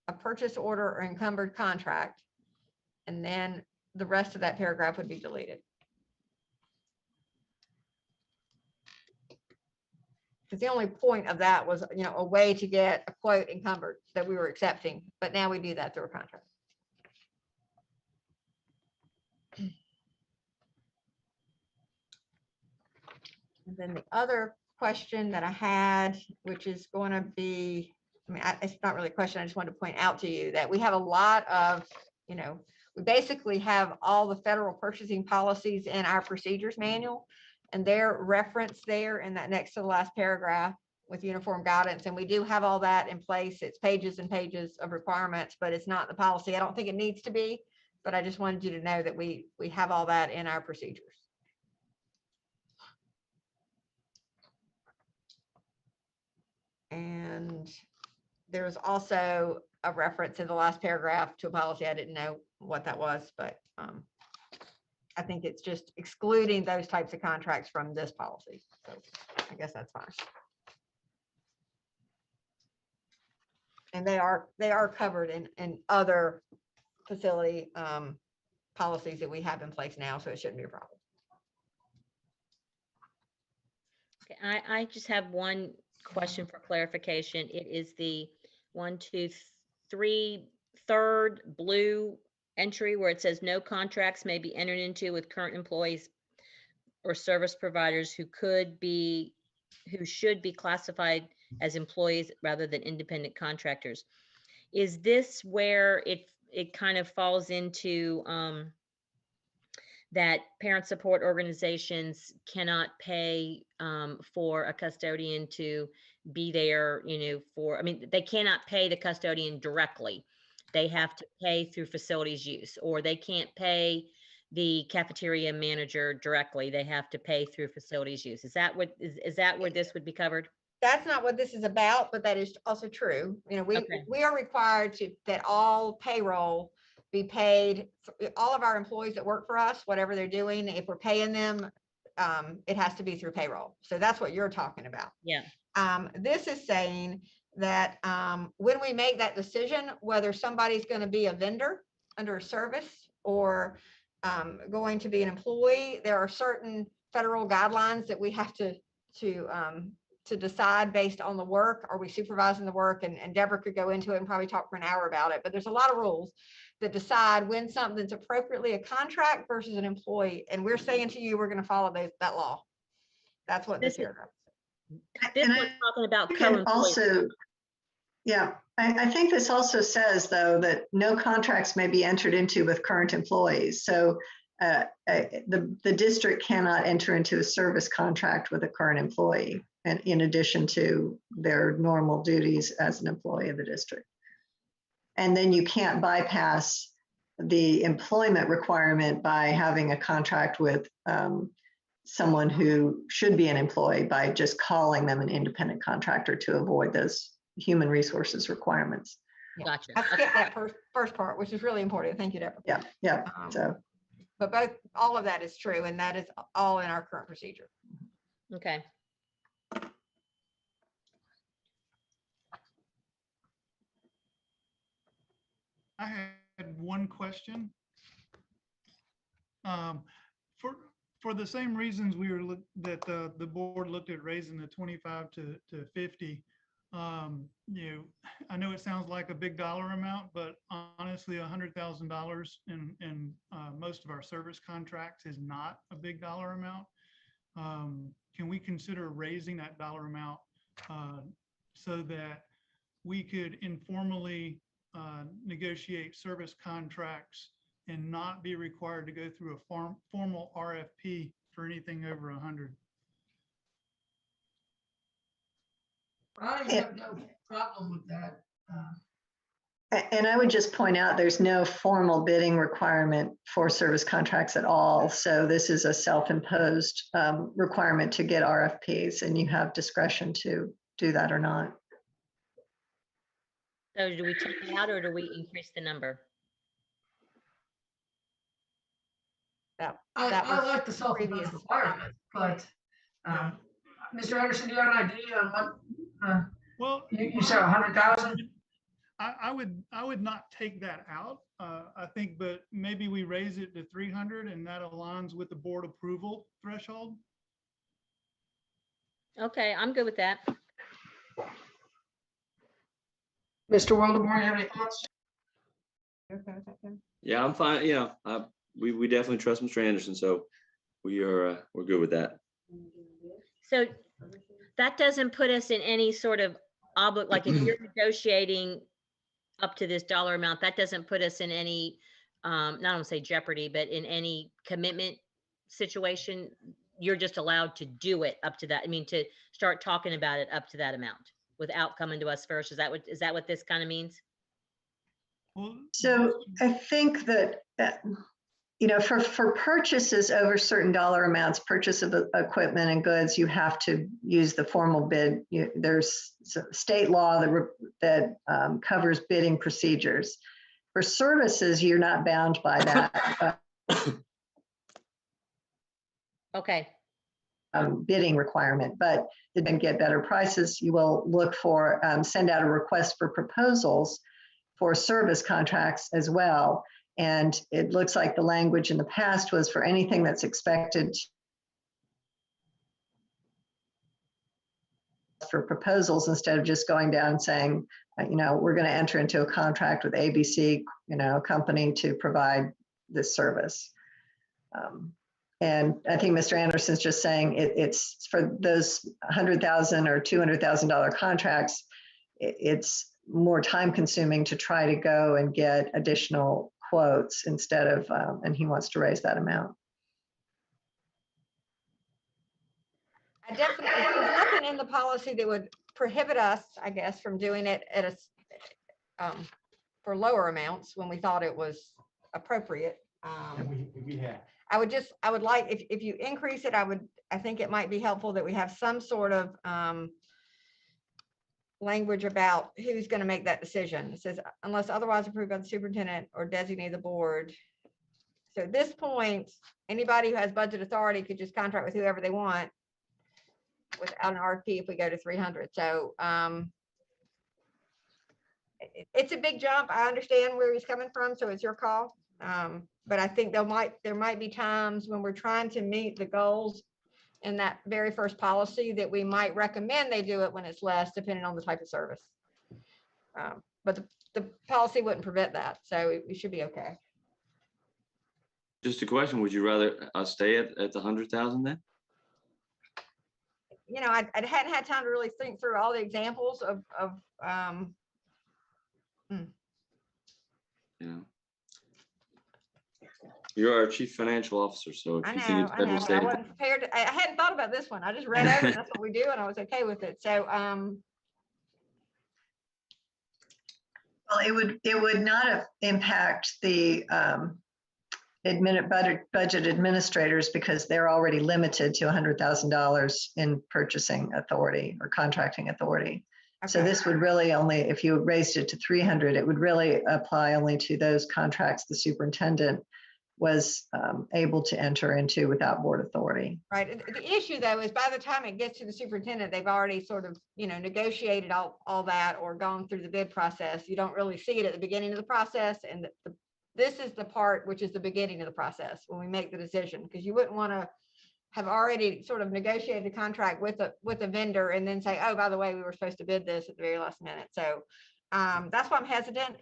a purchase order or encumbered contract. And then the rest of that paragraph would be deleted. Because the only point of that was, a way to get a quote encumbered that we were accepting, but now we do that through a contract. And then the other question that I had, which is going to be, it's not really a question. I just wanted to point out to you that we have a lot of, we basically have all the federal purchasing policies in our procedures manual, and they're referenced there in that next to the last paragraph with uniform guidance. And we do have all that in place. It's pages and pages of requirements, but it's not the policy. I don't think it needs to be, but I just wanted you to know that we have all that in our procedures. And there's also a reference in the last paragraph to a policy. I didn't know what that was, but I think it's just excluding those types of contracts from this policy. So I guess that's fine. And they are covered in other facility policies that we have in place now, so it shouldn't be a problem. Okay, I just have one question for clarification. It is the 1, 2, 3, third blue entry where it says no contracts may be entered into with current employees or service providers who should be classified as employees rather than independent contractors. Is this where it kind of falls into that parent support organizations cannot pay for a custodian to be there, they cannot pay the custodian directly. They have to pay through facilities use, or they can't pay the cafeteria manager directly. They have to pay through facilities use. Is that where this would be covered? That's not what this is about, but that is also true. We are required that all payroll be paid, all of our employees that work for us, whatever they're doing, if we're paying them, it has to be through payroll. So that's what you're talking about. Yeah. This is saying that when we make that decision, whether somebody's going to be a vendor under a service or going to be an employee, there are certain federal guidelines that we have to decide based on the work. Are we supervising the work? And Deborah could go into it and probably talk for an hour about it, but there's a lot of rules that decide when something's appropriately a contract versus an employee. And we're saying to you, we're going to follow that law. That's what this paragraph is. This was talking about co-employees. Also, yeah, I think this also says, though, that no contracts may be entered into with current employees. So the district cannot enter into a service contract with a current employee, and in addition to their normal duties as an employee of the district. And then you can't bypass the employment requirement by having a contract with someone who should be an employee by just calling them an independent contractor to avoid those human resources requirements. Gotcha. I skipped that first part, which is really important. Thank you, Deborah. Yeah. But all of that is true, and that is all in our current procedure. Okay. I had one question. For the same reasons that the board looked at raising the 25 to 50. I know it sounds like a big dollar amount, but honestly, $100,000 in most of our service contracts is not a big dollar amount. Can we consider raising that dollar amount so that we could informally negotiate service contracts and not be required to go through a formal RFP for anything over 100? problem with that. And I would just point out, there's no formal bidding requirement for service contracts at all. So this is a self-imposed requirement to get RFPs, and you have discretion to do that or not. So do we take it out or do we increase the number? That I was like the self-imposed previous. requirement, but Mr. Anderson, do you have an idea on what, Well, you said 100,000? I would not take that out. I think, but maybe we raise it to 300 and that aligns with the board approval threshold. Okay, I'm good with that. Mr. Wildebohr, you have any thoughts? Yeah, I'm fine. We definitely trust Mr. Anderson, so we're good with that. So that doesn't put us in any sort of like if you're negotiating up to this dollar amount, that doesn't put us in any, not want to say jeopardy, but in any commitment situation. You're just allowed to do it up to that. I mean, to start talking about it up to that amount without coming to us first. Is that what this kind of means? Well, So I think that, for purchases over certain dollar amounts, purchase of equipment and goods, you have to use the formal bid. There's state law that covers bidding procedures. For services, you're not bound by that Okay. bidding requirement, but to then get better prices, you will look for, send out a request for proposals for service contracts as well. And it looks like the language in the past was for anything that's expected for proposals, instead of just going down and saying, we're going to enter into a contract with ABC, company to provide this service. And I think Mr. Anderson's just saying it's for those $100,000 or $200,000 contracts, it's more time consuming to try to go and get additional quotes instead of, and he wants to raise that amount. I definitely, there's nothing in the policy that would prohibit us, I guess, from doing it at for lower amounts when we thought it was appropriate. We have. I would like, if you increase it, I think it might be helpful that we have some sort of language about who's going to make that decision. It says, unless otherwise approved by the superintendent or designate the board. So at this point, anybody who has budget authority could just contract with whoever they want without an RFP if we go to 300. So it's a big jump. I understand where he's coming from, so it's your call. But I think there might be times when we're trying to meet the goals in that very first policy that we might recommend they do it when it's less, depending on the type of service. But the policy wouldn't prevent that, so we should be okay. Just a question, would you rather stay at the 100,000 then? I hadn't had time to really think through all the examples of You're our chief financial officer, so if I you think know, it's better to but stay. I wasn't prepared. I hadn't thought about this one. I just read over, that's what we do, and I was okay with it. So, Well, it would not impact the budget administrators, because they're already limited to $100,000 in purchasing authority or contracting authority. So okay. this would really only, if you raised it to 300, it would really apply only to those contracts the superintendent was able to enter into without board authority. Right. The issue though is by the time it gets to the superintendent, they've already sort of, negotiated all that or gone through the bid process. You don't really see it at the beginning of the process. And this is the part which is the beginning of the process when we make the decision, because you wouldn't want to have already sort of negotiated a contract with a vendor and then say, oh, by the way, we were supposed to bid this at the very last minute. So that's why I'm hesitant.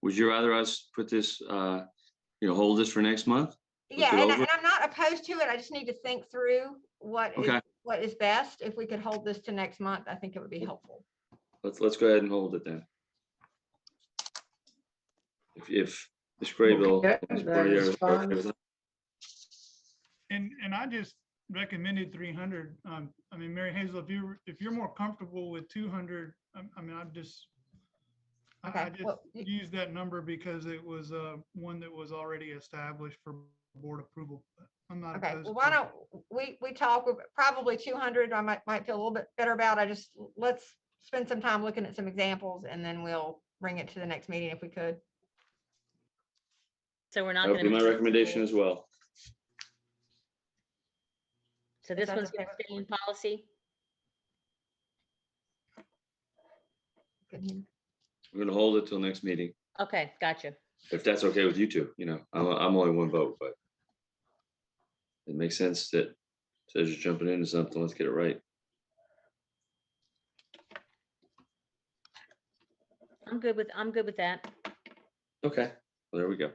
Would you rather us put this, hold this for next month? Yeah, it and over? I'm not opposed to it. I just need to think through what is best. If we could hold this to next month, I think it would be helpful. Let's go ahead and hold it then. If Ms. Graybill. Okay, that is fine. And I just, recommended 300. I mean, Mary Hazel, if you're more comfortable with 200, I mean, I Okay, just well, used that number because it was one that was already established for board approval. I'm not okay, opposed well, why to- don't we talk with probably 200, I might feel a little bit better about. Let's spend some time looking at some examples and then we'll bring it to the next meeting if we could. So we're not That would be gonna. my recommendation as well. So If this that's one's okay gonna with- stay in policy? Couldn't hear. We're gonna hold it till next meeting, Okay, gotcha. if that's okay with you two, I'm only one vote, but it makes sense that says you're jumping into something, let's get it right. I'm good with that. Okay, well, there we go.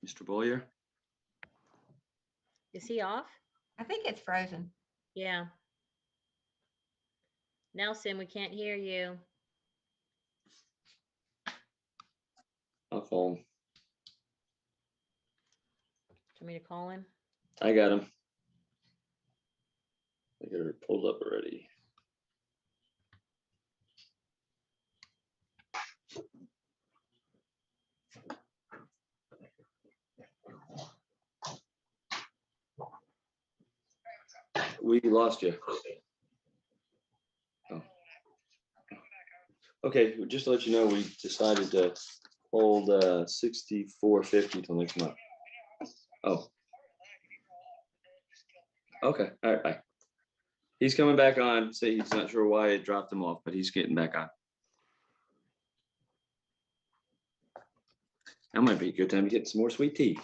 Mr. Boyer, Is he off? I think it's frozen. Yeah. Nelson, we can't hear you. I'll call him. Do you want me to call him? I got him. I got her pulled up already. We lost you. Oh. Okay, just to let you know, we decided to hold 6450 till next month. Oh. Okay, all right, bye. He's coming back on. Say he's not sure why it dropped him off, but he's getting back on. That might be a good time to get some more sweet tea.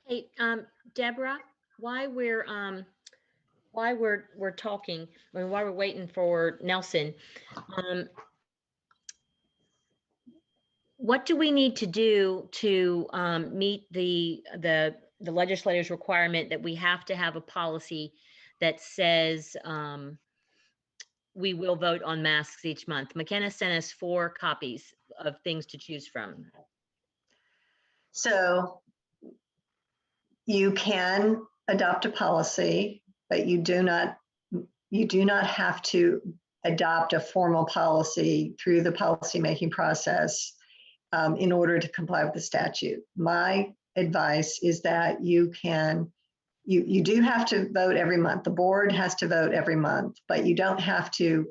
Hey, Deborah, while we're talking, I mean, while we're waiting for Nelson, what do we need to do to meet the legislator's requirement that we have to have a policy that says we will vote on masks each month? McKenna sent us 4 copies of things to choose from. So you can adopt a policy, but you do not have to adopt a formal policy through the policymaking process in order to comply with the statute. My advice is that you do have to vote every month. The board has to vote every month, but you don't have to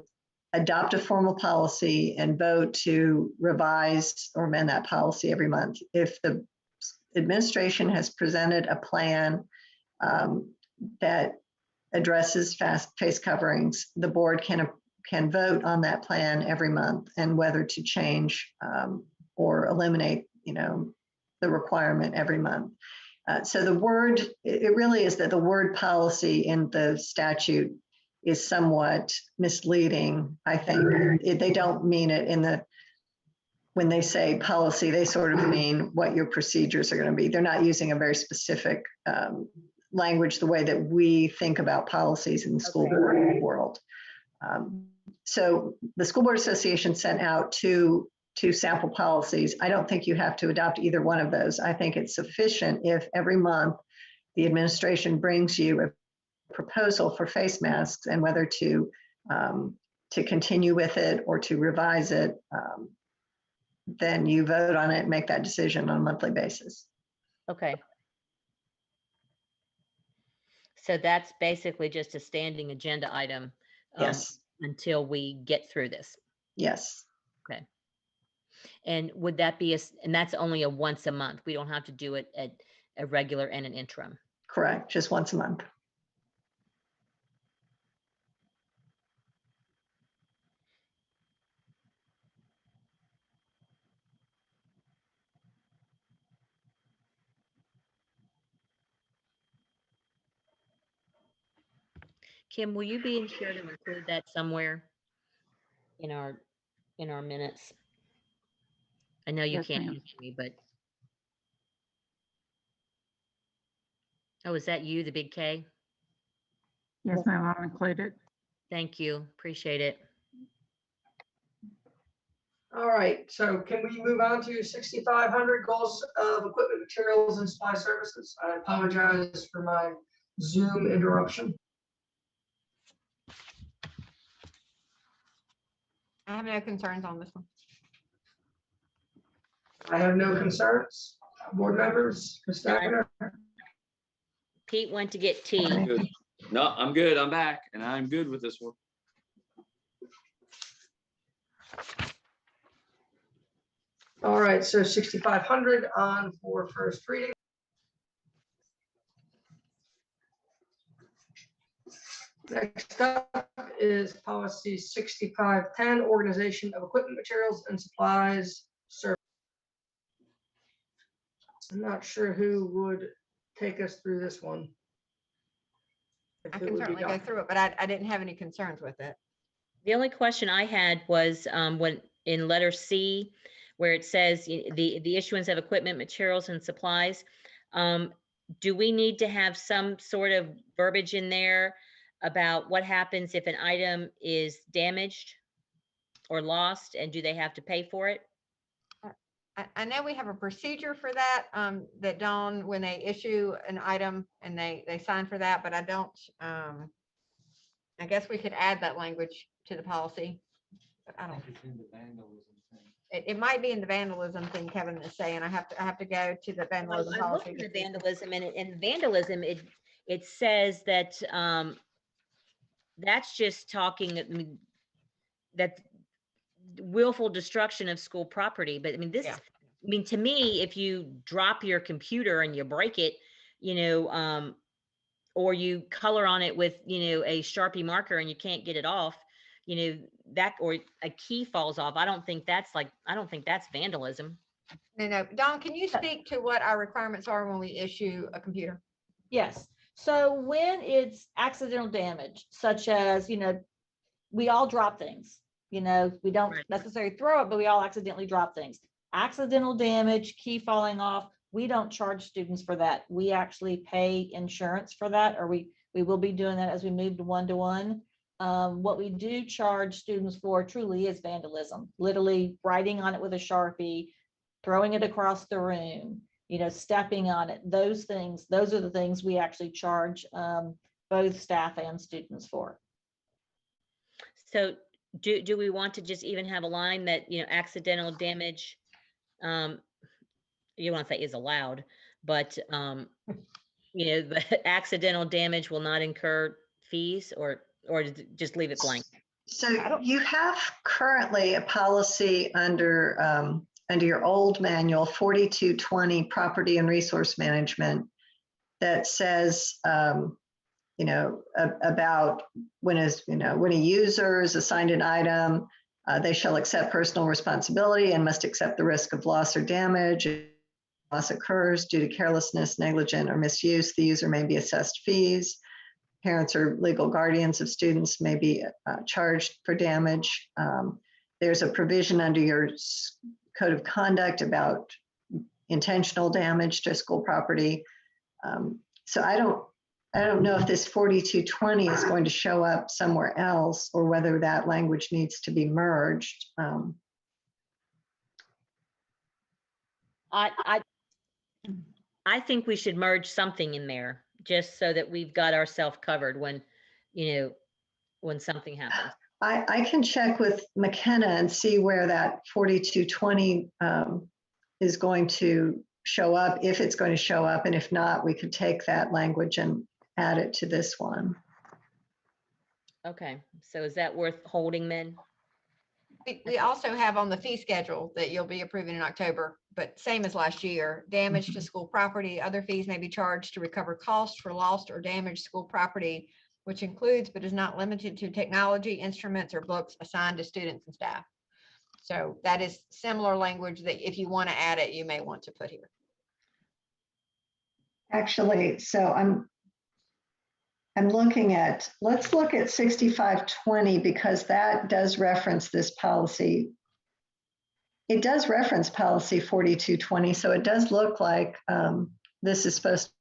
adopt a formal policy and vote to revise or amend that policy every month. If the administration has presented a plan that addresses face coverings, the board can vote on that plan every month and whether to change or eliminate, the requirement every month. So the word, it really is that the word policy in the statute is somewhat misleading, I think. They don't mean it when they say policy, they sort of mean what your procedures are going to be. They're not using a very specific language the way that we think about policies in the school board world. So the School Board Association sent out 2 two sample policies. I don't think you have to adopt either one of those. I think it's sufficient if every month the administration brings you a proposal for face masks and whether to continue with it or to revise it, then you vote on it and make that decision on a monthly basis. Okay. So that's basically just a standing agenda item. Yes, Until we get through this. yes, And would that be and that's only a once a month. We don't have to do it at a regular and an interim. correct. Just once a month. Kim, will you be sure to include that somewhere in our minutes? I know you Yes, can't ma'am. hear me, but. Oh, is that you, the big K? Yes, ma'am, I'll include it. Thank you. Appreciate it. All right, so can we move on to 6,500 goals of equipment, materials, and supply services? I apologize for my Zoom interruption. I have no concerns on this one. I have no concerns. Board members, Ms. Steiner? Pete went to get tea. Good. No, I'm good. I'm back and I'm good with this one. All right, so 6,500 on for first reading. Next up is policy 6510, organization of equipment, materials, and supplies. Service. I'm not sure who would take us through this one. If I it can would be certainly go Dr. through it, but I didn't have any concerns with it. The only question I had was when in letter C, where it says the issuance of equipment, materials, and supplies. Do we need to have some sort of verbiage in there about what happens if an item is damaged or lost, and do they have to pay for it? I know we have a procedure for that, that Dawn, when they issue an item and they sign for that, but I don't, I guess we could add that language to the policy. But I don't, it might be in the vandalism thing Kevin is saying. I have to go to the vandalism I looked policy. at to the see. vandalism, and in vandalism, it says that that's just talking, I mean, that willful destruction of school property. But I mean, this, Yeah. I mean, to me, if you drop your computer and you break it, or you color on it with, a Sharpie marker and you can't get it off, that, or a key falls off. I don't think that's vandalism. No. Dawn, can you speak to what our requirements are when we issue a computer? Yes. So when it's accidental damage, such as, we all drop things, we don't Right. necessarily throw it, but we all accidentally drop things. Accidental damage, key falling off, we don't charge students for that. We actually pay insurance for that, or we will be doing that as we move to one-to-one. What we do charge students for truly is vandalism, literally writing on it with a Sharpie, throwing it across the room, stepping on it. Those things, those are the things we actually charge both staff and students for. So do we want to just even have a line that, accidental damage, you want to say is allowed, but, the accidental damage will not incur fees, or just leave it blank? So you have currently a policy under your old manual, 4220 property and resource management, that says, about when a user is assigned an item, they shall accept personal responsibility and must accept the risk of loss or damage. If loss occurs due to carelessness, negligent, or misuse, the user may be assessed fees. Parents or legal guardians of students may be charged for damage. There's a provision under your code of conduct about intentional damage to school property. So I don't know if this 4220 is going to show up somewhere else, or whether that language needs to be merged. I think we should merge something in there just so that we've got ourselves covered when, when something happens. I can check with McKenna and see where that 4220 is going to show up, if it's going to show up, and if not, we could take that language and add it to this one. Okay, so is that worth holding then? We also have on the fee schedule that you'll be approving in October, but same as last year, damage to school property, other fees may be charged to recover costs for lost or damaged school property, which includes but is not limited to technology, instruments, or books assigned to students and staff. So that is similar language that if you want to add it, you may want to put here. Actually, so I'm looking at, let's look at 6520 because that does reference this policy. It does reference policy 4220, so it does look like this is supposed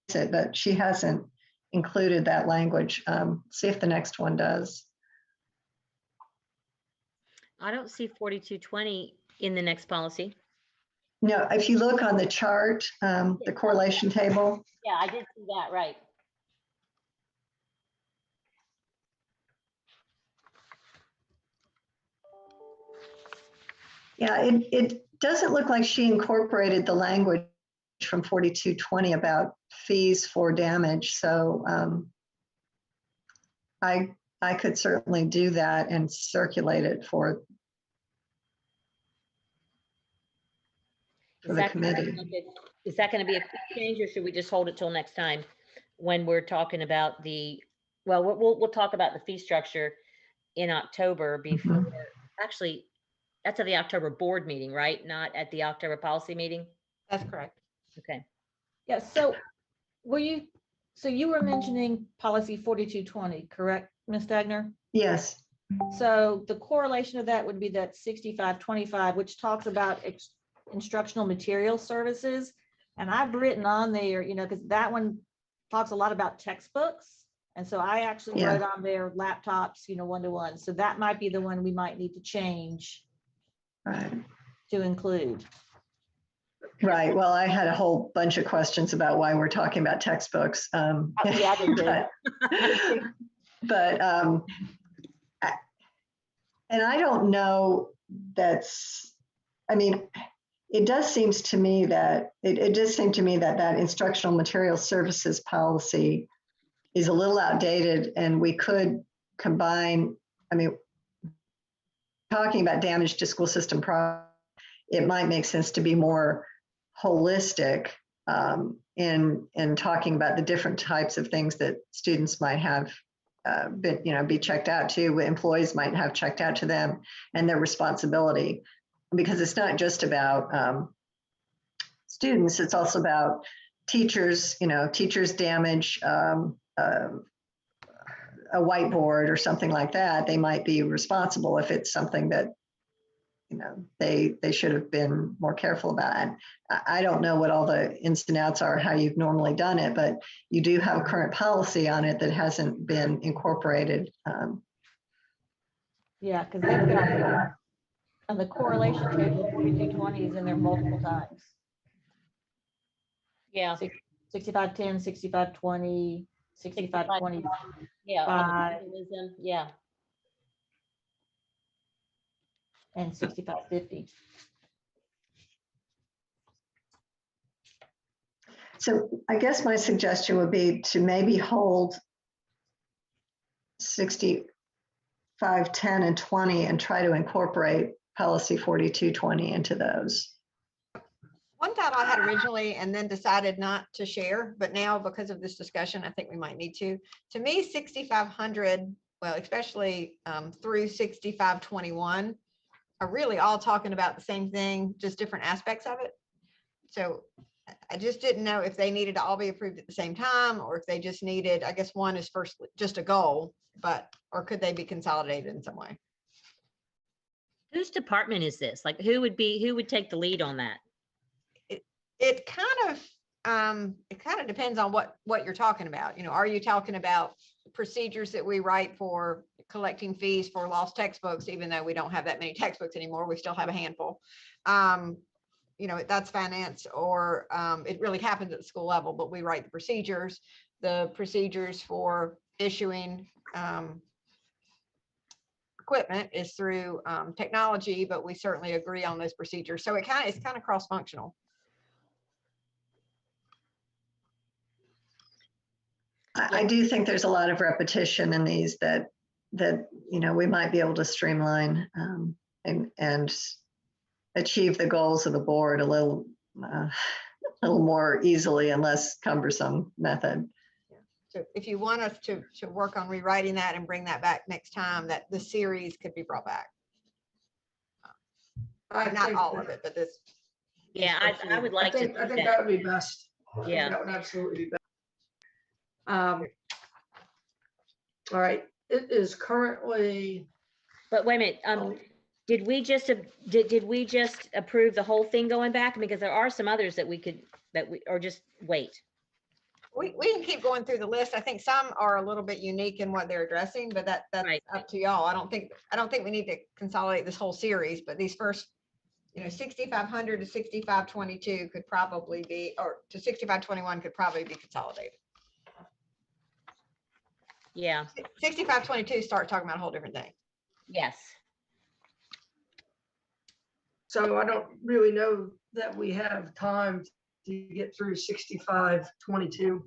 to be it, but she hasn't included that language. See if the next one does. I don't see 4220 in the next policy. No, if you look on the chart, the correlation table. Yeah, I did see that, right. Yeah, it doesn't look like she incorporated the language from 4220 about fees for damage. So I could certainly do that and circulate it for the committee. Is that going to be a quick change, or should we just hold it till next time when we're talking about well, we'll talk about the fee structure in October before, actually, that's at the October board meeting, right? Not at the October policy meeting? That's correct. Okay. Yeah, so you were mentioning policy 4220, correct, Ms. Dagner? Yes. So the correlation of that would be that 6525, which talks about instructional material services. And I've written on there, because that one talks a lot about textbooks. And so I actually wrote on there laptops, one-to-one. So that might be the one we might need to change to include. Right. Well, I had a whole bunch of questions about why we're talking about textbooks. Yeah, I did too. but and I don't know it does seem to me that it does seem to me that that instructional material services policy is a little outdated, and we could combine, talking about damage to school system property, it might make sense to be more holistic in talking about the different types of things that students might have be checked out to, employees might have checked out to them, and their responsibility, because it's not just about students, it's also about teachers. Teachers damage a whiteboard or something like that, they might be responsible if it's something that they should have been more careful about. And I don't know what all the ins and outs are, how you've normally done it, but you do have a current policy on it that hasn't been incorporated. Yeah, because they've got on the correlation table, 4220 is in there multiple times. Yeah. 6510, 6520, 6520. Yeah. Yeah. And 6550. So I guess my suggestion would be to maybe hold 6510 and 20 and try to incorporate policy 4220 into those. One thought I had originally and then decided not to share, but now because of this discussion, I think we might need to. To me, 6500, well, especially through 6521, are really all talking about the same thing, just different aspects of it. So I just didn't know if they needed to all be approved at the same time, or if they just needed, I guess one is first just a goal, or could they be consolidated in some way? Whose department is this? Like, who would take the lead on that? It kind of depends on what you're talking about. Are you talking about procedures that we write for collecting fees for lost textbooks, even though we don't have that many textbooks anymore, we still have a handful. you know, that's finance, or it really happens at the school level, but we write the procedures for issuing equipment is through technology, but we certainly agree on those procedures. So it's kind of cross-functional. I do think there's a lot of repetition in these that you know, we might be able to streamline and achieve the goals of the board a little more easily and less cumbersome method. So if you want us to work on rewriting that and bring that back next time, that the series could be brought back. Not all of it, but this. Yeah, I would like to I see think that. that would be best. I think Yeah. That would absolutely be best. All right, it is currently, But wait a minute, did we just approve the whole thing going back? Because there are some others that or just wait. We can keep going through the list. I think some are a little bit unique in what they're addressing, but that's Right. up to y'all. I don't think we need to consolidate this whole series, but these first, you know, 6500 to 6522 could probably be, or to 6521 could probably be consolidated. Yeah, 6522 start talking about a whole different thing. yes. so I don't really know that we have time to get through 6522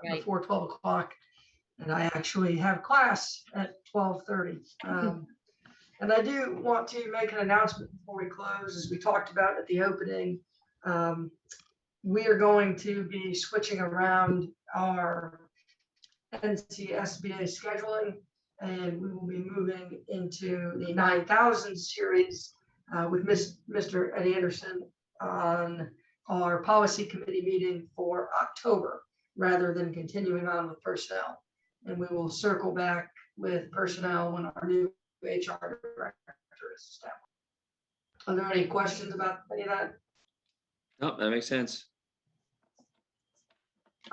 Right. before 12 o'clock. And I actually have class at 12:30. And I do want to make an announcement before we close, as we talked about at the opening. We are going to be switching around our NCSBA scheduling, and we will be moving into the 9000 series with Mr. Eddie Anderson on our policy committee meeting for October, rather than continuing on with personnel. And we will circle back with personnel when our new HR director is established. Are there any questions about any of that? No, that makes sense.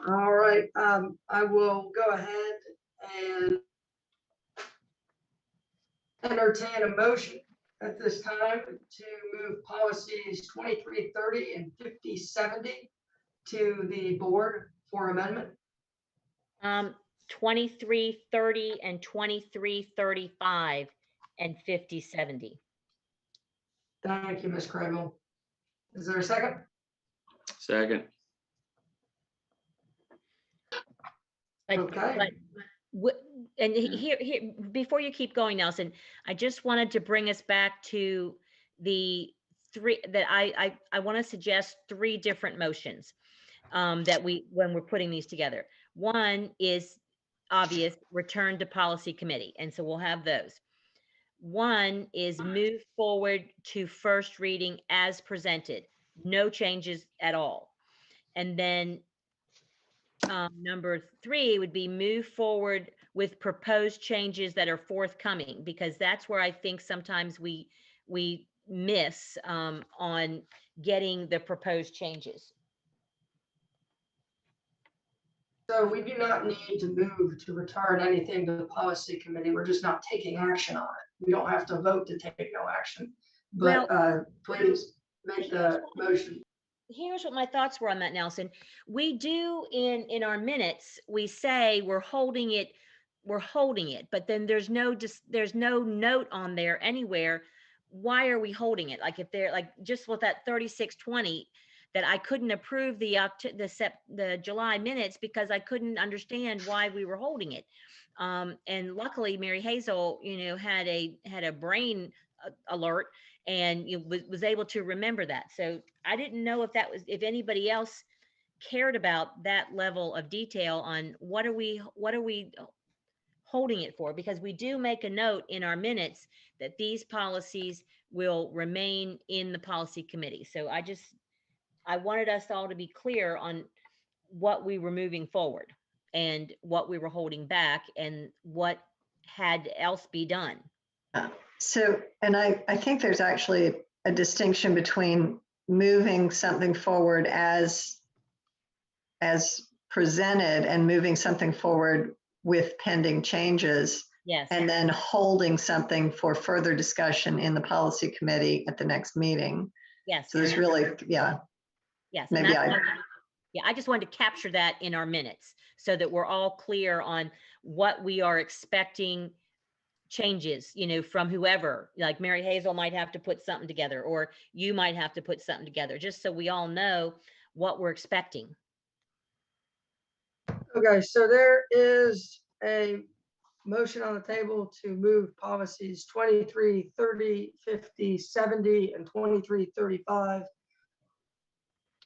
All right, I will go ahead and entertain a motion at this time to move policies 2330 and 5070 to the board for amendment. 2330 and 2335 and 5070. Thank you, Ms. Crable. Is there a second? Second. Okay. And here, before you keep going, Nelson, I just wanted to bring us back to the three that I want to suggest three different motions that when we're putting these together. One is obvious, return to policy committee. And so we'll have those. One is move forward to first reading as presented, no changes at all. And then number three would be move forward with proposed changes that are forthcoming, because that's where I think sometimes we miss on getting the proposed changes. So we do not need to move to return anything to the policy committee. We're just not taking action on it. We don't have to vote to take no action. But please make the motion. Here's what my thoughts were on that, Nelson. We do in our minutes, we say we're holding it, but then there's no note on there anywhere. Why are we holding it? Like if they're like just with that 3620, that I couldn't approve the July minutes because I couldn't understand why we were holding it. And luckily Mary Hazel, had a brain alert and was able to remember that. So I didn't know if anybody else cared about that level of detail on what are we holding it for, because we do make a note in our minutes that these policies will remain in the policy committee. So I wanted us all to be clear on what we were moving forward and what we were holding back and what had else be done. So, and I think there's actually a distinction between moving something forward as presented and moving something forward with pending changes. Yes. And then holding something for further discussion in the policy committee at the next meeting. Yes. So there's really, yeah, Yes. And maybe that's I, what- yeah, I just wanted to capture that in our minutes so that we're all clear on what we are expecting changes, from whoever, like Mary Hazel might have to put something together, or you might have to put something together, just so we all know what we're expecting. Okay, so there is a motion on the table to move policies 23, 30, 50, 70, and 23, 35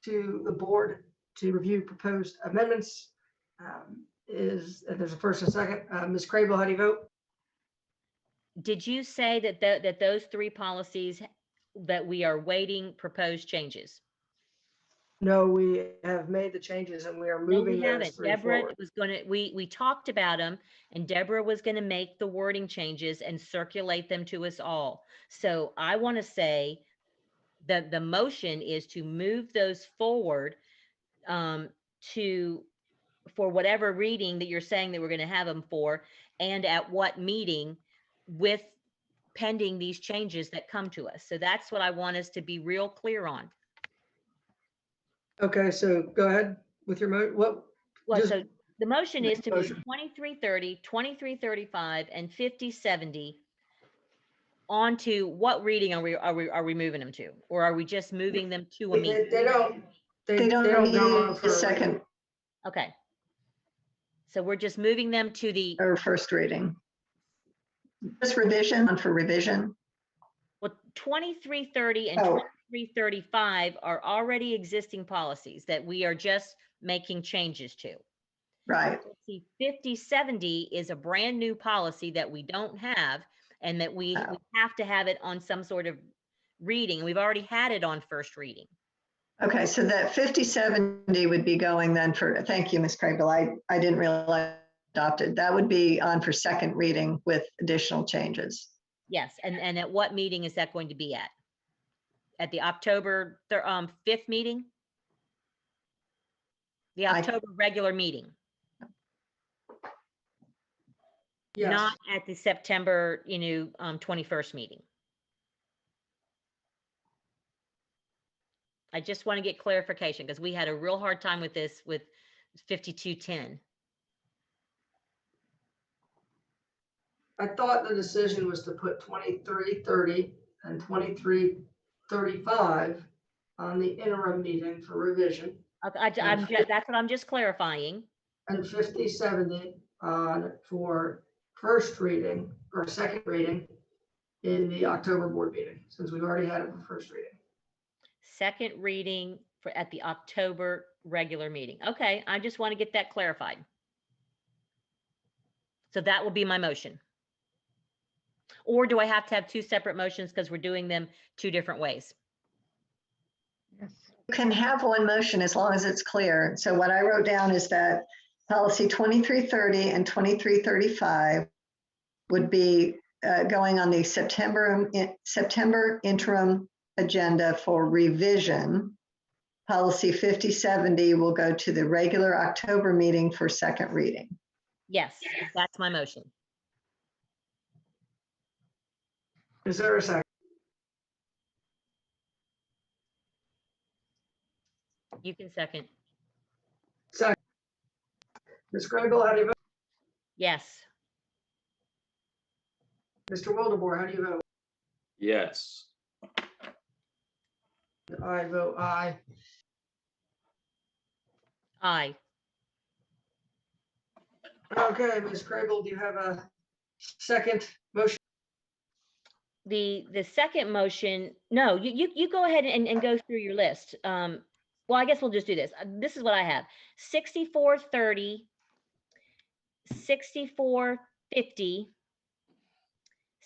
to the board to review proposed amendments. There's a first and a second. Ms. Crable, how do you vote? Did you say that those three policies that we are waiting proposed changes? No, we have made the changes and we are No, moving we those haven't. three Deborah forward. was gonna, we talked about them, and Deborah was gonna make the wording changes and circulate them to us all. So I want to say that the motion is to move those forward for whatever reading that you're saying that we're gonna have them for, and at what meeting, with pending these changes that come to us. So that's what I want us to be real clear on. Okay, so go ahead with your what? Well, Just so the motion is to move motion. 2330, 2335, and 5070 onto what reading are we moving them to? Or are we just moving them to a meeting? They don't, they don't go need on a for a reading. second Okay. So we're just moving them to the, or first reading. Just revision for revision. well, 2330 and Oh. 2335 are already existing policies that we are just making changes to. Right. See, 5070 is a brand new policy that we don't have, and that we have to have it on some sort of reading. We've already had it on first reading. Okay, so that 5070 would be going then for, thank you, Ms. Crable. I didn't realize adopted. That would be on for second reading with additional changes. Yes, and at what meeting is that going to be at? At the October 5th meeting? The October regular meeting, Yes. not at the September, 21st meeting. I just want to get clarification because we had a real hard time with this with 5210. I thought the decision was to put 2330 and 2335 on the interim meeting for revision That's what I'm just clarifying. and 5070 on for first reading or second reading in the October board meeting, since we've already had it for first reading. Second reading at the October regular meeting. Okay, I just want to get that clarified. So that will be my motion. Or do I have to have two separate motions because we're doing them two different ways? You can have one motion as long as it's clear. So what I wrote down is that policy 2330 and 2335 would be going on the September interim agenda for revision. Policy 5070 will go to the regular October meeting for second reading. Yes, that's my motion. Is there a second? You can second. Second. Ms. Grable, how do you vote? Yes. Mr. Wildebohr, how do you vote? Yes. I vote aye. Aye. Okay, Ms. Grable, do you have a second motion? The second motion, no, you go ahead and go through your list. Well, I guess we'll just do this. This is what I have: 6430, 6450,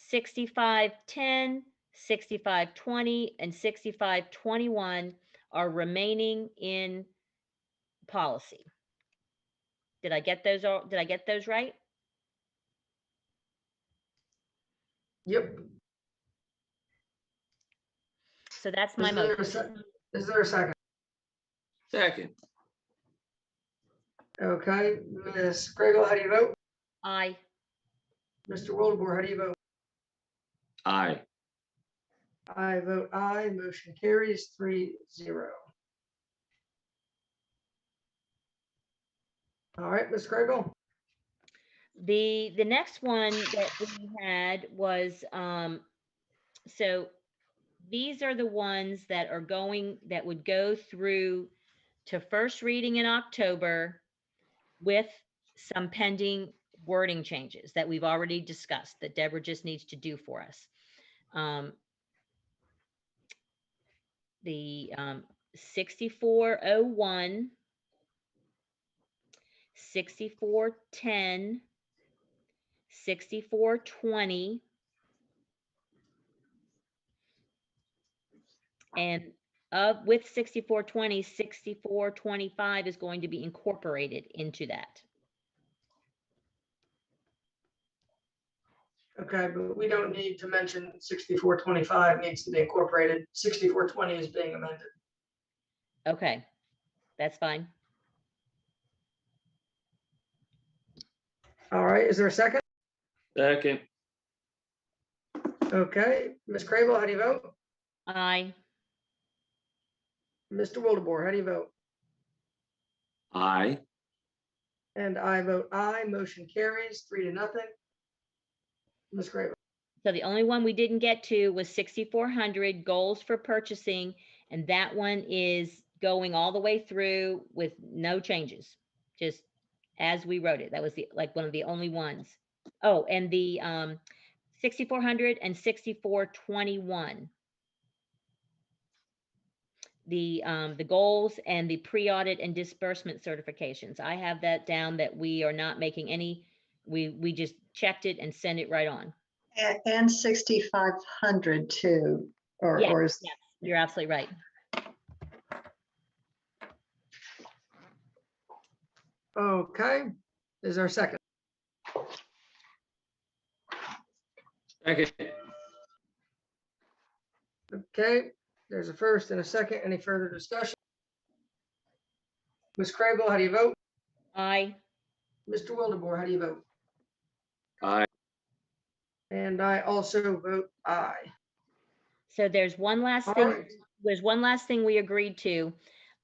6510, 6520, and 6521 are remaining in policy. Did I get those all? Did I get those right? Yep. So that's my motion. Is there a second? Second. Okay, Ms. Grable, how do you vote? Aye. Mr. Wildebohr, how do you vote? Aye. I vote aye, motion carries 3-0. All right, Ms. Crable. The next one that we had was, so these are the ones that are going, that would go through to first reading in October with some pending wording changes that we've already discussed that Deborah just needs to do for us. The 6401, 6410, 6420, and with 6420, 6425 is going to be incorporated into that. Okay, but we don't need to mention 6425 needs to be incorporated. 6420 is being amended. Okay, that's fine. All right, is there a second? Second. Okay, Ms. Crable, how do you vote? Aye. Mr. Wildebohr, how do you vote? Aye. And I vote aye, motion carries 3-0. Ms. Crable. So the only one we didn't get to was 6400 goals for purchasing, and that one is going all the way through with no changes, just as we wrote it. That was like one of the only ones. Oh, and the 6400 and 6421. The goals and the pre-audit and disbursement certifications. I have that down that we are not making any, we just checked it and sent it right on. And 6,500 too, Yes, or is, yes, you're absolutely right. Okay, is there a second? Second. Okay, there's a first and a second. Any further discussion? Ms. Crable, how do you vote? Aye. Mr. Wildebohr, how do you vote? Aye. And I also vote aye. So there's one last All thing. right. There's one last thing we agreed to.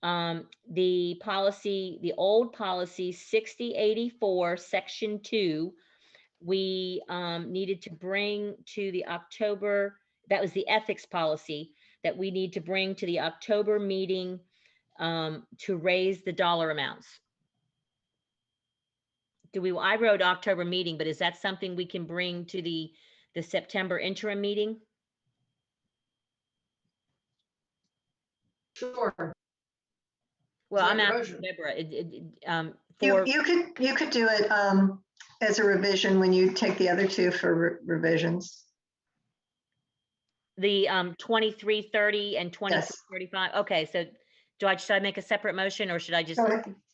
The policy, the old policy 6084, section 2, we needed to bring to the October, that was the ethics policy that we need to bring to the October meeting to raise the dollar amounts. I wrote October meeting, but is that something we can bring to the September interim meeting? Sure. Well, I'm Make a asking motion. Deborah, you, for, you could do it as a revision when you take the other two for revisions. the 2330 and 2335. Okay, so should I make a separate motion or should I just?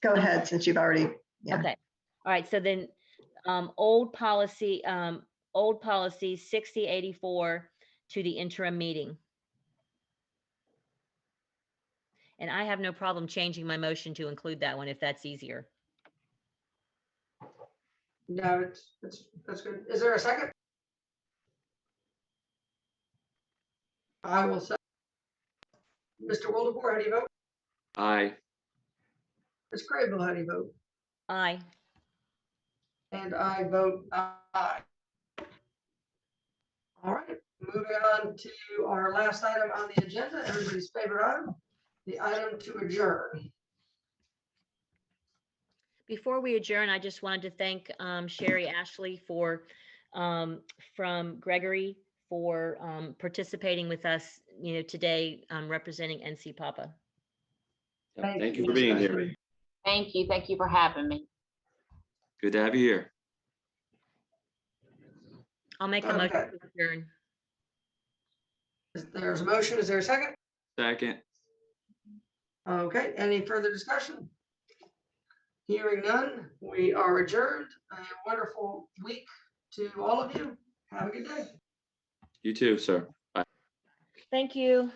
Go ahead, since you've already, yeah. Okay, all right, so then old policy 6084 to the interim meeting. And I have no problem changing my motion to include that one if that's easier. No, that's good. Is there a second? I will say. Mr. Wildebohr, how do you vote? Aye. Ms. Crable, how do you vote? Aye. And I vote aye. All right, moving on to our last item on the agenda, everybody's favorite item, the item to adjourn. Before we adjourn, I just wanted to thank Sherry Ashley from Gregory for participating with us, today, representing NC Papa. Thank you for being Ms. here. Ashley. Thank you. Thank you for having me. Good to have you here. I'll make a motion to adjourn. There's a motion, is there a second? Second. Okay, any further discussion? Hearing none, we are adjourned. A wonderful week to all of you. Have a good day. You too, sir. Bye. Thank you.